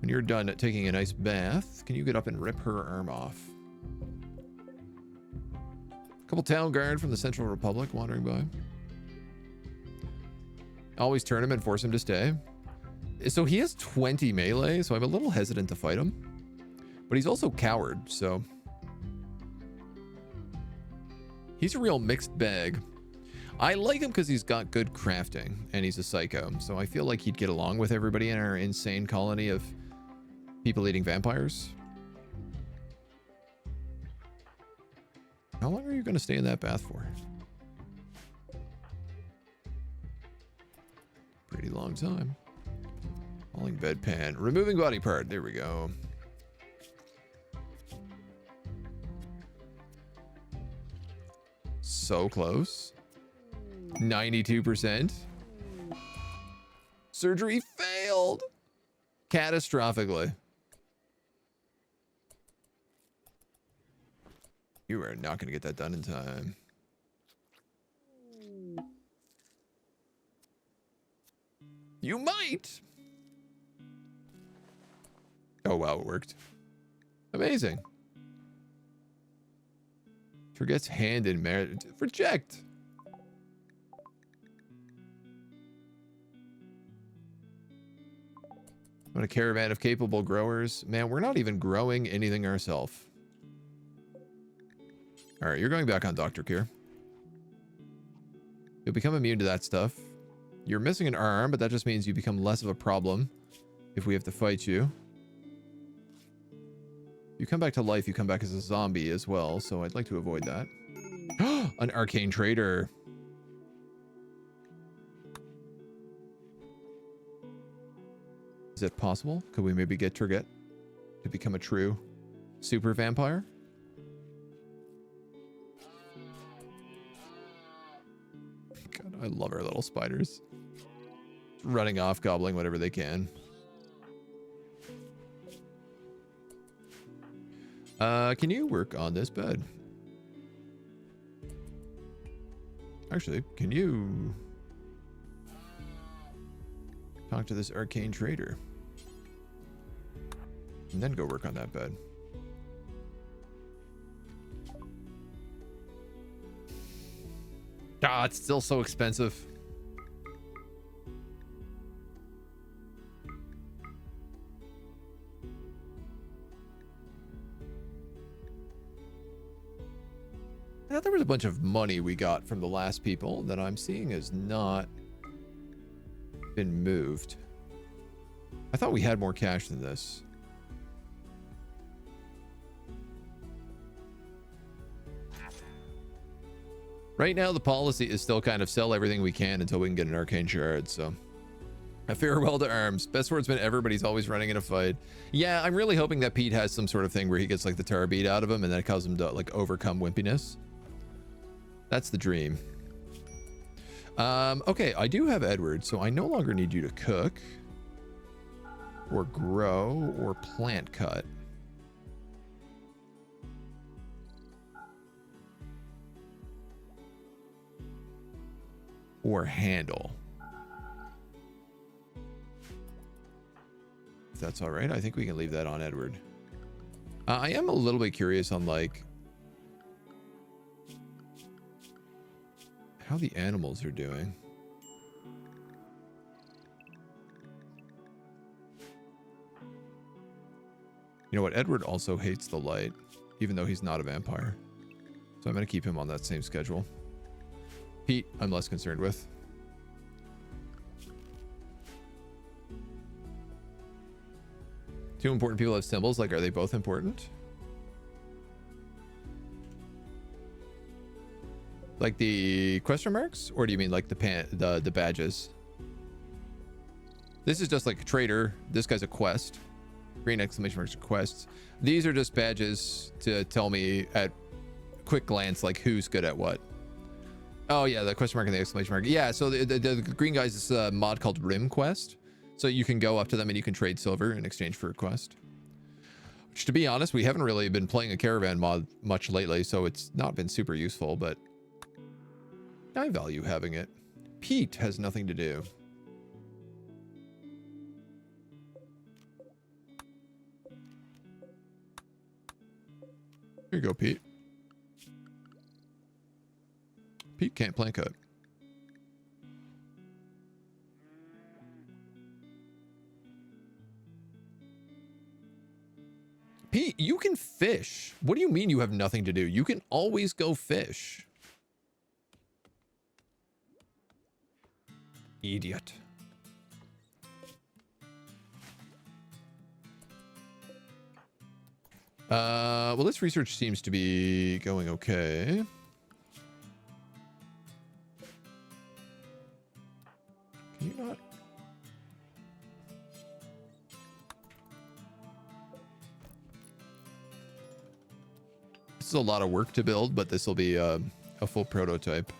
When you're done taking a nice bath, can you get up and rip her arm off? Couple town guard from the Central Republic wandering by. Always turn him and force him to stay. So he has 20 melee, so I'm a little hesitant to fight him. But he's also coward, so... He's a real mixed bag. I like him because he's got good crafting, and he's a psycho. So I feel like he'd get along with everybody in our insane colony of people eating vampires. How long are you going to stay in that bath for? Pretty long time. Falling bedpan. Removing body part. There we go. So close. 92%. Surgery failed. Catastrophically. You are not going to get that done in time. You might. Oh, wow, it worked. Amazing. Forgets hand in marriage. Reject. What a caravan of capable growers. Man, we're not even growing anything ourselves. All right, you're going back on Dr. Cure. You'll become immune to that stuff. You're missing an arm, but that just means you become less of a problem if we have to fight you. You come back to life, you come back as a zombie as well, so I'd like to avoid that. An arcane trader. Is it possible? Could we maybe get Turget to become a true super vampire? God, I love our little spiders. Running off, gobbling whatever they can. Can you work on this bed? Actually, can you talk to this arcane trader? And then go work on that bed. Ah, it's still so expensive. I thought there was a bunch of money we got from the last people that I'm seeing has not been moved. I thought we had more cash than this. Right now, the policy is still kind of sell everything we can until we can get an arcane shard, so. A farewell to arms. Best swordsman ever, but he's always running in a fight. Yeah, I'm really hoping that Pete has some sort of thing where he gets like the tar beat out of him and then it causes him to like overcome wimpiness. That's the dream. Okay, I do have Edward, so I no longer need you to cook or grow or plant cut. Or handle. If that's all right, I think we can leave that on Edward. I am a little bit curious on like how the animals are doing. You know what? Edward also hates the light, even though he's not a vampire. So I'm going to keep him on that same schedule. Pete, I'm less concerned with. Two important people have symbols. Like, are they both important? Like the question marks? Or do you mean like the badges? This is just like a trader. This guy's a quest. Green exclamation marks are quests. These are just badges to tell me at quick glance like who's good at what. Oh yeah, the question mark and the exclamation mark. Yeah, so the green guys is a mod called Rim Quest. So you can go up to them and you can trade silver in exchange for a quest. Which, to be honest, we haven't really been playing a caravan mod much lately, so it's not been super useful, but I value having it. Pete has nothing to do. Here you go, Pete. Pete can't plant cut. Pete, you can fish. What do you mean you have nothing to do? You can always go fish. Idiot. Well, this research seems to be going okay. Can you not? This is a lot of work to build, but this will be a full prototype.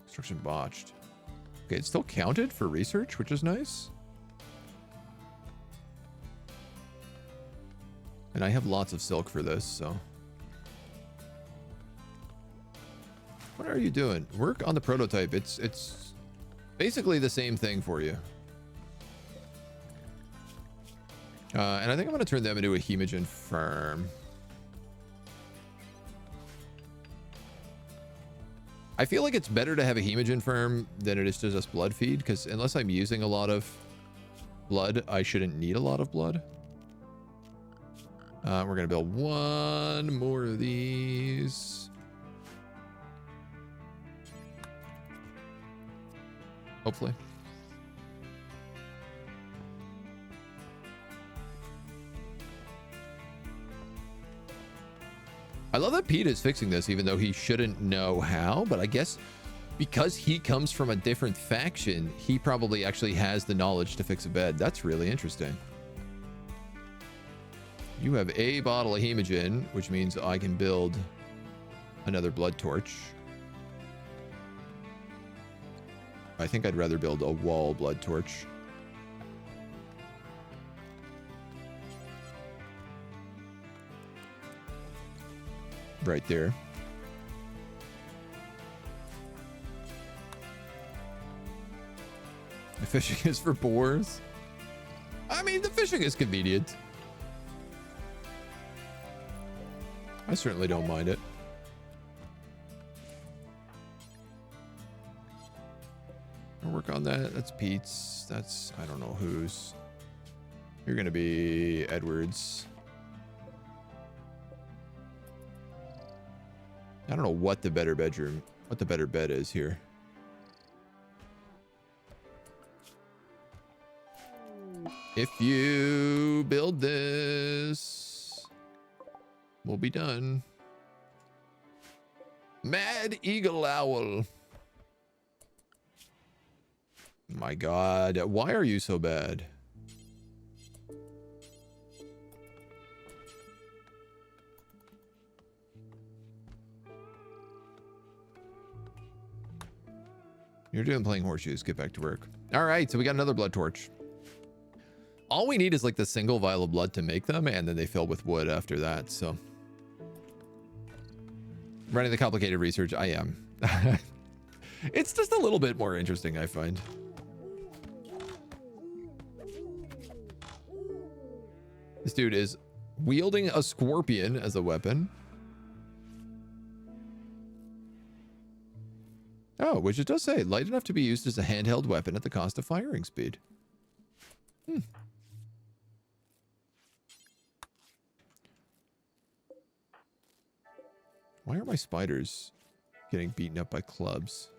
Construction botched. Okay, it's still counted for research, which is nice. And I have lots of silk for this, so. What are you doing? Work on the prototype. It's basically the same thing for you. And I think I'm going to turn them into a hemogen farm. I feel like it's better to have a hemogen farm than it is to just blood feed, because unless I'm using a lot of blood, I shouldn't need a lot of blood. We're going to build one more of these. Hopefully. I love that Pete is fixing this, even though he shouldn't know how, but I guess because he comes from a different faction, he probably actually has the knowledge to fix a bed. That's really interesting. You have a bottle of hemogen, which means I can build another blood torch. I think I'd rather build a wall blood torch. Right there. The fishing is for boars. I mean, the fishing is convenient. I certainly don't mind it. I'll work on that. That's Pete's. That's, I don't know whose. You're going to be Edward's. I don't know what the better bedroom, what the better bed is here. If you build this, we'll be done. Mad Eagle Owl. My God, why are you so bad? You're doing playing horseshoes. Get back to work. All right, so we got another blood torch. All we need is like the single vial of blood to make them, and then they fill with wood after that. So running the complicated research, I am. It's just a little bit more interesting, I find. This dude is wielding a scorpion as a weapon. Oh, which it does say, light enough to be used as a handheld weapon at the cost of firing speed. Why are my spiders getting beaten up by clubs?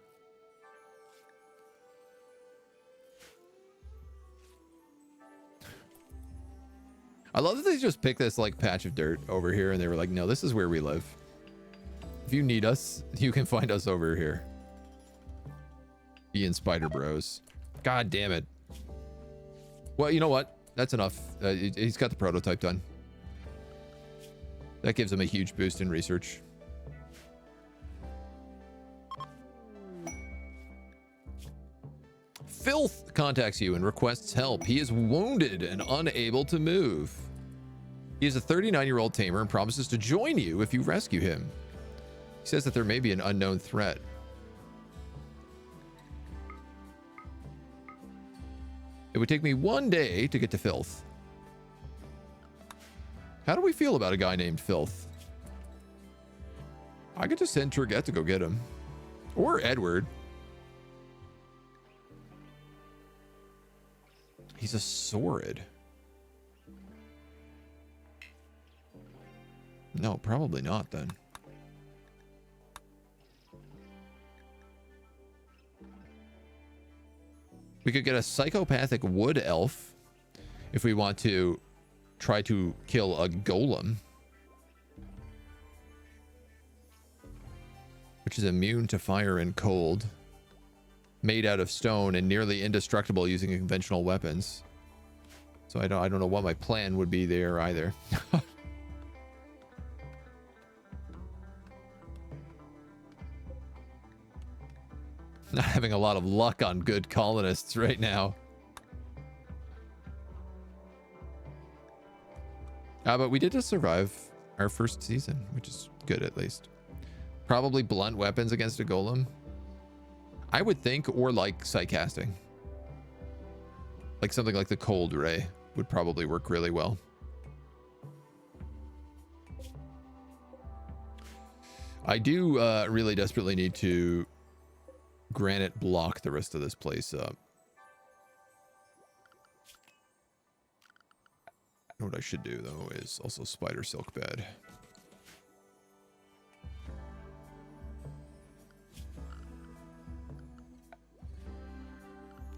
I love that they just picked this like patch of dirt over here and they were like, no, this is where we live. If you need us, you can find us over here. Ian Spider Bros. God damn it. Well, you know what? That's enough. He's got the prototype done. That gives him a huge boost in research. Filth contacts you and requests help. He is wounded and unable to move. He is a 39-year-old tamer and promises to join you if you rescue him. He says that there may be an unknown threat. It would take me 1 day to get to Filth. How do we feel about a guy named Filth? I could just send Turget to go get him. Or Edward. He's a Saurid. No, probably not then. We could get a psychopathic wood elf if we want to try to kill a golem, which is immune to fire and cold, made out of stone and nearly indestructible using conventional weapons. So I don't know what my plan would be there either. Not having a lot of luck on good colonists right now. But we did just survive our first season, which is good at least. Probably blunt weapons against a golem, I would think, or like psychcasting. Like something like the cold ray would probably work really well. I do really desperately need to granite block the rest of this place up. What I should do though is also spider silk bed.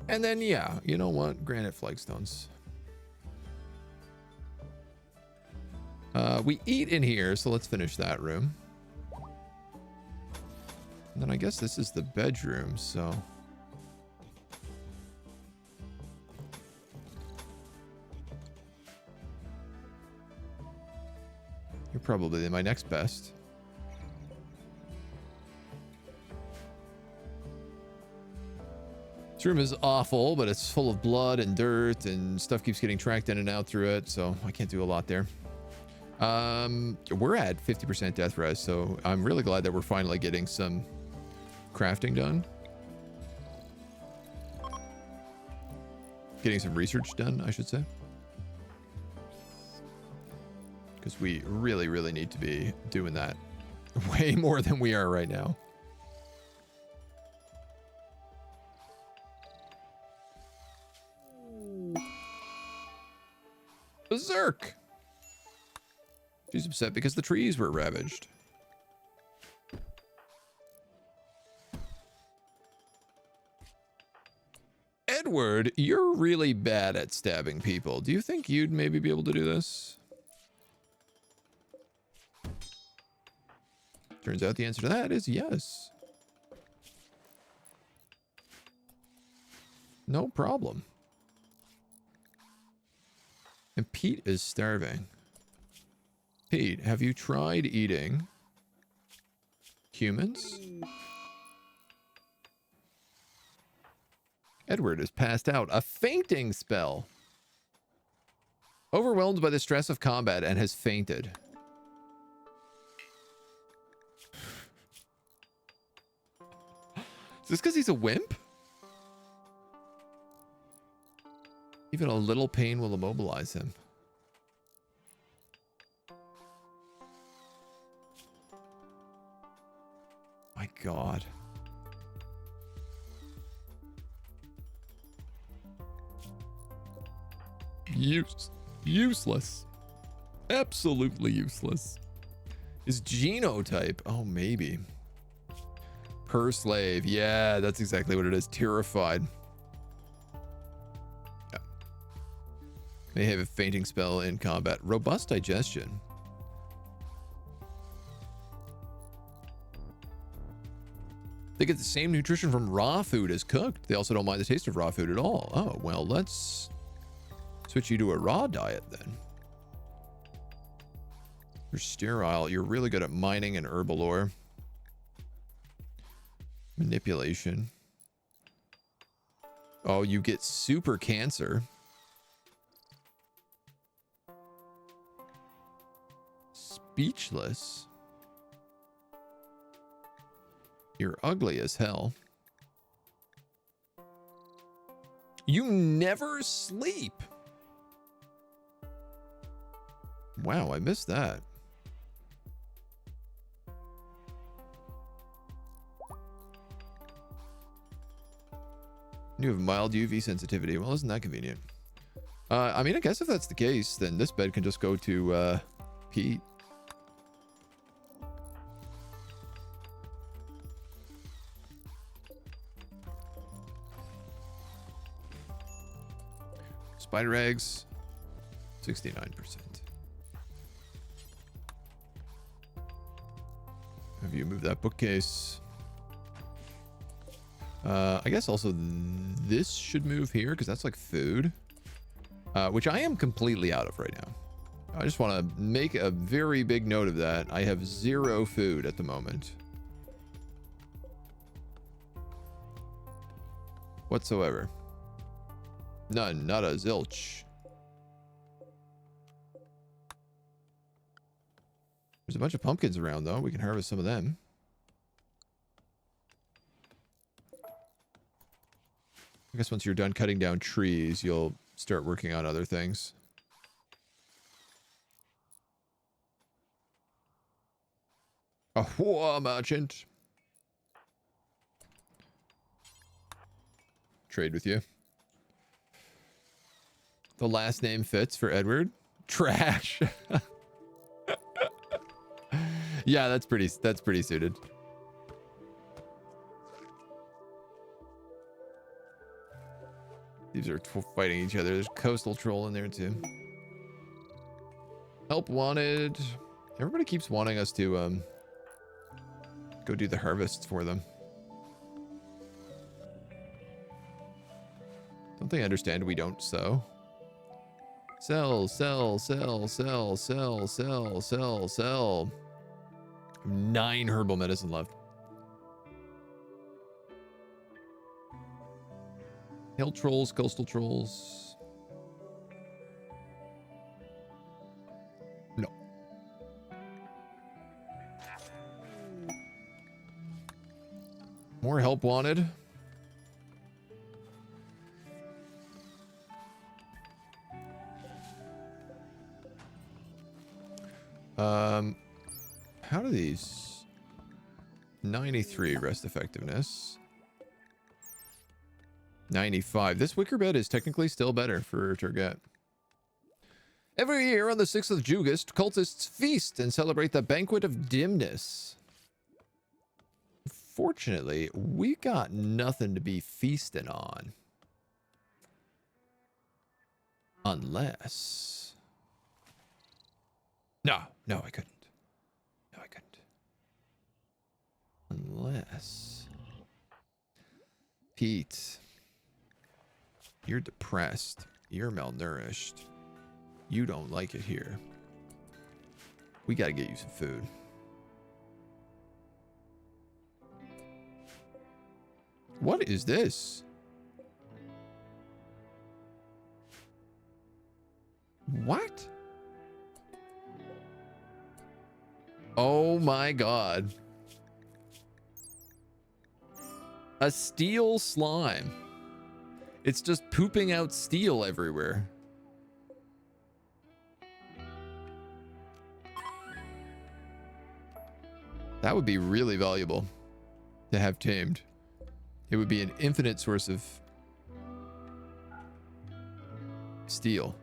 And then yeah, you know what? Granite flagstones. We eat in here, so let's finish that room. And then I guess this is the bedroom, so... You're probably my next best. This room is awful, but it's full of blood and dirt, and stuff keeps getting tracked in and out through it, so I can't do a lot there. We're at 50% death res, so I'm really glad that we're finally getting some crafting done. Getting some research done, I should say. Because we really, really need to be doing that way more than we are right now. Berserk! She's upset because the trees were ravaged. Edward, you're really bad at stabbing people. Do you think you'd maybe be able to do this? Turns out the answer to that is yes. No problem. And Pete is starving. Pete, have you tried eating humans? Edward is passed out. A fainting spell. Overwhelmed by the stress of combat and has fainted. Is this because he's a wimp? Even a little pain will immobilize him. My God. Useless. Absolutely useless. His genotype. Oh, maybe. Per slave. Yeah, that's exactly what it is. Terrified. Yeah. May have a fainting spell in combat. Robust digestion. They get the same nutrition from raw food as cooked. They also don't mind the taste of raw food at all. Oh, well, let's switch you to a raw diet then. You're sterile. You're really good at mining and herbal ore. Manipulation. Oh, you get super cancer. Speechless. You're ugly as hell. You never sleep. Wow, I missed that. You have mild UV sensitivity. Well, isn't that convenient? I mean, I guess if that's the case, then this bed can just go to Pete. Spider eggs, 69%. Have you moved that bookcase? I guess also this should move here because that's like food, which I am completely out of right now. I just want to make a very big note of that. I have 0 food at the moment. Whatsoever. None, not a zilch. There's a bunch of pumpkins around though. We can harvest some of them. I guess once you're done cutting down trees, you'll start working on other things. A war merchant. Trade with you. The last name fits for Edward. Trash. Yeah, that's pretty suited. These are fighting each other. There's a coastal troll in there too. Help wanted. Everybody keeps wanting us to go do the harvests for them. Don't they understand we don't sow? Sell, sell, sell, sell, sell, sell, sell, sell. 9 herbal medicine left. Hill trolls, coastal trolls. No. More help wanted. How do these? 93 rest effectiveness. 95. This wicker bed is technically still better for Turget. Every year on the 6th of Jugust, cultists feast and celebrate the Banquet of Dimness. Fortunately, we got nothing to be feasting on. Unless... No, I couldn't. No, I couldn't. Unless... Pete... You're depressed. You're malnourished. You don't like it here. We gotta get you some food. What is this? What? Oh my god. A steel slime. It's just pooping out steel everywhere. That would be really valuable to have tamed. It would be an infinite source of steel.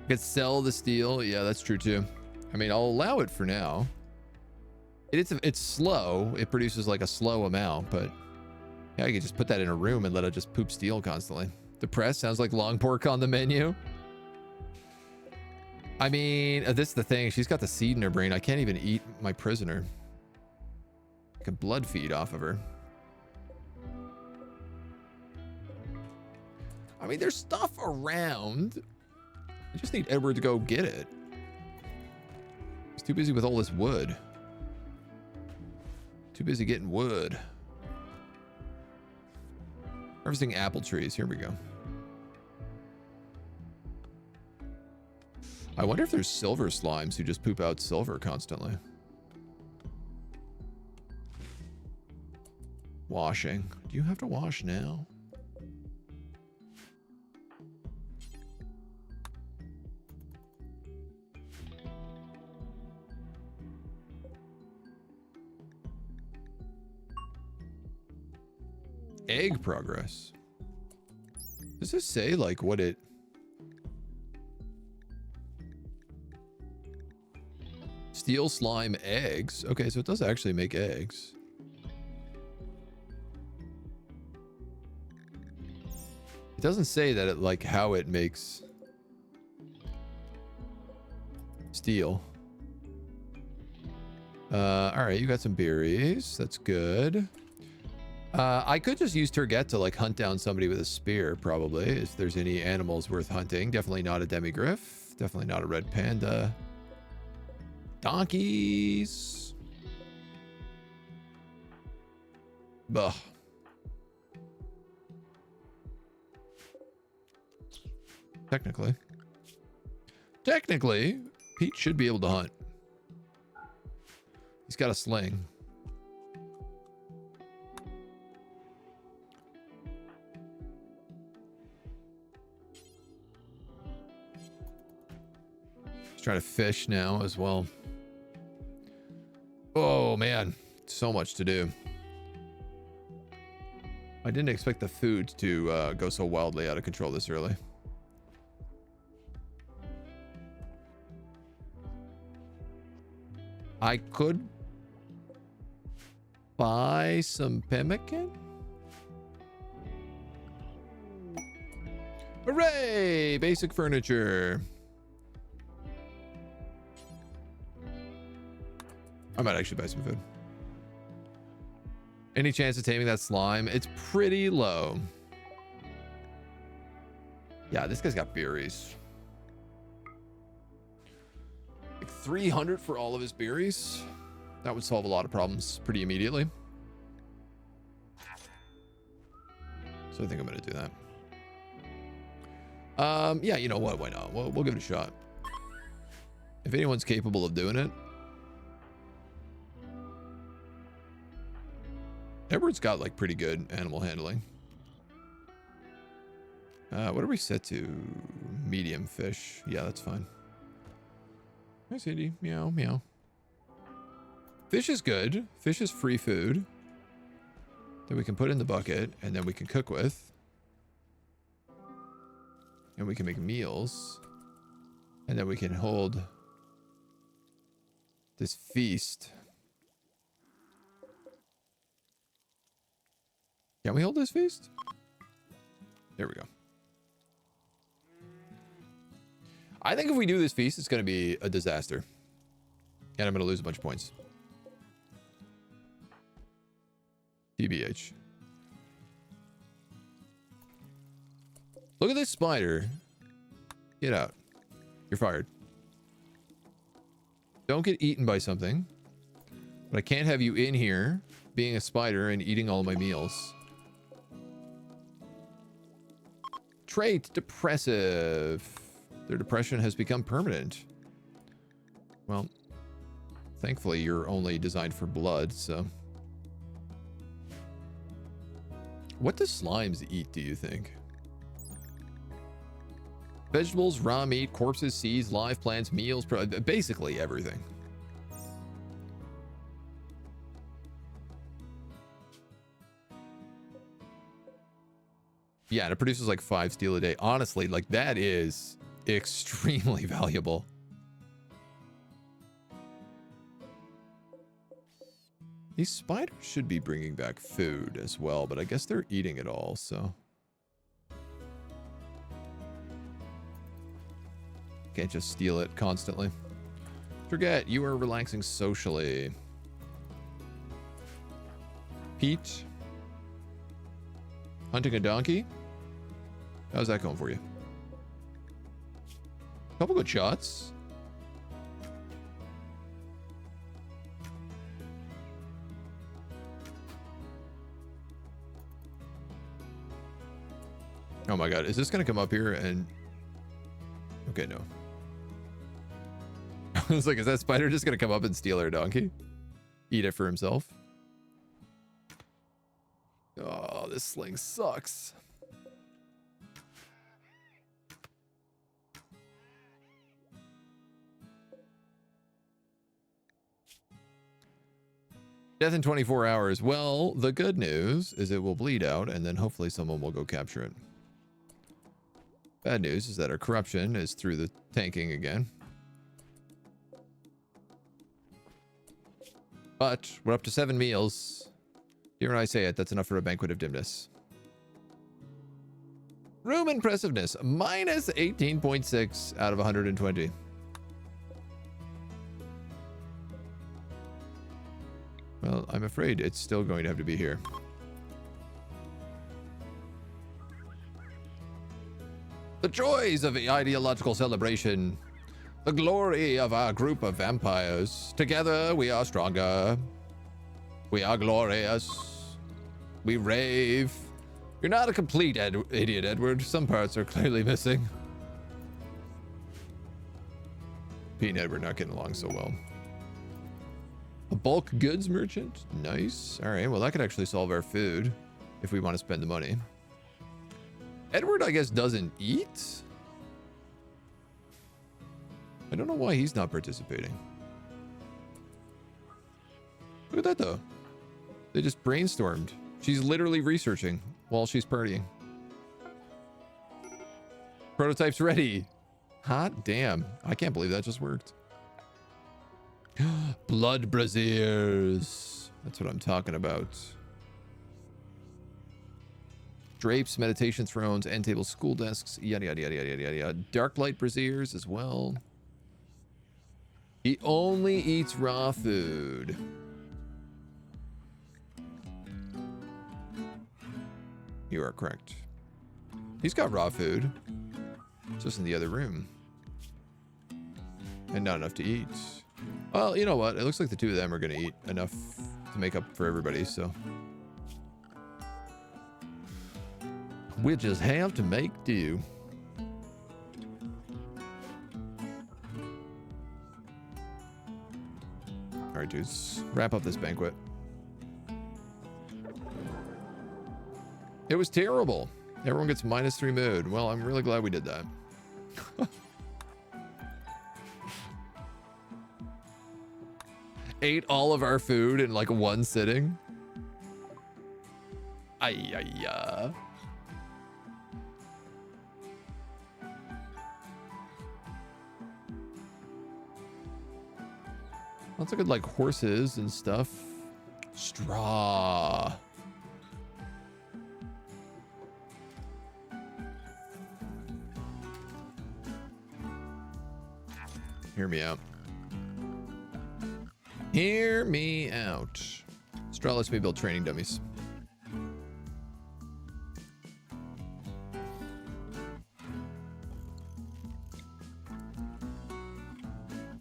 I could sell the steel. Yeah, that's true too. I mean, I'll allow it for now. It's slow. It produces like a slow amount, but yeah, I could just put that in a room and let it just poop steel constantly. Depressed sounds like long pork on the menu. I mean, this is the thing. She's got the seed in her brain. I can't even eat my prisoner. I can blood feed off of her. I mean, there's stuff around. I just need Edward to go get it. He's too busy with all this wood. Too busy getting wood. Harvesting apple trees. Here we go. I wonder if there's silver slimes who just poop out silver constantly. Washing. Do you have to wash now? Egg progress. Does this say like what it... Steel slime eggs. Okay, so it does actually make eggs. It doesn't say that it like how it makes steel. All right, you got some berries. That's good. I could just use Turget to like hunt down somebody with a spear, probably, if there's any animals worth hunting. Definitely not a demigriff. Definitely not a red panda. Donkeys. Bah. Technically, Pete should be able to hunt. He's got a sling. He's trying to fish now as well. Oh man, so much to do. I didn't expect the food to go so wildly out of control this early. I could buy some pemmican. Hooray! Basic furniture. I might actually buy some food. Any chance of taming that slime? It's pretty low. Yeah, this guy's got berries. Like 300 for all of his berries. That would solve a lot of problems pretty immediately. So I think I'm going to do that. Yeah, you know what? Why not? We'll give it a shot. If anyone's capable of doing it. Edward's got like pretty good animal handling. What are we set to? Medium fish. Yeah, that's fine. Hi, Cindy. Meow, meow. Fish is good. Fish is free food that we can put in the bucket and then we can cook with. And we can make meals. And then we can hold this feast. Can we hold this feast? There we go. I think if we do this feast, it's going to be a disaster. And I'm going to lose a bunch of points. TBH. Look at this spider. Get out. You're fired. Don't get eaten by something. But I can't have you in here being a spider and eating all my meals. Trait, depressive. Their depression has become permanent. Well, thankfully you're only designed for blood, so. What do slimes eat, do you think? Vegetables, raw meat, corpses, seeds, live plants, meals, basically everything. Yeah, and it produces like 5 steel a day. Honestly, like that is extremely valuable. These spiders should be bringing back food as well, but I guess they're eating it all, so. Can't just steal it constantly. Forget, you are relaxing socially. Pete. Hunting a donkey? How's that going for you? Couple good shots. Oh my god, is this gonna come up here and... Okay, no. I was like, is that spider just gonna come up and steal our donkey? Eat it for himself? Oh, this sling sucks. Death in 24 hours. Well, the good news is it will bleed out and then hopefully someone will go capture it. Bad news is that our corruption is through the tanking again. But we're up to 7 meals. Here when I say it, that's enough for a banquet of dimness. Room impressiveness, minus 18.6 out of 120. Well, I'm afraid it's still going to have to be here. The joys of the ideological celebration. The glory of our group of vampires. Together we are stronger. We are glorious. We rave. You're not a complete idiot, Edward. Some parts are clearly missing. Pete and Edward not getting along so well. A bulk goods merchant? Nice. All right, well, that could actually solve our food if we want to spend the money. Edward, I guess, doesn't eat? I don't know why he's not participating. Look at that, though. They just brainstormed. She's literally researching while she's partying. Prototype's ready. Hot damn. I can't believe that just worked. Blood braziers. That's what I'm talking about. Drapes, meditation thrones, end tables, school desks, yada, yada, yada, yada, yada, yada. Dark light braziers as well. He only eats raw food. You are correct. He's got raw food. It's just in the other room. And not enough to eat. Well, you know what? It looks like the two of them are going to eat enough to make up for everybody, so. We'll just have to make do. All right, dudes. Wrap up this banquet. It was terrible. Everyone gets -3 mood. Well, I'm really glad we did that. Ate all of our food in like one sitting. Ay. Let's look at like horses and stuff. Straw. Hear me out. Hear me out. Straw lets me build training dummies.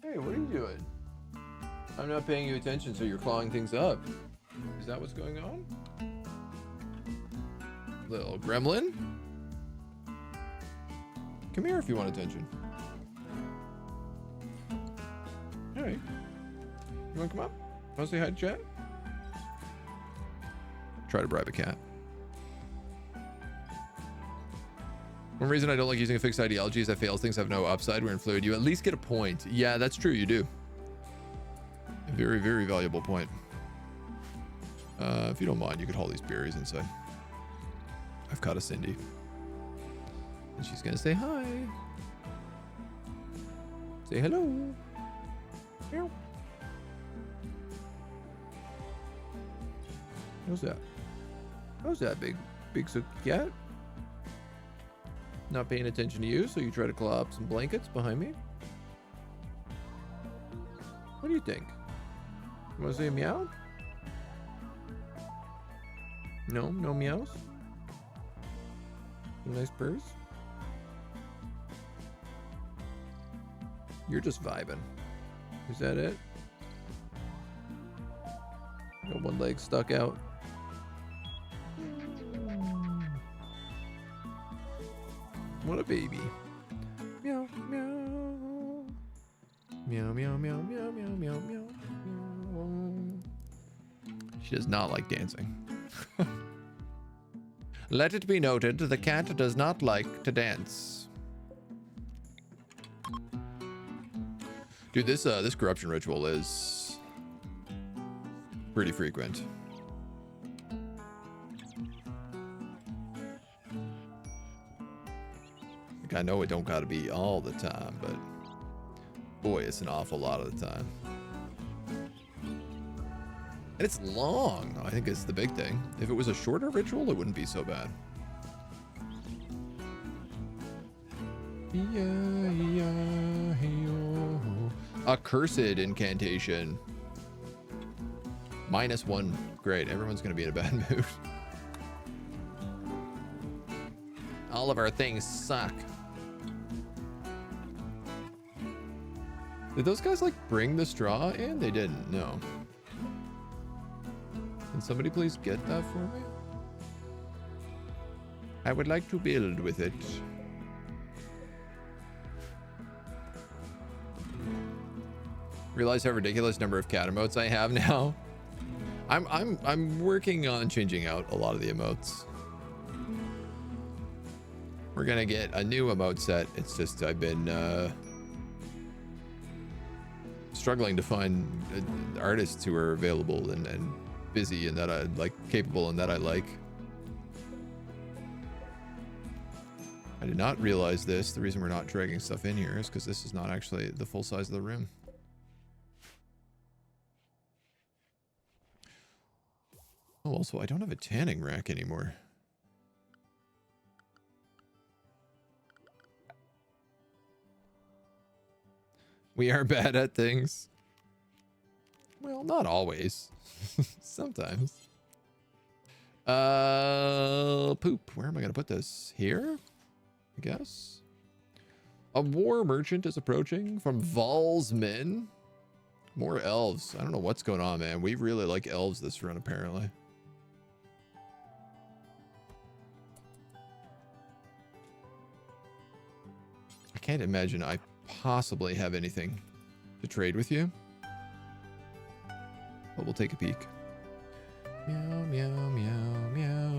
Hey, what are you doing? I'm not paying you attention, so you're clawing things up. Is that what's going on? Little gremlin? Come here if you want attention. Hey. You wanna come up? Wanna say hi to chat? Try to bribe a cat. One reason I don't like using a fixed ideology is that fails things have no upside. Where in Fluid, you at least get a point. Yeah, that's true, you do. A very, very valuable point. If you don't mind, you could haul these berries inside. I've caught a Cindy. And she's gonna say hi. Say hello. Meow. What's that? How's that, big cat? Not paying attention to you, so you try to claw up some blankets behind me? What do you think? You want to say meow? No meows? Some nice purrs? You're just vibing. Is that it? Got one leg stuck out. What a baby. Meow, meow. Meow, meow, meow, meow, meow, meow, meow. She does not like dancing. Let it be noted, the cat does not like to dance. Dude, this corruption ritual is pretty frequent. Like, I know it don't gotta be all the time, but boy, it's an awful lot of the time. And it's long, I think it's the big thing. If it was a shorter ritual, it wouldn't be so bad. Accursed incantation. -1. Great, everyone's gonna be in a bad mood. All of our things suck. Did those guys like bring the straw in? They didn't, no. Can somebody please get that for me? I would like to build with it. Realize how ridiculous number of cat emotes I have now. I'm working on changing out a lot of the emotes. We're gonna get a new emote set. It's just I've been struggling to find artists who are available and busy and that I like, capable and that I like. I did not realize this. The reason we're not dragging stuff in here is because this is not actually the full size of the room. Oh, also, I don't have a tanning rack anymore. We are bad at things. Well, not always. Sometimes. Poop. Where am I going to put this? Here? I guess. A war merchant is approaching from Valsman. More elves. I don't know what's going on, man. We really like elves this run, apparently. I can't imagine I possibly have anything to trade with you. But we'll take a peek. Meow, meow, meow, meow.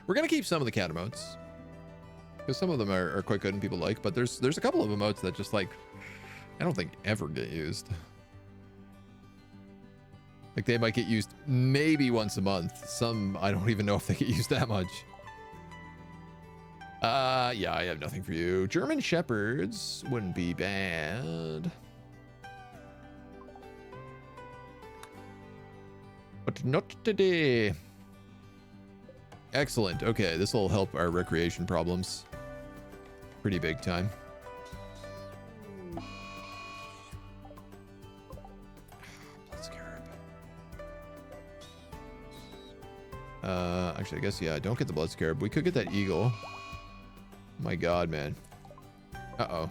We're going to keep some of the cat emotes. Because some of them are quite good and people like. But there's a couple of emotes that just like, I don't think ever get used. Like they might get used maybe once a month. Some, I don't even know if they get used that much. Yeah, I have nothing for you. German Shepherds wouldn't be bad. But not today. Excellent. Okay, this will help our recreation problems. Pretty big time. Actually, I guess, yeah, don't get the blood scarab. We could get that eagle. My god, man. Uh-oh.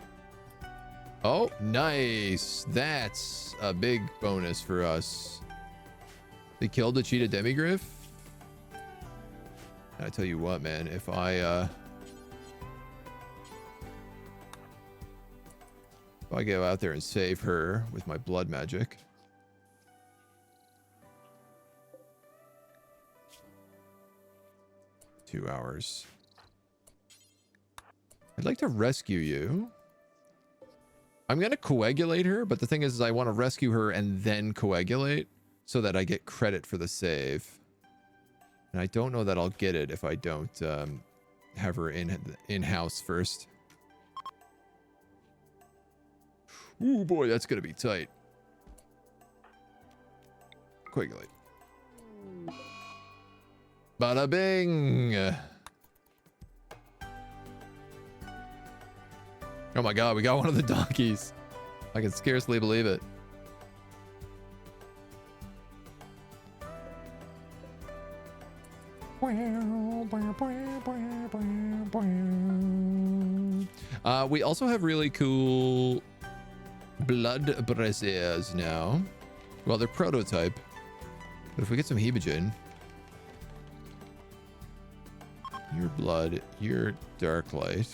Oh, nice. That's a big bonus for us. They killed the cheetah demigriff. I tell you what, man, if I go out there and save her with my blood magic. Two hours. I'd like to rescue you. I'm going to coagulate her, but the thing is I want to rescue her and then coagulate so that I get credit for the save. And I don't know that I'll get it if I don't have her in-house first. Ooh, boy, that's going to be tight. Coagulate. Bada bing! Oh my god, we got one of the donkeys. I can scarcely believe it. We also have really cool blood braziers now. Well, they're prototype. But if we get some Hemogen... Your blood, your dark light.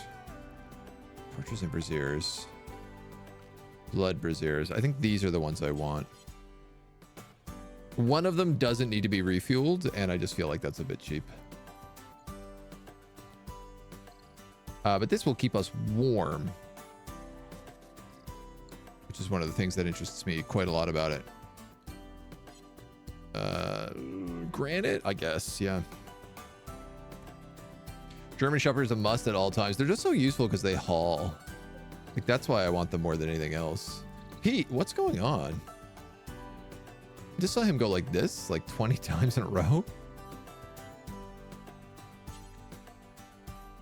Torches and braziers. Blood braziers. I think these are the ones I want. One of them doesn't need to be refueled, and I just feel like that's a bit cheap. But this will keep us warm. Which is one of the things that interests me quite a lot about it. Granite, I guess, yeah. German Shepherd is a must at all times. They're just so useful because they haul. Like, that's why I want them more than anything else. Pete, what's going on? I just saw him go like this, like 20 times in a row.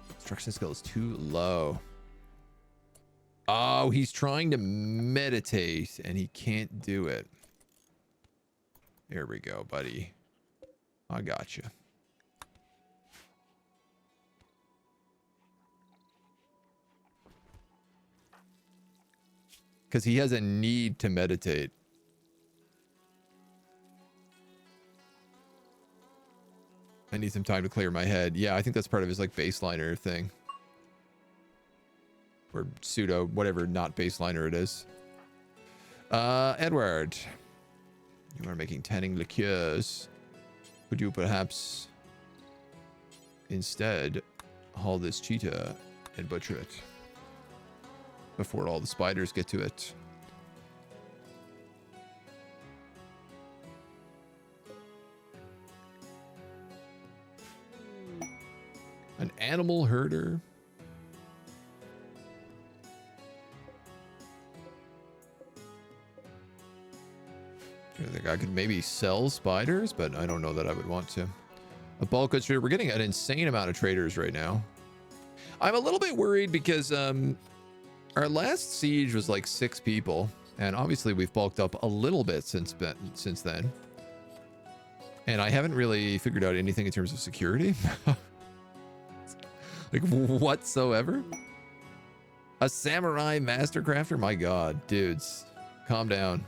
Construction skill is too low. Oh, he's trying to meditate and he can't do it. There we go, buddy. I gotcha. Because he has a need to meditate. I need some time to clear my head. Yeah, I think that's part of his like baseliner thing. Or pseudo, whatever, not baseliner it is. Edward. You are making tanning liqueurs. Would you perhaps instead haul this cheetah and butcher it before all the spiders get to it? An animal herder. I think I could maybe sell spiders, but I don't know that I would want to. A bulk goods trader. We're getting an insane amount of traders right now. I'm a little bit worried because Our last siege was like 6 people, and obviously we've bulked up a little bit since then. And I haven't really figured out anything in terms of security. Like, whatsoever. A samurai master crafter? My god, dudes. Calm down.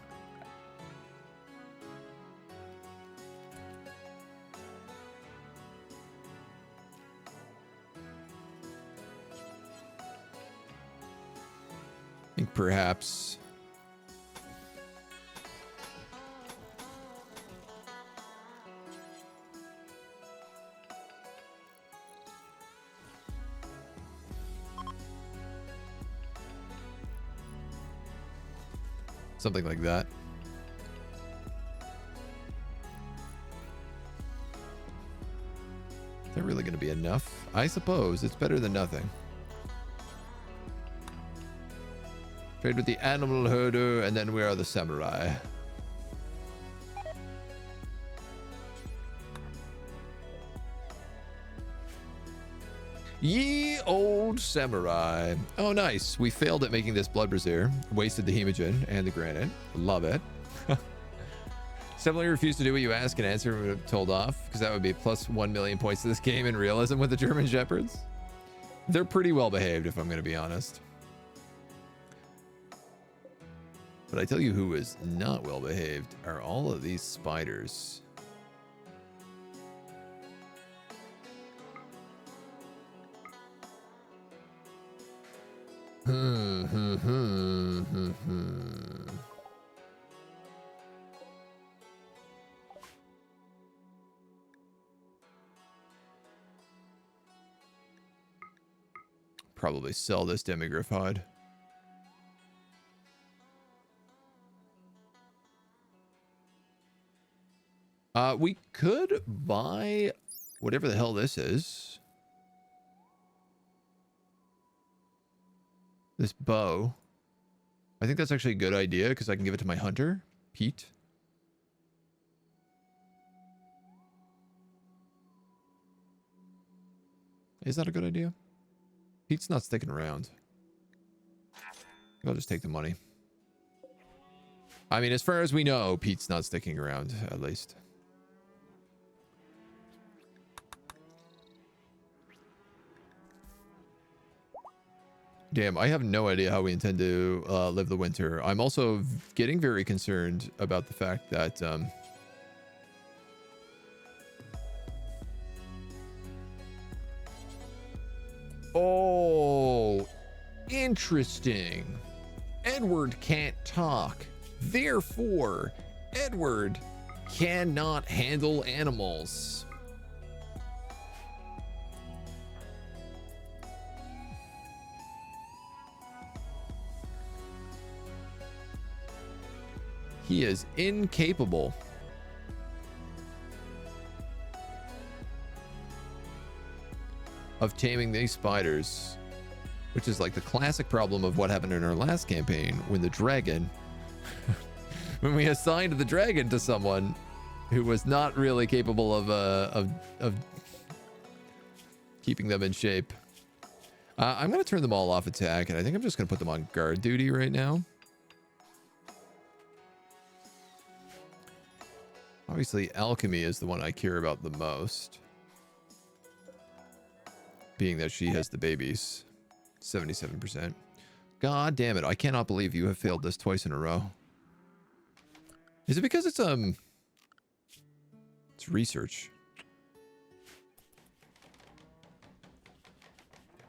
I think perhaps... something like that. Is that really going to be enough? I suppose it's better than nothing. Trade with the animal herder, and then we are the samurai. Ye old samurai. Oh, nice. We failed at making this blood brazier. Wasted the hemogen and the granite. Love it. Similarly, refused to do what you ask and answer when told off, because that would be plus 1 million points to this game in realism with the German shepherds. They're pretty well behaved, if I'm going to be honest. But I tell you who is not well behaved are all of these spiders. Probably sell this demigryph hide. We could buy whatever the hell this is. This bow. I think that's actually a good idea because I can give it to my hunter, Pete. Is that a good idea? Pete's not sticking around. I'll just take the money. I mean, as far as we know, Pete's not sticking around, at least. Damn, I have no idea how we intend to live the winter. I'm also getting very concerned about the fact that... Oh, interesting. Edward can't talk. Therefore, Edward cannot handle animals. He is incapable. Of taming these spiders, which is like the classic problem of what happened in our last campaign when the dragon, when we assigned the dragon to someone who was not really capable of keeping them in shape. I'm going to turn them all off attack, and I think I'm just going to put them on guard duty right now. Obviously, alchemy is the one I care about the most. Being that she has the babies. 77%. God damn it. I cannot believe you have failed this twice in a row. Is it because it's research?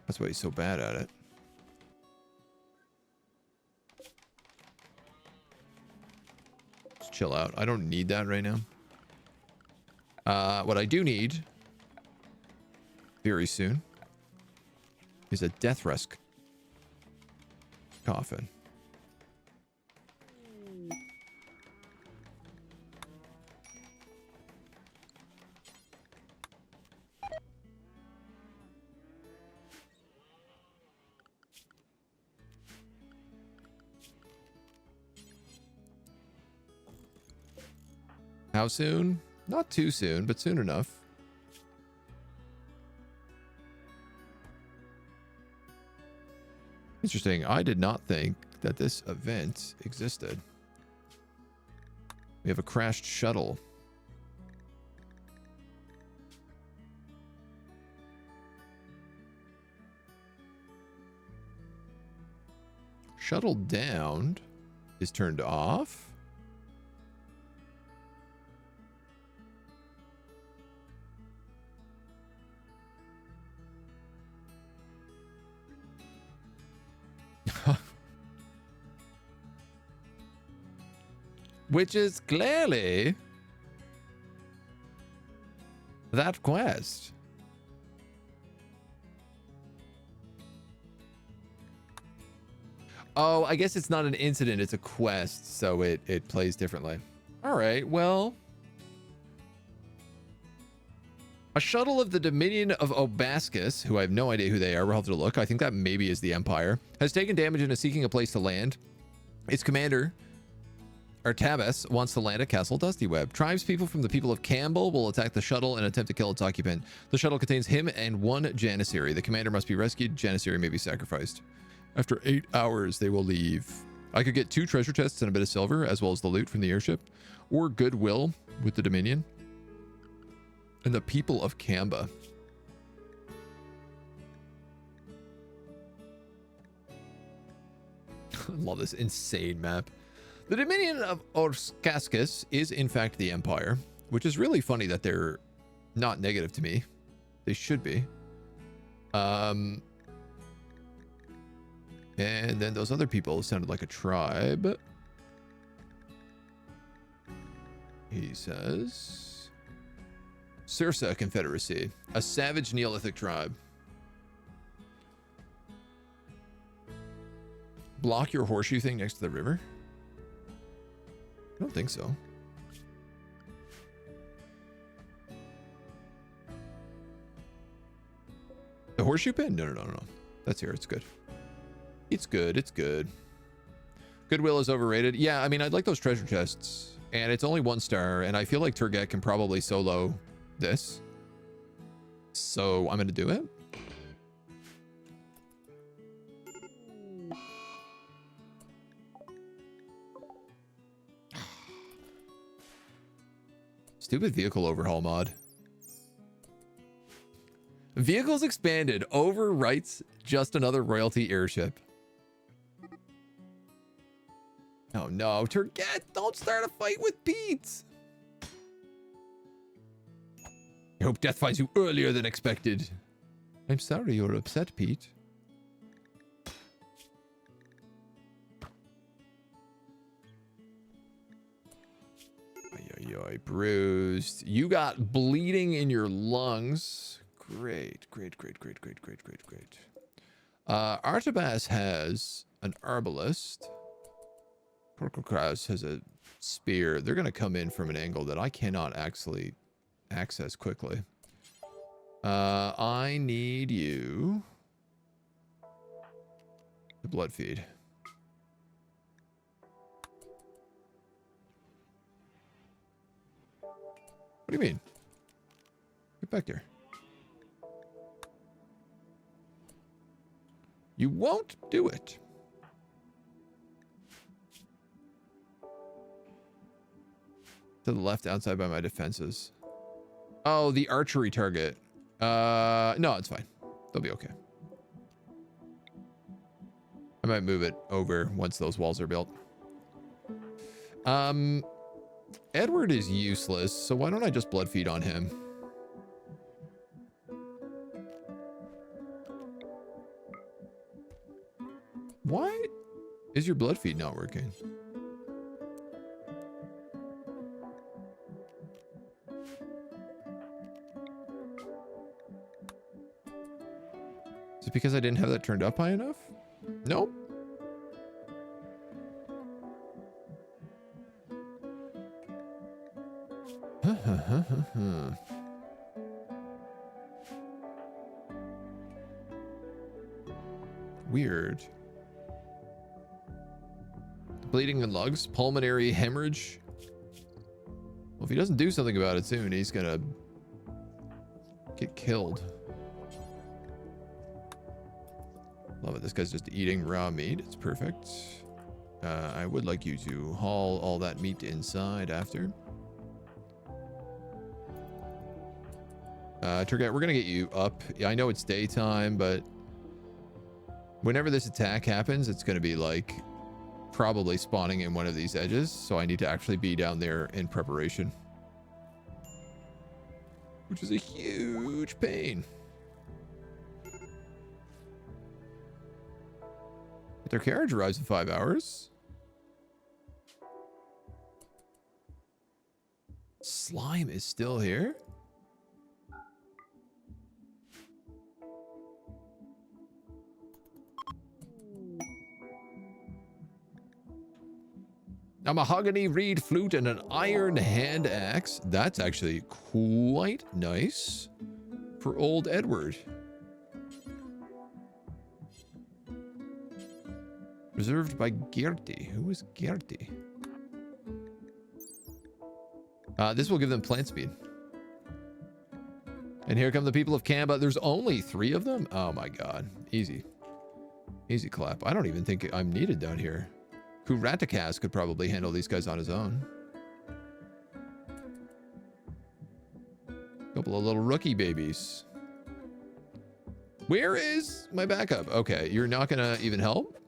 That's why he's so bad at it. Just chill out. I don't need that right now. What I do need very soon is a death risk coffin. How soon? Not too soon, but soon enough. Interesting. I did not think that this event existed. We have a crashed shuttle. Shuttle downed is turned off. Which is clearly that quest. Oh, I guess it's not an incident, it's a quest, so it plays differently. All right, well. A shuttle of the Dominion of Obascus, who I have no idea who they are, we'll have to look. I think that maybe is the Empire, has taken damage and is seeking a place to land. Its commander, Artabas, wants to land at Castle Dustyweb. Tribespeople from the people of Campbell will attack the shuttle and attempt to kill its occupant. The shuttle contains him and one Janissary. The commander must be rescued. Janissary may be sacrificed. After 8 hours, they will leave. I could get 2 treasure chests and a bit of silver, as well as the loot from the airship, or goodwill with the Dominion and the people of Camba. I love this insane map. The Dominion of Orskaskus is in fact the Empire, which is really funny that they're not negative to me. They should be. And then those other people sounded like a tribe. He says, Sirsa Confederacy, a savage Neolithic tribe. Block your horseshoe thing next to the river? I don't think so. The horseshoe pin? No. That's here. It's good. It's good. It's good. Goodwill is overrated. Yeah, I mean, I'd like those treasure chests. And it's only 1 star. And I feel like Turget can probably solo this. So I'm going to do it. Stupid vehicle overhaul mod. Vehicles expanded. Overwrites just another royalty airship. Oh no, Turget, don't start a fight with Pete. I hope death finds you earlier than expected. I'm sorry you're upset, Pete. Ay, bruised. You got bleeding in your lungs. Great. Artabas has an arbalist. Porcocraus has a spear. They're going to come in from an angle that I cannot actually access quickly. I need you to blood feed. What do you mean? Get back there. You won't do it. To the left outside by my defenses. Oh, the archery target. No, it's fine. They'll be okay. I might move it over once those walls are built. Edward is useless, so why don't I just blood feed on him? Why is your blood feed not working? Is it because I didn't have that turned up high enough? Nope. Weird. Bleeding in lugs, pulmonary hemorrhage. Well, if he doesn't do something about it soon, he's gonna get killed. Love it. This guy's just eating raw meat. It's perfect. I would like you to haul all that meat inside after. Turgat, we're going to get you up. I know it's daytime, but whenever this attack happens, it's going to be like probably spawning in one of these edges. So I need to actually be down there in preparation, which is a huge pain. But their carriage arrives in 5 hours. Slime is still here? A mahogany reed flute and an iron hand axe. That's actually quite nice for old Edward. Reserved by Gertie. Who is Gertie? This will give them plant speed. And here come the people of Kamba. There's only 3 of them? Oh my god. Easy. Easy clap. I don't even think I'm needed down here. Kuratakas could probably handle these guys on his own. Couple of little rookie babies. Where is my backup? Okay, you're not gonna even help?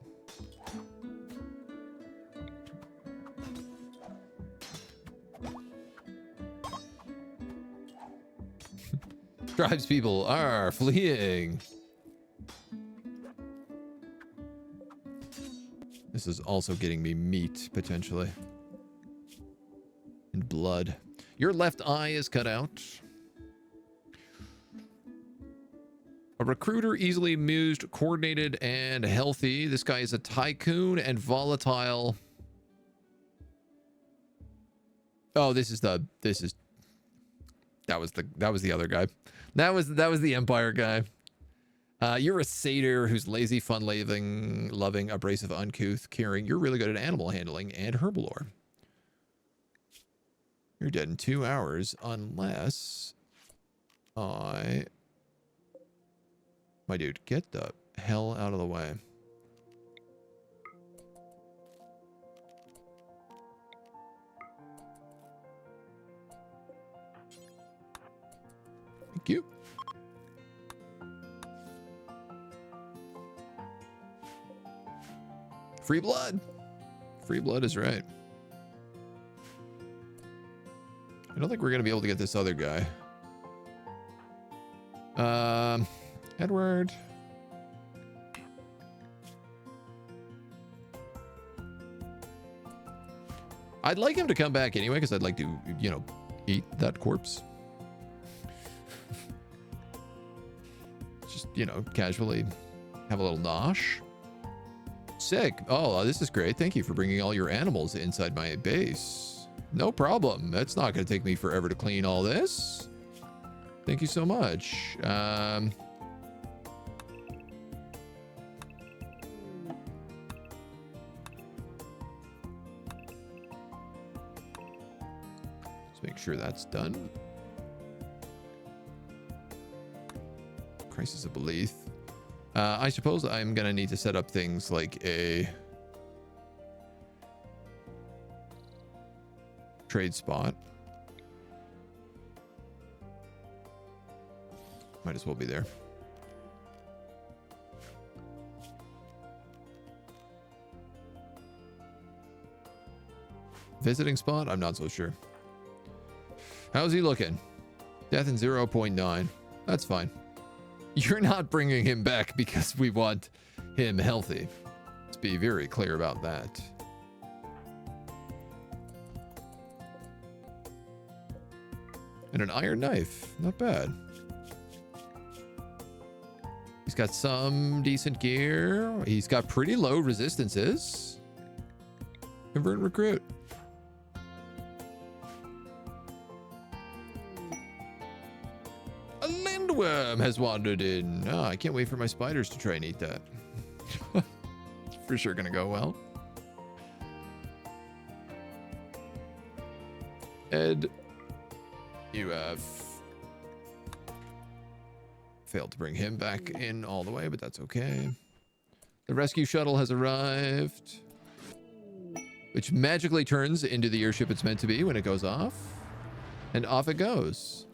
Tribespeople are fleeing. This is also getting me meat, potentially. And blood. Your left eye is cut out. A recruiter, easily amused, coordinated, and healthy. This guy is a tycoon and volatile. Oh, that was the other guy. That was the Empire guy. You're a satyr who's lazy, fun-loving, abrasive, uncouth, caring. You're really good at animal handling and herbalore. You're dead in 2 hours unless my dude, get the hell out of the way. Thank you. Free blood. Free blood is right. I don't think we're going to be able to get this other guy. Edward. I'd like him to come back anyway, because I'd like to, you know, eat that corpse. Just, you know, casually have a little nosh. Sick. Oh, this is great. Thank you for bringing all your animals inside my base. No problem. That's not going to take me forever to clean all this. Thank you so much. Let's make sure that's done. Crisis of belief. I suppose I'm going to need to set up things like a trade spot. Might as well be there. Visiting spot? I'm not so sure. How's he looking? Death in 0.9. That's fine. You're not bringing him back because we want him healthy. Let's be very clear about that. And an iron knife. Not bad. He's got some decent gear. He's got pretty low resistances. Convert and recruit. A lindworm has wandered in. Oh, I can't wait for my spiders to try and eat that. It's for sure gonna go well. Ed, you have failed to bring him back in all the way, but that's okay. The rescue shuttle has arrived, which magically turns into the airship it's meant to be when it goes off. And off it goes.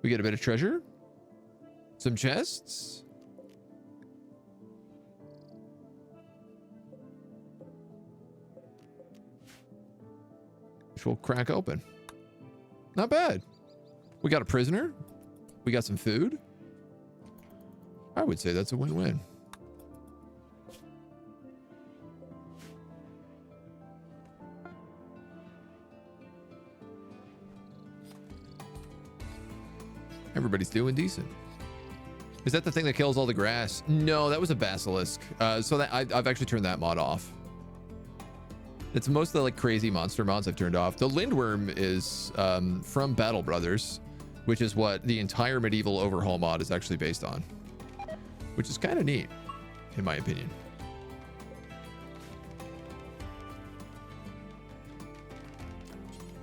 We get a bit of treasure. Some chests. Which we'll crack open. Not bad. We got a prisoner. We got some food. I would say that's a win-win. Everybody's doing decent. Is that the thing that kills all the grass? No, that was a basilisk. So that I've actually turned that mod off. It's most of the like crazy monster mods I've turned off. The lindworm is from Battle Brothers, which is what the entire medieval overhaul mod is actually based on, which is kind of neat, in my opinion.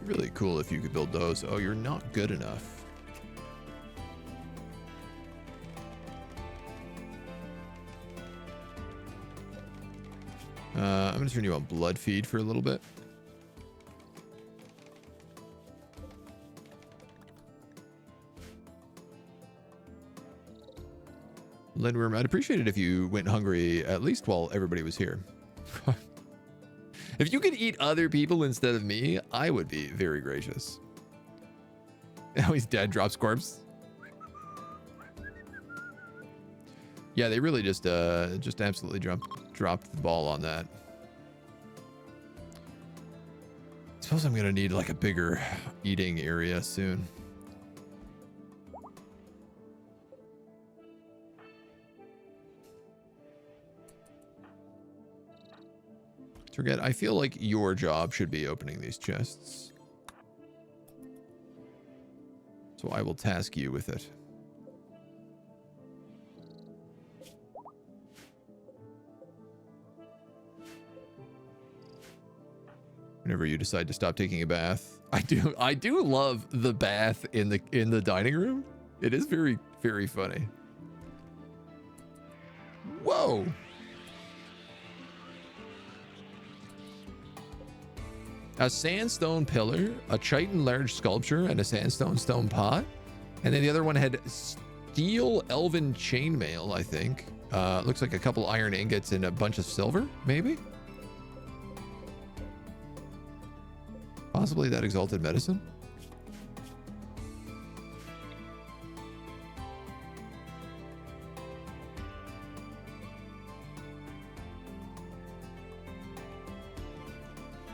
Really cool if you could build those. Oh, you're not good enough. I'm going to turn you on blood feed for a little bit. Lindworm, I'd appreciate it if you went hungry at least while everybody was here. If you could eat other people instead of me, I would be very gracious. Now he's dead, drops corpse. Yeah, they really just absolutely dropped the ball on that. Suppose I'm gonna need like a bigger eating area soon. Forget, I feel like your job should be opening these chests. So I will task you with it. Whenever you decide to stop taking a bath. I do love the bath in the dining room. It is very, very funny. Whoa. A sandstone pillar, a chitin large sculpture, and a sandstone stone pot. And then the other one had steel elven chainmail, I think. Looks like a couple iron ingots and a bunch of silver, maybe? Possibly that exalted medicine.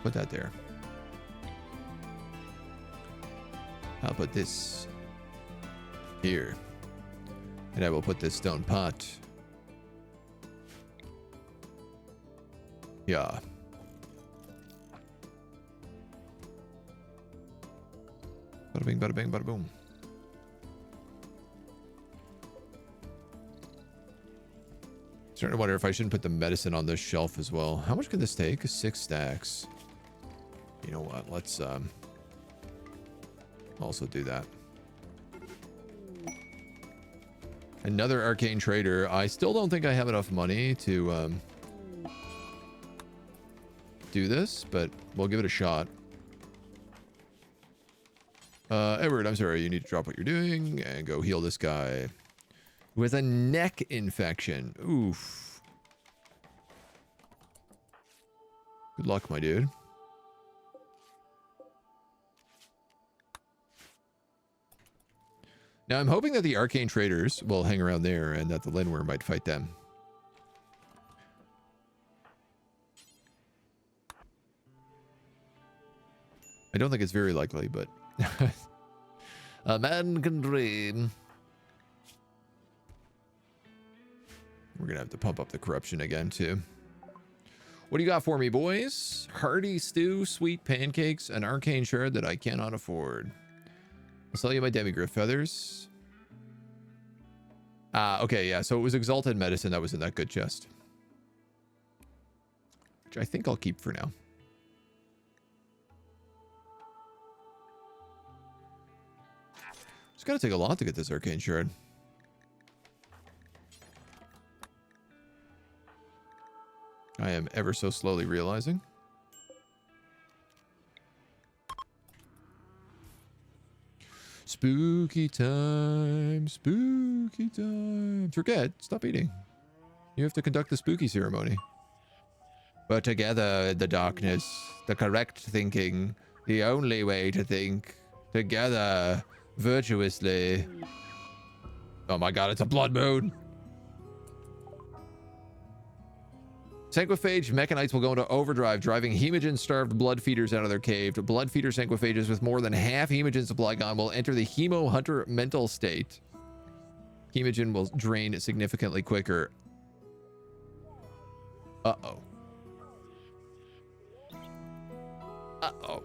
Put that there. I'll put this here. And I will put this stone pot. Yeah. Bada bing, bada bing, bada boom. Starting to wonder if I shouldn't put the medicine on this shelf as well. How much can this take? 6 stacks. You know what? Let's also do that. Another arcane trader. I still don't think I have enough money to do this, but we'll give it a shot. Edward, I'm sorry, you need to drop what you're doing and go heal this guy who has a neck infection. Oof. Good luck, my dude. Now, I'm hoping that the arcane traders will hang around there and that the Lindworm might fight them. I don't think it's very likely, but... A man can dream. We're gonna have to pump up the corruption again, too. What do you got for me, boys? Hearty stew, sweet pancakes, an arcane shard that I cannot afford. I'll sell you my demigryph feathers. Okay, yeah, so it was exalted medicine that was in that good chest. Which I think I'll keep for now. It's gonna take a lot to get this arcane shard. I am ever so slowly realizing. Spooky time, spooky time. Forget, stop eating. You have to conduct the spooky ceremony. But together in the darkness, the correct thinking, the only way to think, together, virtuously. Oh my god, it's a blood moon! Sanguiphage mechanites will go into overdrive, driving hemogen-starved blood feeders out of their cave. Blood feeder sanguiphages with more than half hemogen supply gone will enter the hemo hunter mental state. Hemogen will drain significantly quicker. Uh-oh. Uh-oh.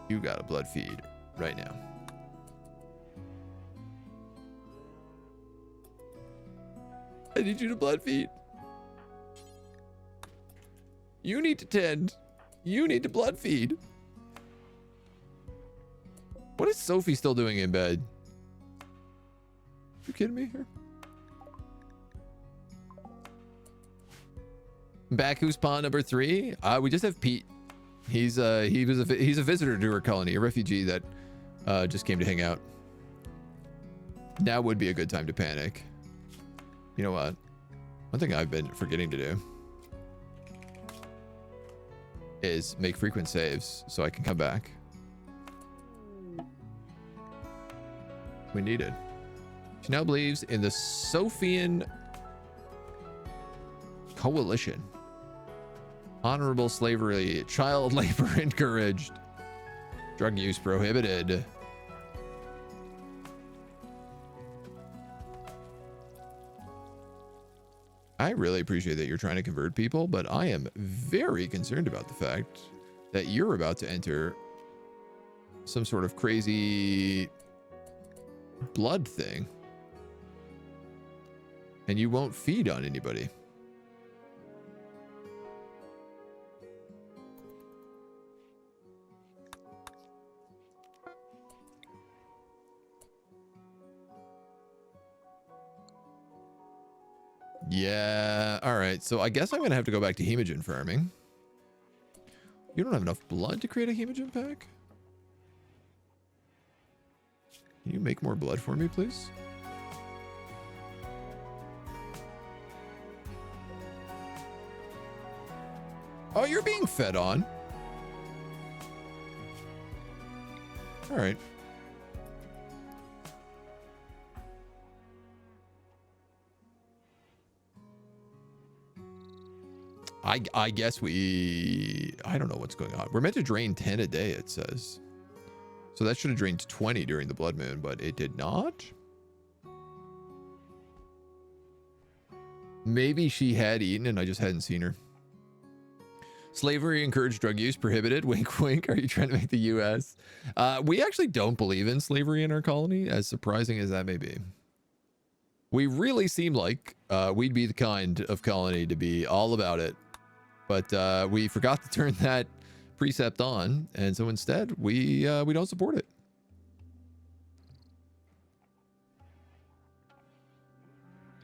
You got a blood feed right now. I need you to blood feed. You need to tend. You need to blood feed. What is Sophie still doing in bed? You kidding me here? Back who's pawn number 3? We just have Pete. He's a visitor to our colony, a refugee that just came to hang out. Now would be a good time to panic. You know what? One thing I've been forgetting to do is make frequent saves so I can come back. We need it. She now believes in the Sophian Coalition. Honorable slavery, child labor encouraged, drug use prohibited. I really appreciate that you're trying to convert people, but I am very concerned about the fact that you're about to enter some sort of crazy blood thing. And you won't feed on anybody. Yeah, all right. So I guess I'm going to have to go back to hemogen farming. You don't have enough blood to create a hemogen pack? Can you make more blood for me, please? Oh, you're being fed on. All right. I guess I don't know what's going on. We're meant to drain 10 a day, it says. So that should have drained 20 during the blood moon, but it did not. Maybe she had eaten and I just hadn't seen her. Slavery encouraged, drug use prohibited. Wink, wink. Are you trying to make the U.S.? We actually don't believe in slavery in our colony, as surprising as that may be. We really seem like we'd be the kind of colony to be all about it. But we forgot to turn that precept on, and so instead we don't support it.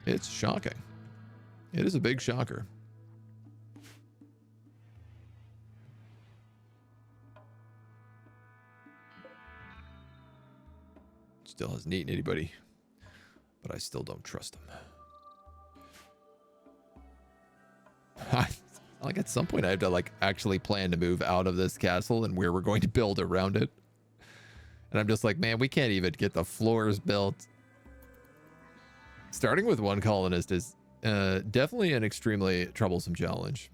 It's shocking. It is a big shocker. Still hasn't eaten anybody, but I still don't trust him. Like at some point I have to like actually plan to move out of this castle and where we're going to build around it. And I'm just like, man, we can't even get the floors built. Starting with one colonist is definitely an extremely troublesome challenge.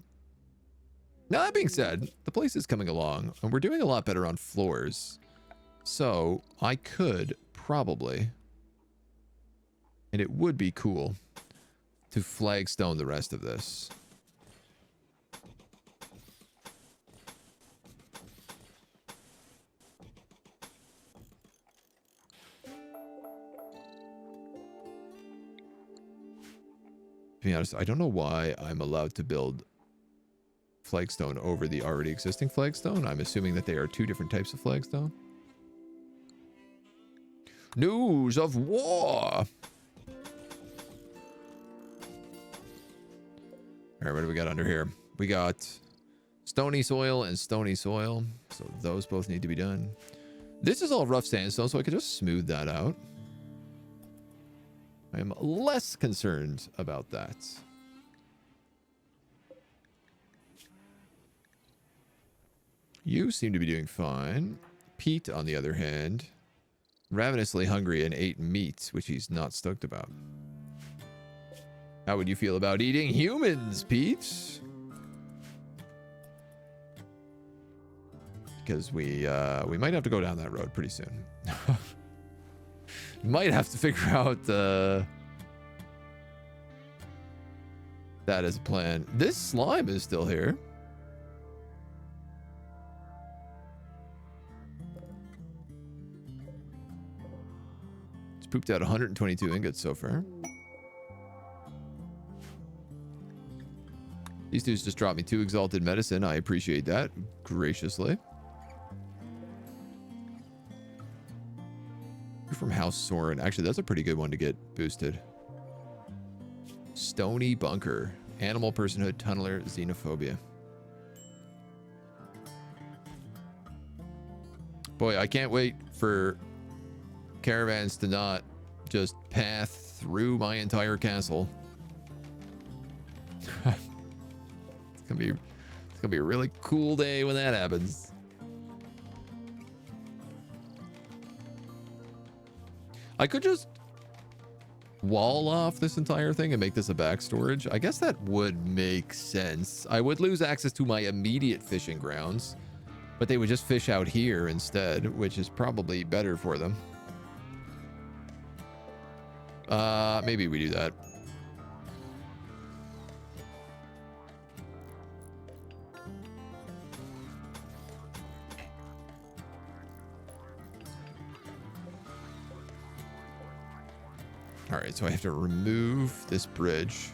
Now that being said, the place is coming along and we're doing a lot better on floors. So I could probably, and it would be cool, to flagstone the rest of this. To be honest, I don't know why I'm allowed to build flagstone over the already existing flagstone. I'm assuming that they are two different types of flagstone. News of war. All right, what do we got under here? We got stony soil and stony soil. So those both need to be done. This is all rough sandstone, so I could just smooth that out. I am less concerned about that. You seem to be doing fine. Pete, on the other hand, ravenously hungry and ate meat, which he's not stoked about. How would you feel about eating humans, Pete? Because we might have to go down that road pretty soon. Might have to figure out that as a plan. This slime is still here. It's pooped out 122 ingots so far. These dudes just dropped me 2 exalted medicine. I appreciate that graciously. You're from House Soren. Actually, that's a pretty good one to get boosted. Stony Bunker. Animal personhood, tunneler, xenophobia. Boy, I can't wait for caravans to not just path through my entire castle. It's gonna be a really cool day when that happens. I could just wall off this entire thing and make this a back storage. I guess that would make sense. I would lose access to my immediate fishing grounds, but they would just fish out here instead, which is probably better for them. Maybe we do that. All right, so I have to remove this bridge.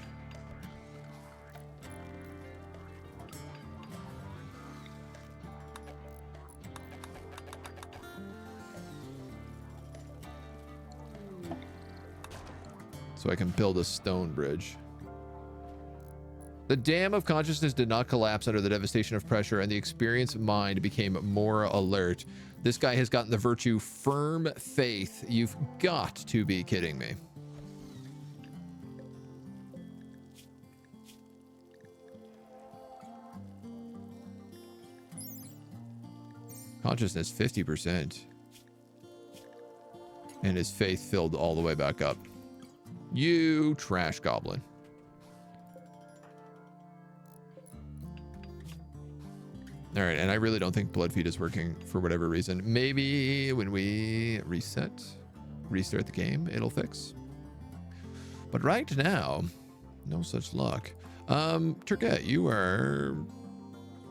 So I can build a stone bridge. The dam of consciousness did not collapse under the devastation of pressure, and the experienced mind became more alert. This guy has gotten the virtue firm faith. You've got to be kidding me. Consciousness 50%. And his faith filled all the way back up. You trash goblin. All right, and I really don't think blood feed is working for whatever reason. Maybe when we restart the game, it'll fix. But right now, no such luck. Turget, you are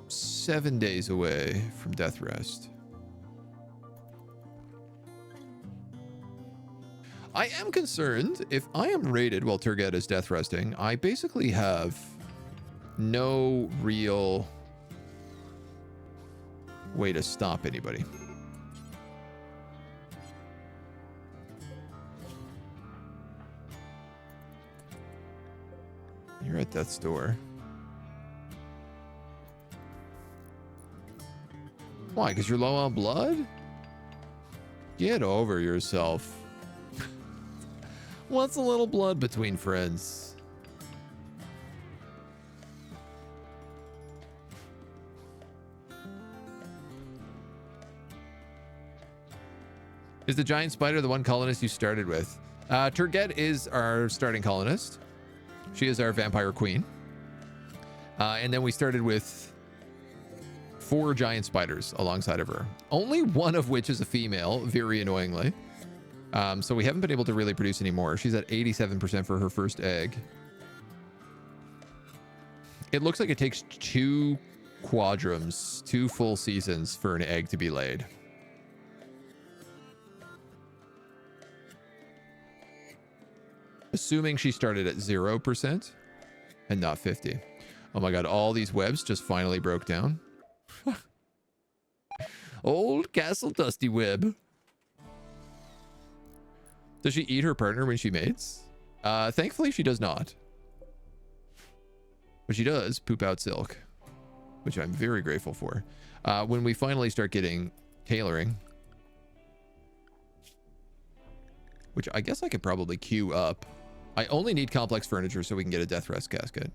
7 days away from death rest. I am concerned if I am raided while Turget is death resting, I basically have no real way to stop anybody. You're at death's door. Why? Because you're low on blood? Get over yourself. What's a little blood between friends? Is the giant spider the one colonist you started with? Turget is our starting colonist. She is our vampire queen. And then we started with 4 giant spiders alongside of her. Only one of which is a female, very annoyingly. So we haven't been able to really produce any more. She's at 87% for her first egg. It looks like it takes 2 quadrums, 2 full seasons for an egg to be laid. Assuming she started at 0% and not 50. Oh my god, all these webs just finally broke down. Old Castle Dusty Web. Does she eat her partner when she mates? Thankfully, she does not. But she does poop out silk, which I'm very grateful for. When we finally start getting tailoring, which I guess I could probably queue up. I only need complex furniture so we can get a death rest casket.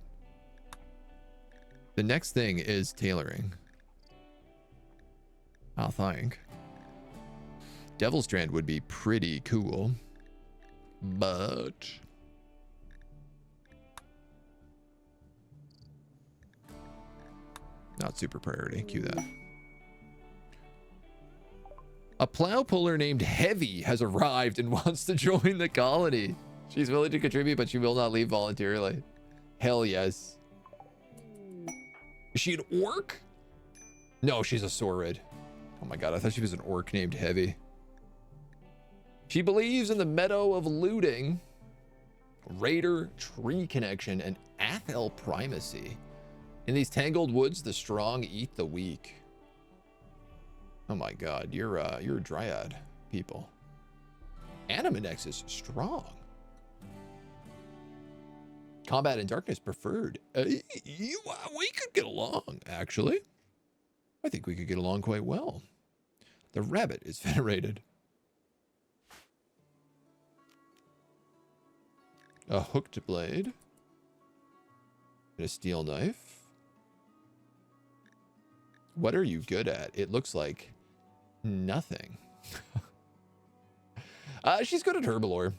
The next thing is tailoring. I think. Devil Strand would be pretty cool. But not super priority. Cue that. A plow puller named Heavy has arrived and wants to join the colony. She's willing to contribute, but she will not leave voluntarily. Hell yes. Is she an orc? No, she's a Saurid. Oh my god, I thought she was an orc named Heavy. She believes in the meadow of looting, raider, tree connection, and Athel primacy. In these tangled woods, the strong eat the weak. Oh my god, you're a dryad, people. Animanex is strong. Combat in darkness preferred. We could get along, actually. I think we could get along quite well. The rabbit is venerated. A hooked blade. And a steel knife. What are you good at? It looks like nothing. She's good at herbalore.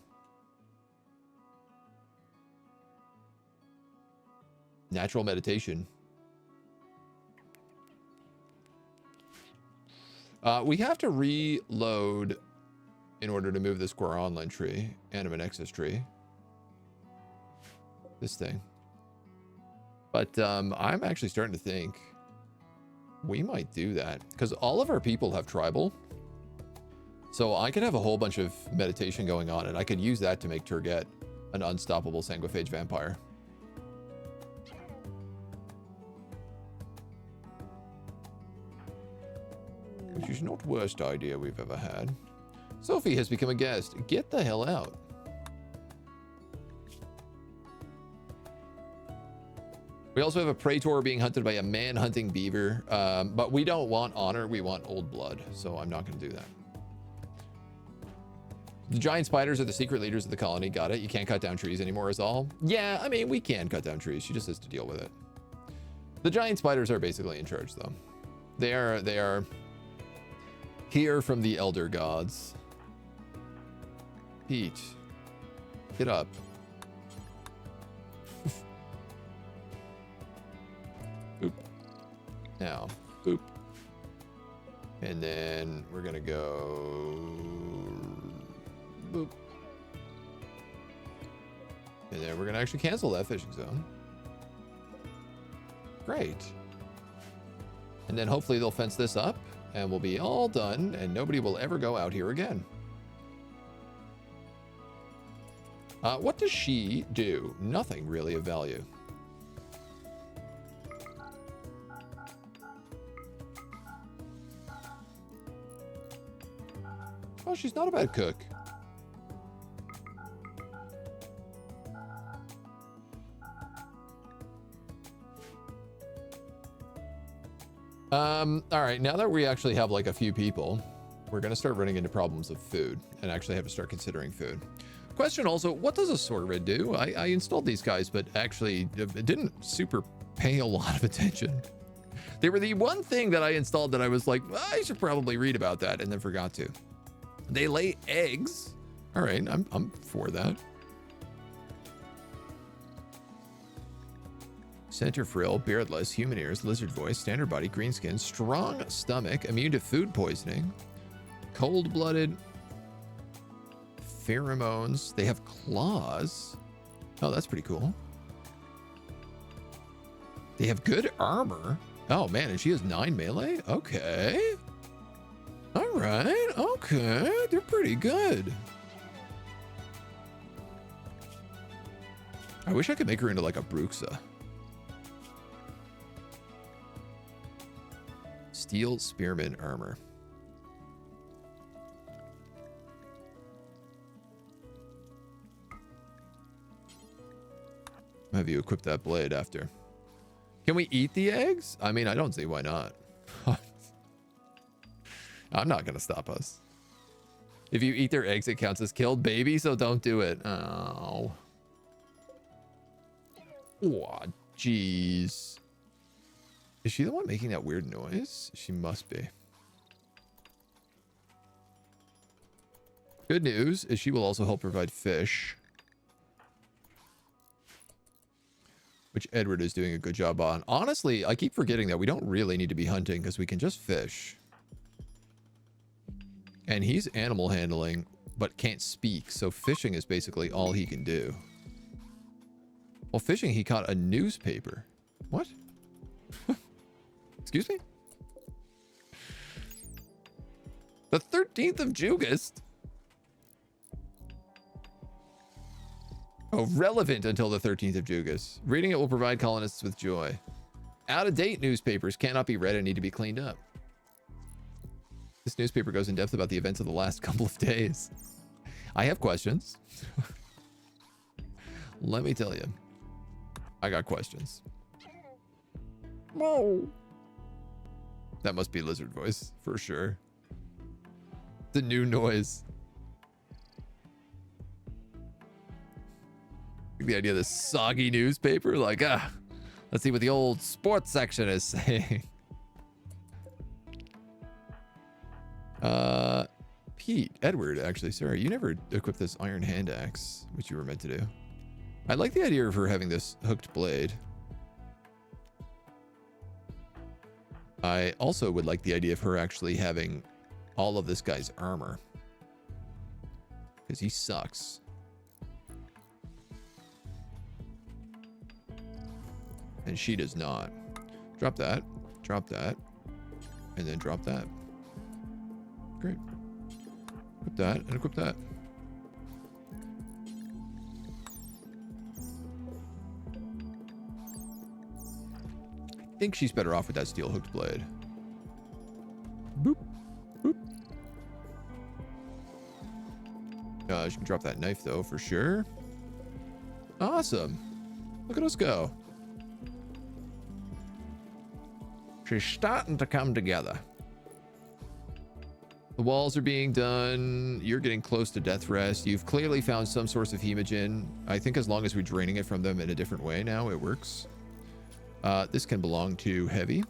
Natural meditation. We have to reload in order to move this Square Online tree, Animanexus tree. This thing. But I'm actually starting to think we might do that because all of our people have tribal. So I could have a whole bunch of meditation going on and I could use that to make Turget an unstoppable sanguiphage vampire. Which is not the worst idea we've ever had. Sophie has become a guest. Get the hell out. We also have a praetor being hunted by a man-hunting beaver, but we don't want honor, we want old blood, so I'm not going to do that. The giant spiders are the secret leaders of the colony. Got it. You can't cut down trees anymore is all. Yeah, I mean, we can cut down trees. She just has to deal with it. The giant spiders are basically in charge, though. They are here from the elder gods. Pete, get up. Boop. Now, boop. And then we're gonna go boop. And then we're gonna actually cancel that fishing zone. Great. And then hopefully they'll fence this up and we'll be all done and nobody will ever go out here again. What does she do? Nothing really of value. Oh, she's not a bad cook. All right, now that we actually have like a few people, we're gonna start running into problems of food and actually have to start considering food. Question also, what does a Saurid do? I installed these guys, but actually it didn't super pay a lot of attention. They were the one thing that I installed that I was like, well, I should probably read about that, and then forgot to. They lay eggs. All right, I'm for that. Center frill, beardless, human ears, lizard voice, standard body, green skin, strong stomach, immune to food poisoning, cold-blooded, pheromones. They have claws. Oh, that's pretty cool. They have good armor. Oh man, and she has 9 melee? Okay. All right, okay. They're pretty good. I wish I could make her into like a Bruxa. Steel spearman armor. have you equip that blade after. Can we eat the eggs? I mean, I don't see why not. I'm not going to stop us. If you eat their eggs, it counts as killed, baby, so don't do it. Oh. Oh, jeez. Is she the one making that weird noise? She must be. Good news is she will also help provide fish, which Edward is doing a good job on. Honestly, I keep forgetting that we don't really need to be hunting because we can just fish. And he's animal handling, but can't speak, so fishing is basically all he can do. Well, fishing, he caught a newspaper. What? Excuse me? The 13th of Jugust? Oh, relevant until the 13th of Jugust. Reading it will provide colonists with joy. Out-of-date newspapers cannot be read and need to be cleaned up. This newspaper goes in depth about the events of the last couple of days. I have questions. Let me tell you. I got questions. Whoa. That must be lizard voice, for sure. The new noise. The idea of this soggy newspaper, like, let's see what the old sports section is saying. Pete, Edward, actually, sorry, you never equipped this iron hand axe, which you were meant to do. I like the idea of her having this hooked blade. I also would like the idea of her actually having all of this guy's armor, because he sucks. And she does not. Drop that, and then drop that. Great. Equip that, and equip that. I think she's better off with that steel hooked blade. Boop, boop. She can drop that knife though, for sure. Awesome. Look at us go. She's starting to come together. The walls are being done. You're getting close to death rest. You've clearly found some source of hemogen. I think as long as we're draining it from them in a different way now, it works. This can belong to Heavy,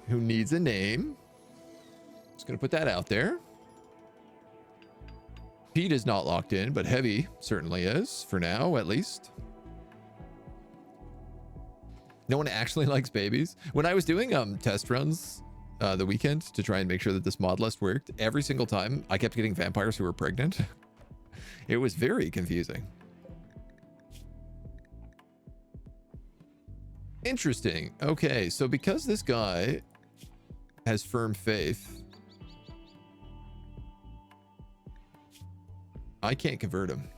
who needs a name. Just gonna put that out there. Pete is not locked in, but Heavy certainly is, for now at least. No one actually likes babies. When I was doing test runs the weekend to try and make sure that this mod list worked, every single time I kept getting vampires who were pregnant. It was very confusing. Interesting. Okay, so because this guy has firm faith, I can't convert him.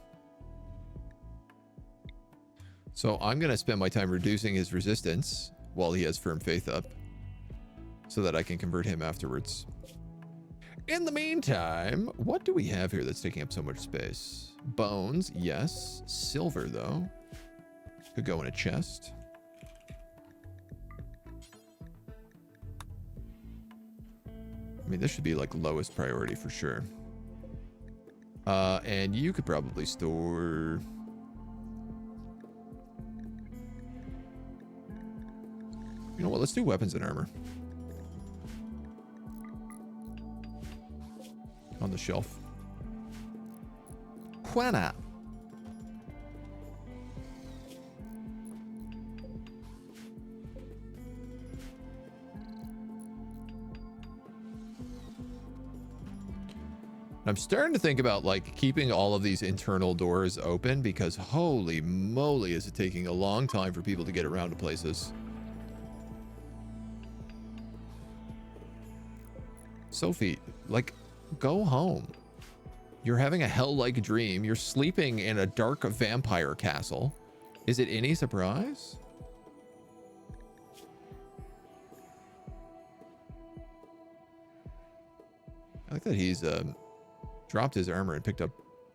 So I'm going to spend my time reducing his resistance while he has firm faith up, so that I can convert him afterwards. In the meantime, what do we have here that's taking up so much space? Bones, yes. Silver, though. Could go in a chest. I mean, this should be like lowest priority for sure. And you could probably store... You know what? Let's do weapons and armor. On the shelf. Why not? I'm starting to think about like keeping all of these internal doors open, because holy moly is it taking a long time for people to get around to places. Sophie, like, go home. You're having a hell-like dream. You're sleeping in a dark vampire castle. Is it any surprise? I like that he's dropped his armor and picked up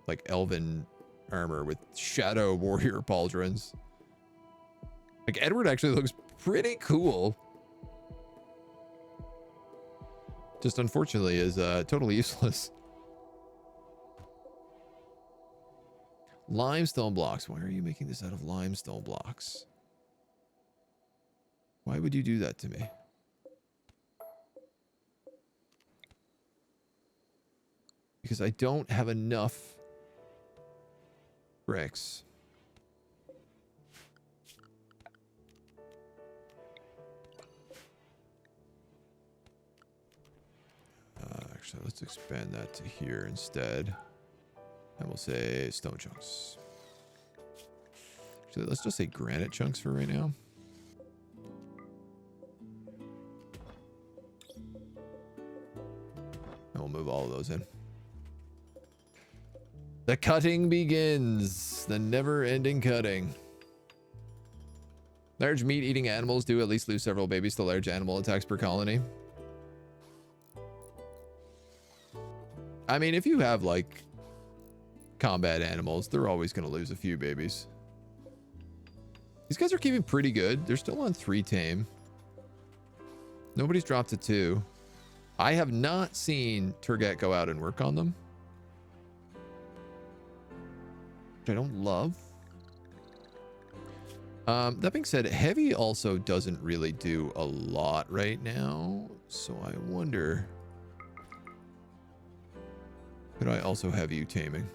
like elven armor with shadow warrior pauldrons. Like, Edward actually looks pretty cool. Just unfortunately is totally useless. Limestone blocks. Why are you making this out of limestone blocks? Why would you do that to me? Because I don't have enough bricks. Actually, let's expand that to here instead. And we'll say stone chunks. Actually, let's just say granite chunks for right now. And we'll move all of those in. The cutting begins. The never-ending cutting. Large meat-eating animals do at least lose several babies to large animal attacks per colony. I mean, if you have, like, combat animals, they're always going to lose a few babies. These guys are keeping pretty good. They're still on 3 tame. Nobody's dropped to 2. I have not seen Turget go out and work on them, which I don't love. That being said, heavy also doesn't really do a lot right now, so I wonder, could I also have you taming?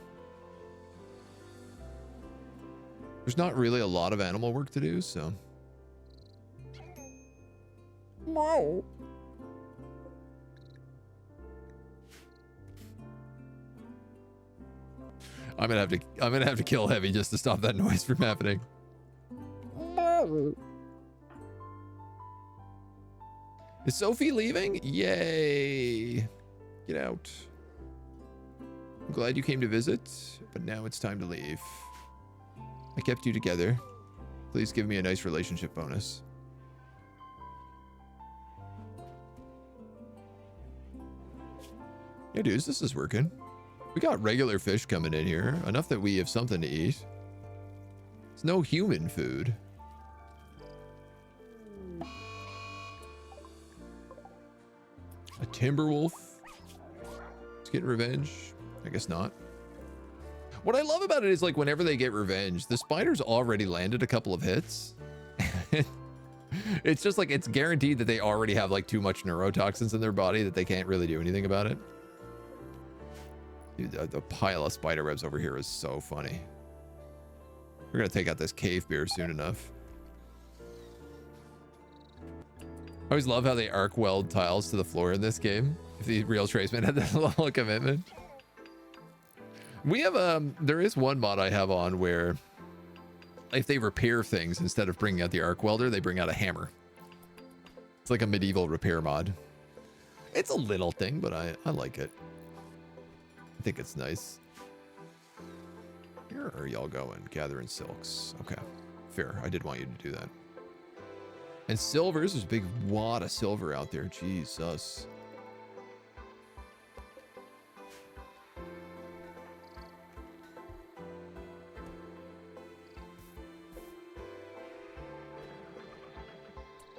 There's not really a lot of animal work to do, so. No. I'm gonna have to kill heavy just to stop that noise from happening. No. Is Sophie leaving? Yay. Get out. I'm glad you came to visit, but now it's time to leave. I kept you together. Please give me a nice relationship bonus. Yeah, dudes, this is working. We got regular fish coming in here. Enough that we have something to eat. It's no human food. A timber wolf. It's getting revenge. I guess not. What I love about it is, like, whenever they get revenge, the spider's already landed a couple of hits. It's just like, it's guaranteed that they already have, like, too much neurotoxins in their body that they can't really do anything about it. Dude, the pile of spider webs over here is so funny. We're gonna take out this cave bear soon enough. I always love how they arc weld tiles to the floor in this game. If the real tradesman had that level of commitment. We have, there is one mod I have on where if they repair things, instead of bringing out the arc welder, they bring out a hammer. It's like a medieval repair mod. It's a little thing, but I like it. I think it's nice. Where are y'all going? Gathering silks. Okay, fair. I did want you to do that. And silvers, there's a big wad of silver out there. Jesus.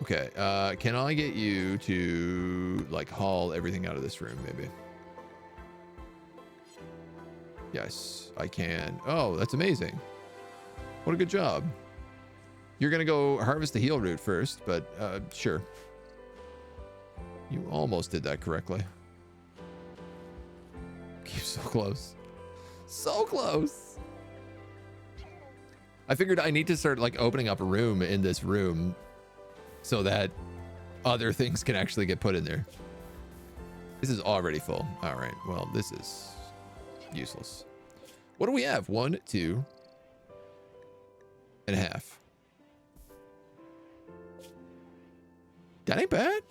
Okay, can I get you to, like, haul everything out of this room, maybe? Yes, I can. Oh, that's amazing. What a good job. You're gonna go harvest the heal root first, but sure. You almost did that correctly. Keep so close. So close. I figured I need to start, like, opening up a room in this room so that other things can actually get put in there. This is already full. All right, well, this is useless. What do we have? 1, 2 and a half. That ain't bad.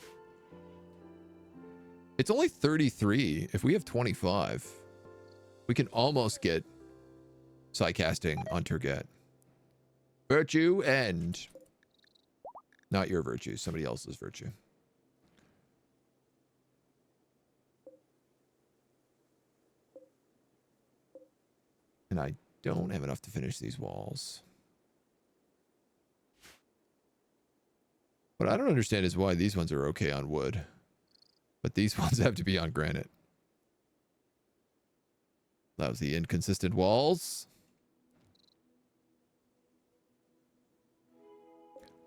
It's only 33. If we have 25, we can almost get sidecasting on Turget. Virtue and not your virtue, somebody else's virtue. And I don't have enough to finish these walls. What I don't understand is why these ones are okay on wood, but these ones have to be on granite. Lousy inconsistent walls.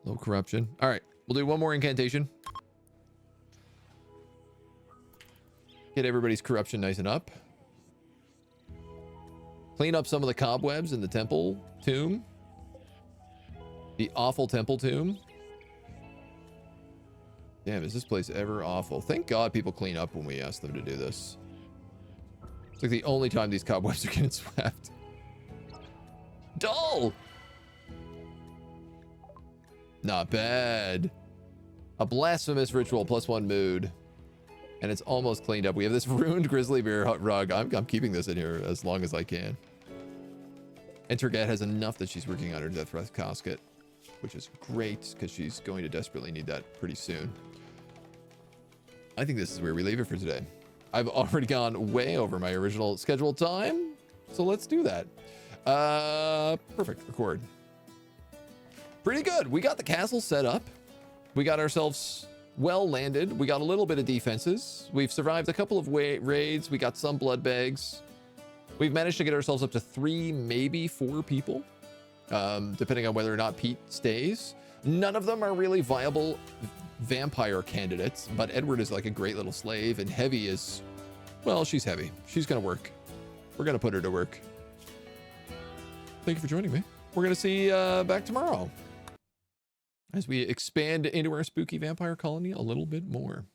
Low corruption. All right, we'll do one more incantation. Get everybody's corruption nice and up. Clean up some of the cobwebs in the temple tomb. The awful temple tomb. Damn, is this place ever awful? Thank God people clean up when we ask them to do this. It's like the only time these cobwebs are getting swept. Dull! Not bad. A blasphemous ritual +1 mood. And it's almost cleaned up. We have this ruined grizzly bear rug. I'm keeping this in here as long as I can. And Turgat has enough that she's working on her death breath casket, which is great because she's going to desperately need that pretty soon. I think this is where we leave it for today. I've already gone way over my original scheduled time, so let's do that. Perfect. Record. Pretty good. We got the castle set up. We got ourselves well landed. We got a little bit of defenses. We've survived a couple of raids. We got some blood bags. We've managed to get ourselves up to 3, maybe 4 people, depending on whether or not Pete stays. None of them are really viable vampire candidates, but Edward is like a great little slave, and Heavy is, well, she's Heavy. She's gonna work. We're gonna put her to work. Thank you for joining me. We're gonna see you back tomorrow as we expand into our spooky vampire colony a little bit more.